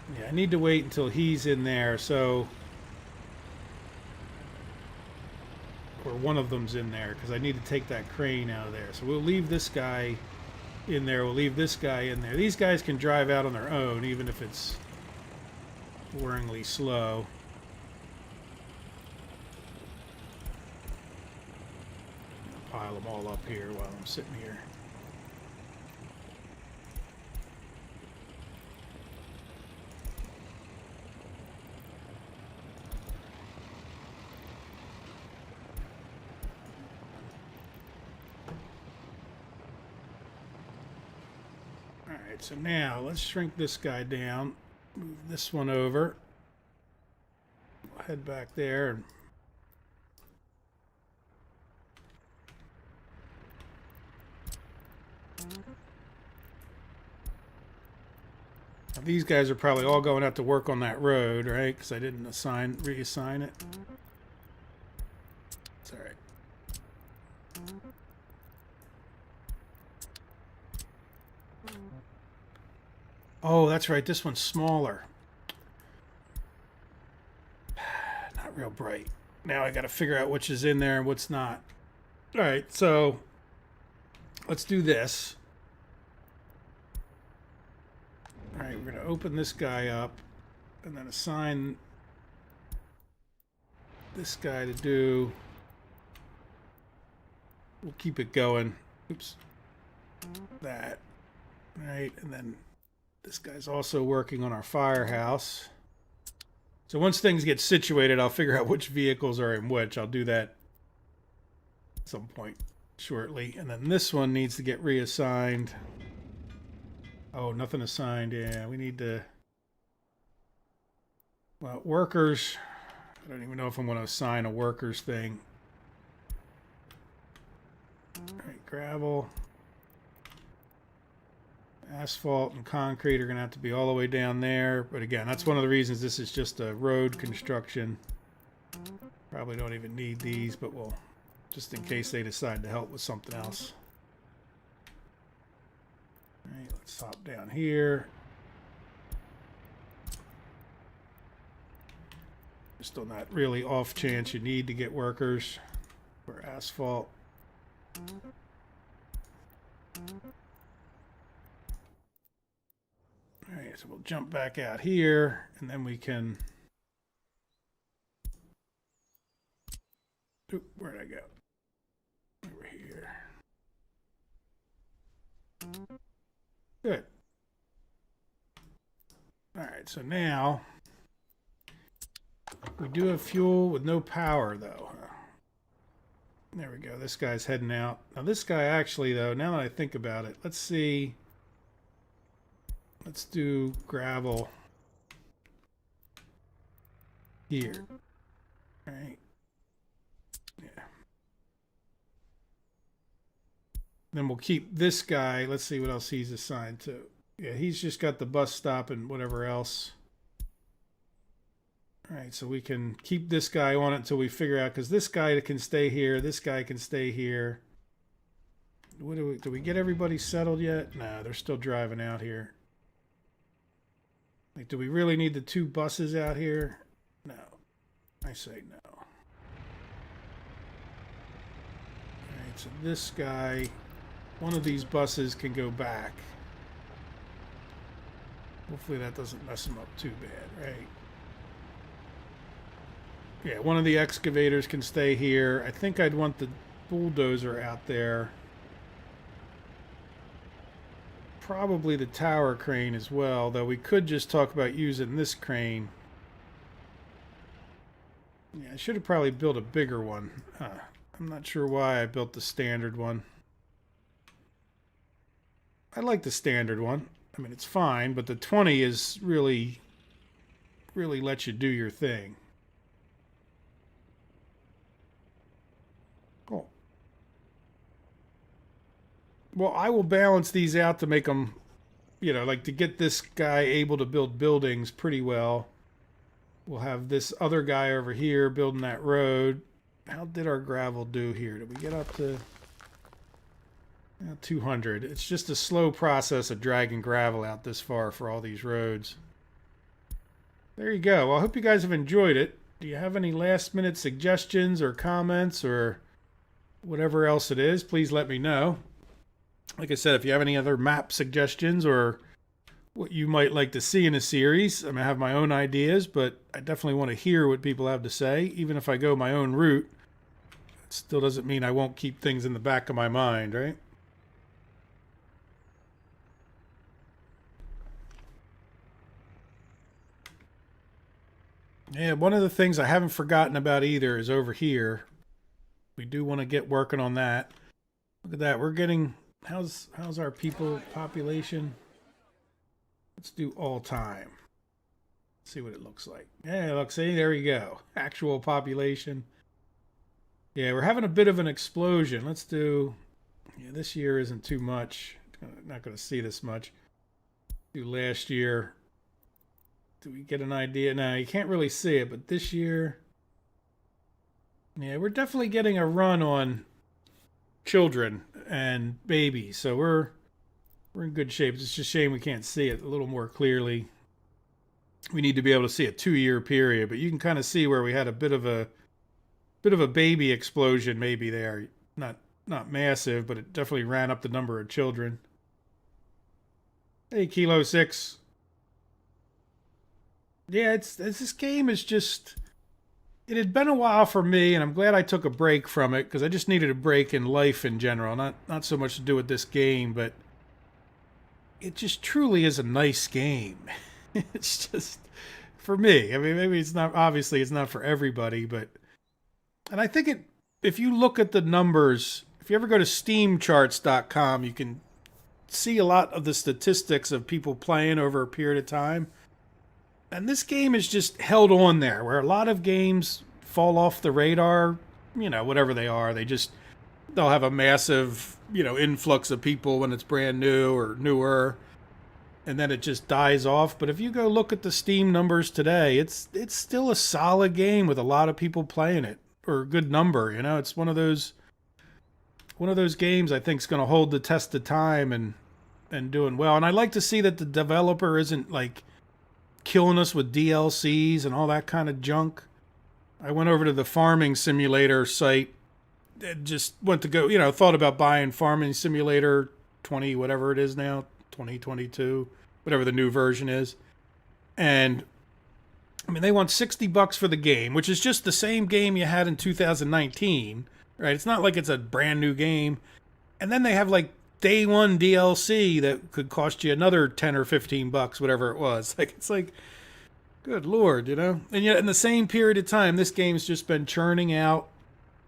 one. Yeah, I need to wait until he's in there, so... Or one of them's in there, because I need to take that crane out of there. So we'll leave this guy in there. We'll leave this guy in there. These guys can drive out on their own, even if it's boringly slow. I'll pile them all up here while I'm sitting here. Alright, so now let's shrink this guy down. Move this one over. We'll head back there. And now these guys are probably all going out to work on that road, right? Because I didn't reassign it. It's alright. Oh, that's right. This one's smaller. Not real bright. Now I got to figure out which is in there and what's not. All right, so let's do this. All right, we're going to open this guy up and then assign this guy to do... We'll keep it going. Oops. That. All right, and then... This guy's also working on our firehouse. So once things get situated, I'll figure out which vehicles are in which. I'll do that at some point shortly. And then this one needs to get reassigned. Oh, nothing assigned. Yeah, we need to... Well, workers... I don't even know if I want to assign a workers thing. All right, gravel... Asphalt and concrete are going to have to be all the way down there. But again, that's one of the reasons this is just a road construction. Probably don't even need these, but we'll, just in case they decide to help with something else. All right, let's hop down here. Just on that really off chance you need to get workers for asphalt. All right, so we'll jump back out here, and then we can... Oop, where'd I go? Over here. Good. All right, so now we do have fuel with no power, though. There we go. This guy's heading out. Now, this guy actually, though, now that I think about it, let's see... Let's do gravel here. All right. Yeah. Then we'll keep this guy. Let's see what else he's assigned to. Yeah, he's just got the bus stop and whatever else. All right, so we can keep this guy on it until we figure out, because this guy can stay here. This guy can stay here. What do we get everybody settled yet? No, they're still driving out here. Like, do we really need the 2 buses out here? No. I say no. Alright, so this guy, one of these buses can go back. Hopefully that doesn't mess him up too bad, right? Yeah, one of the excavators can stay here. I think I'd want the bulldozer out there. Probably the tower crane as well, though we could just talk about using this crane. Yeah, I should have probably built a bigger one. I'm not sure why I built the standard one. I like the standard one. I mean, it's fine, but the 20 is really lets you do your thing. Cool. Well, I will balance these out to make them, like to get this guy able to build buildings pretty well. We'll have this other guy over here building that road. How did our gravel do here? Did we get up to 200? It's just a slow process of dragging gravel out this far for all these roads. There you go. Well, I hope you guys have enjoyed it. Do you have any last minute suggestions or comments or whatever else it is? Please let me know. Like I said, if you have any other map suggestions or what you might like to see in a series, I mean, I have my own ideas, but I definitely want to hear what people have to say. Even if I go my own route, it still doesn't mean I won't keep things in the back of my mind, right? Yeah, one of the things I haven't forgotten about either is over here. We do want to get working on that. Look at that. We're getting... How's our people population? Let's do all time. See what it looks like. Yeah, look, see, there we go. Actual population. Yeah, we're having a bit of an explosion. Let's do... Yeah, this year isn't too much. Not going to see this much. Do last year. Do we get an idea? No, you can't really see it, but this year... Yeah, we're definitely getting a run on children and babies, so we're in good shape. It's just a shame we can't see it a little more clearly. We need to be able to see a 2-year period, but you can kind of see where we had a bit of a baby explosion maybe there. Not massive, but it definitely ran up the number of children. Hey, Kilo 6. Yeah, this game is just... It had been a while for me, and I'm glad I took a break from it, because I just needed a break in life in general. Not so much to do with this game, but it just truly is a nice game. It's just, for me. I mean, maybe it's not, obviously it's not for everybody, but... And I think if you look at the numbers, if you ever go to steamcharts.com, you can see a lot of the statistics of people playing over a period of time. And this game is just held on there, where a lot of games fall off the radar, whatever they are. They'll have a massive, influx of people when it's brand new or newer, and then it just dies off. But if you go look at the Steam numbers today, it's still a solid game with a lot of people playing it, or a good number, It's one of those games I think is going to hold the test of time and doing well. And I like to see that the developer isn't like killing us with DLCs and all that kind of junk. I went over to the farming simulator site and just went to go, thought about buying Farming Simulator 20, whatever it is now, 2022, whatever the new version is. And I mean, they want $60 for the game, which is just the same game you had in 2019, right? It's not like it's a brand new game. And then they have like day one DLC that could cost you another 10 or 15 bucks, whatever it was. It's like, good Lord, And yet in the same period of time, this game's just been churning out,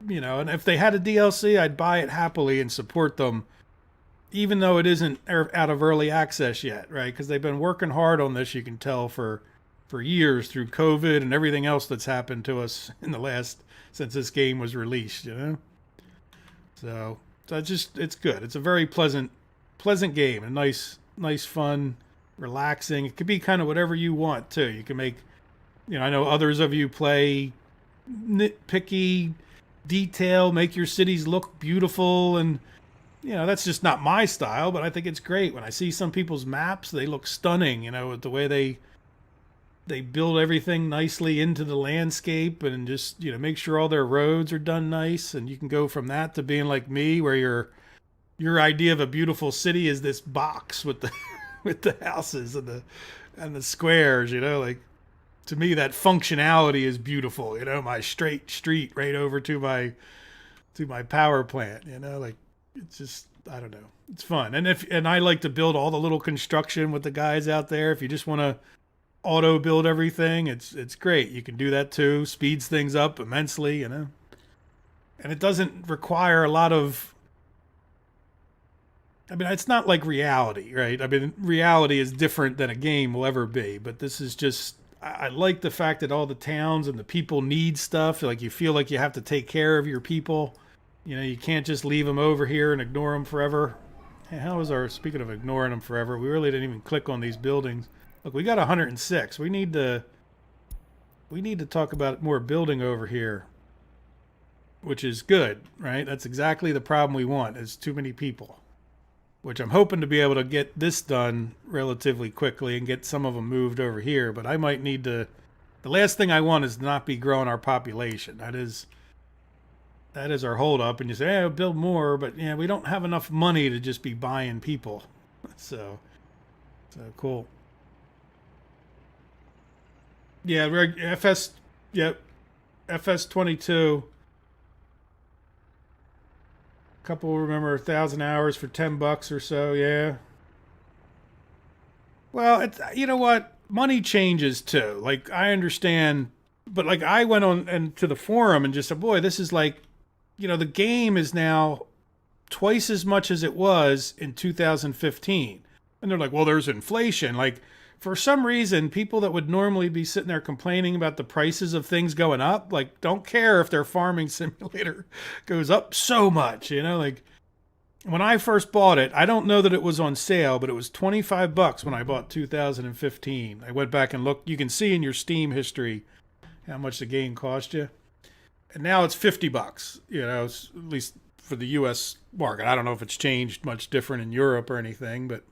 and if they had a DLC, I'd buy it happily and support them, even though it isn't out of early access yet, right? Because they've been working hard on this, you can tell, for years through COVID and everything else that's happened to us in since this game was released, So it's good. It's a very pleasant game. A nice, fun, relaxing. It could be kind of whatever you want too. You can make, I know others of you play nitpicky detail, make your cities look beautiful, and that's just not my style. But I think it's great when I see some people's maps. They look stunning. With the way they they build everything nicely into the landscape and just make sure all their roads are done nice, and you can go from that to being like me, where your idea of a beautiful city is this box with the with the houses and the squares. Like, to me, that functionality is beautiful. My straight street right over to my power plant. Like, it's just, I don't know, it's fun. And I like to build all the little construction with the guys out there. If you just want to auto build everything, it's great. You can do that too. Speeds things up immensely. And it doesn't require a lot of. I mean, it's not like reality, right? I mean, reality is different than a game will ever be, but this is just. I like the fact that all the towns and the people need stuff. Like, you feel like you have to take care of your people. You can't just leave them over here and ignore them forever. Hey, how is our, speaking of ignoring them forever, we really didn't even click on these buildings. Look, we got 106. We need to talk about more building over here, which is good, right? That's exactly the problem we want, is too many people, which I'm hoping to be able to get this done relatively quickly and get some of them moved over here. But I might need to, the last thing I want is to not be growing our population. That is our holdup. And you say, hey, build more, but yeah, we don't have enough money to just be buying people. So cool. Yeah, FS. Yep, FS22. Couple, remember, 1,000 hours for $10 or so. Yeah. Well, it's, you know what? Money changes too. Like, I understand, but like, I went on and to the forum and just said, boy, this is like, the game is now twice as much as it was in 2015. And they're like, well, there's inflation. Like, for some reason, people that would normally be sitting there complaining about the prices of things going up, like, don't care if their farming simulator goes up so much. Like, when I first bought it, I don't know that it was on sale, but it was $25 when I bought 2015. I went back and looked. You can see in your Steam history how much the game cost you. And now it's $50. At least for the U.S. market. I don't know if it's changed much different in Europe or anything, but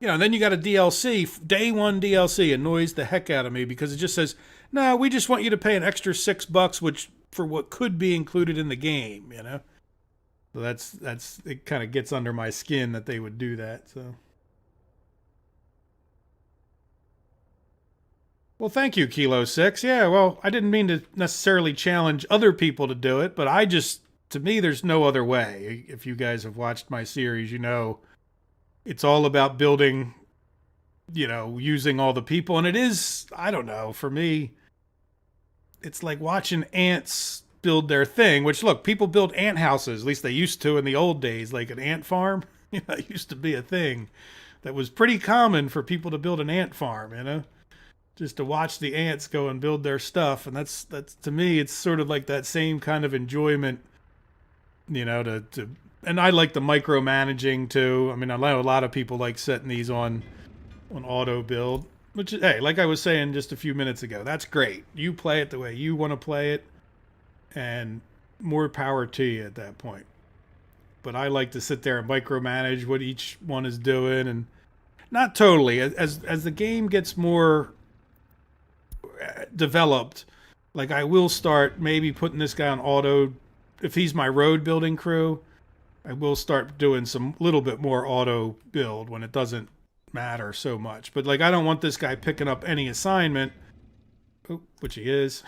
and then you got a DLC. Day one DLC annoys the heck out of me because it just says, "No, we just want you to pay an extra $6, which for what could be included in the game." So that's it. Kind of gets under my skin that they would do that. So, well, thank you, Kilo 6. Yeah, well, I didn't mean to necessarily challenge other people to do it, but to me, there's no other way. If you guys have watched my series, it's all about building, using all the people. And it is, I don't know, for me, it's like watching ants build their thing, which, look, people build ant houses, at least they used to in the old days, like an ant farm. It used to be a thing that was pretty common for people to build an ant farm, just to watch the ants go and build their stuff. And that's to me, it's sort of like that same kind of enjoyment, to and I like the micromanaging too. I mean, I know a lot of people like setting these on auto build, which, hey, like I was saying just a few minutes ago, that's great. You play it the way you want to play it, and more power to you at that point. But I like to sit there and micromanage what each one is doing, and not totally. As the game gets more developed, like, I will start maybe putting this guy on auto. If he's my road building crew, I will start doing some little bit more auto build when it doesn't matter so much. But like, I don't want this guy picking up any assignment, which he is.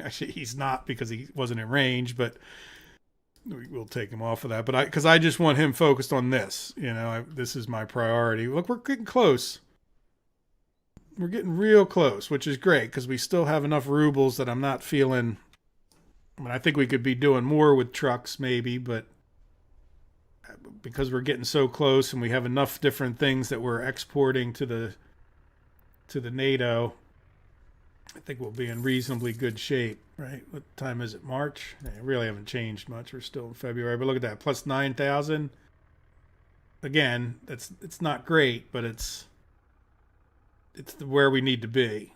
Actually, he's not, because he wasn't in range, but we'll take him off of that. But because I just want him focused on this. This is my priority. Look, we're getting close. We're getting real close, which is great, because we still have enough rubles that I'm not feeling. I mean, I think we could be doing more with trucks maybe, but because we're getting so close and we have enough different things that we're exporting to the NATO, I think we'll be in reasonably good shape, right? What time is it? March? Yeah, really haven't changed much. We're still in February, but look at that, plus 9,000. Again, it's not great, but it's where we need to be.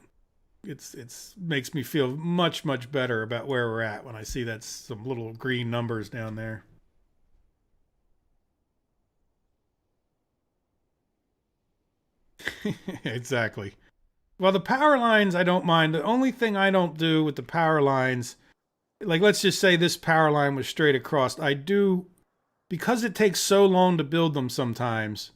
It's makes me feel much better about where we're at when I see that's some little green numbers down there. Exactly. Well, the power lines I don't mind. The only thing I don't do with the power lines, like let's just say this power line was straight across. I do, because it takes so long to build them sometimes.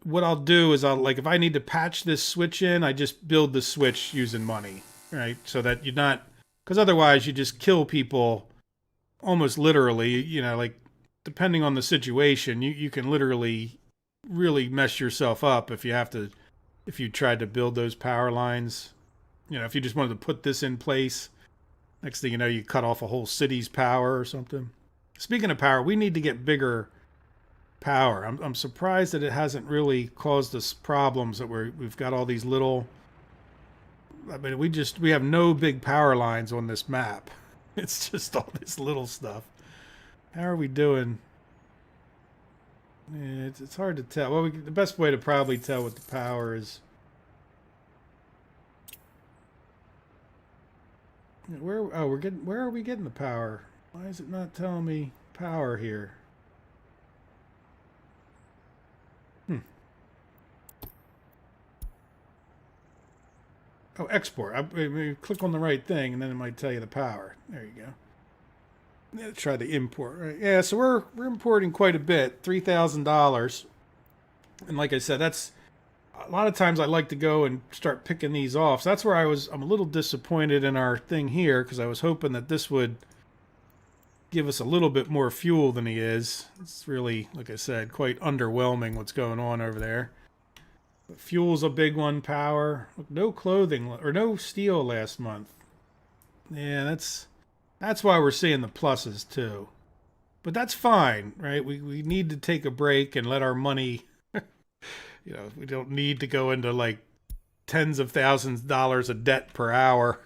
What I'll do is I'll, like, if I need to patch this switch in, I just build the switch using money, right? So that you're not, because otherwise you just kill people almost literally, like depending on the situation, you can literally really mess yourself up if you have to, if you tried to build those power lines. If you just wanted to put this in place, next thing you know, you cut off a whole city's power or something. Speaking of power, we need to get bigger power. I'm surprised that it hasn't really caused us problems, that we've got all these little. I mean, we have no big power lines on this map. It's just all this little stuff. How are we doing? Yeah, it's hard to tell. Well, the best way to probably tell what the power is. Where are we getting the power? Why is it not telling me power here? Oh, export. Click on the right thing, and then it might tell you the power. There you go. Yeah, try the import. Right? Yeah, so we're importing quite a bit, $3,000, and like I said, that's a lot of times I like to go and start picking these off. So that's where I'm a little disappointed in our thing here, because I was hoping that this would give us a little bit more fuel than he is. It's really, like I said, quite underwhelming what's going on over there. But fuel's a big one. Power. Look, no clothing or no steel last month. Yeah, that's why we're seeing the pluses too. But that's fine, right? We need to take a break and let our money. We don't need to go into like tens of thousands of dollars of debt per hour.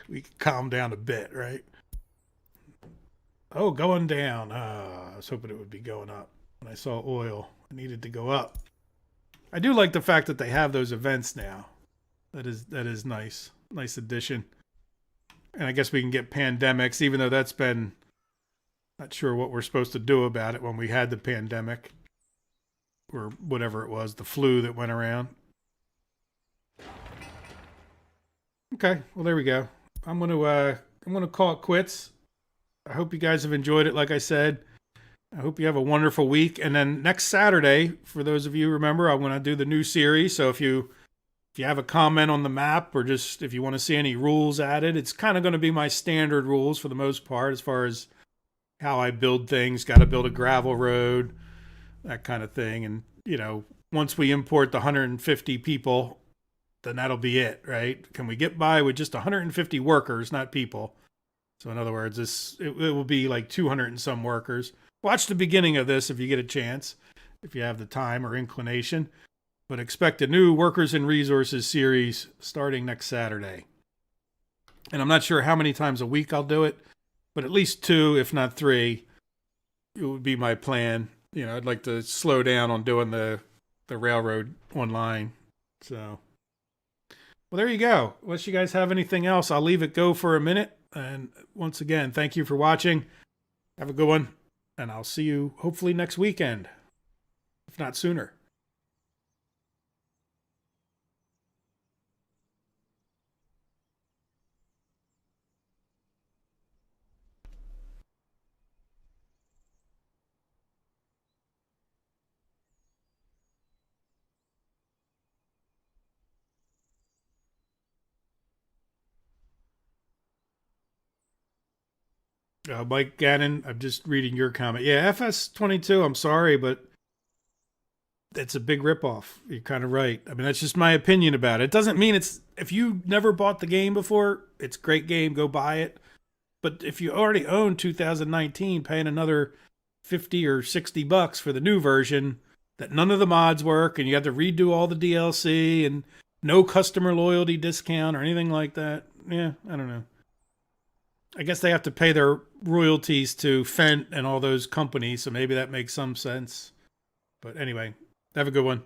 We can calm down a bit, right? Oh, going down. I was hoping it would be going up. When I saw oil, it needed to go up. I do like the fact that they have those events now. That is nice. Nice addition. And I guess we can get pandemics, even though that's been, not sure what we're supposed to do about it when we had the pandemic. Or whatever it was, the flu that went around. Okay, well there we go. I'm gonna call it quits. I hope you guys have enjoyed it. Like I said, I hope you have a wonderful week. And then next Saturday, for those of you who remember, I'm gonna do the new series. So if you have a comment on the map, or just if you want to see any rules added, it's kind of going to be my standard rules for the most part, as far as how I build things. Got to build a gravel road, that kind of thing. And, once we import the 150 people, then that'll be it, right? Can we get by with just 150 workers, not people? So in other words, it will be like 200 and some workers. Watch the beginning of this if you get a chance, if you have the time or inclination. But expect a new Workers and Resources series starting next Saturday. And I'm not sure how many times a week I'll do it, but at least 2, if not 3, it would be my plan. I'd like to slow down on doing the railroad online. So, well, there you go. Unless you guys have anything else, I'll leave it go for a minute. And once again, thank you for watching. Have a good one. And I'll see you hopefully next weekend, if not sooner. Mike Gannon, I'm just reading your comment. Yeah, FS22, I'm sorry, but it's a big ripoff. You're kind of right. I mean, that's just my opinion about it. It doesn't mean if you never bought the game before, it's a great game, go buy it. But if you already own 2019, paying another 50 or 60 bucks for the new version, that none of the mods work, and you have to redo all the DLC, and no customer loyalty discount or anything like that. Yeah, I don't know. I guess they have to pay their royalties to Fent and all those companies, so maybe that makes some sense. But anyway, have a good one.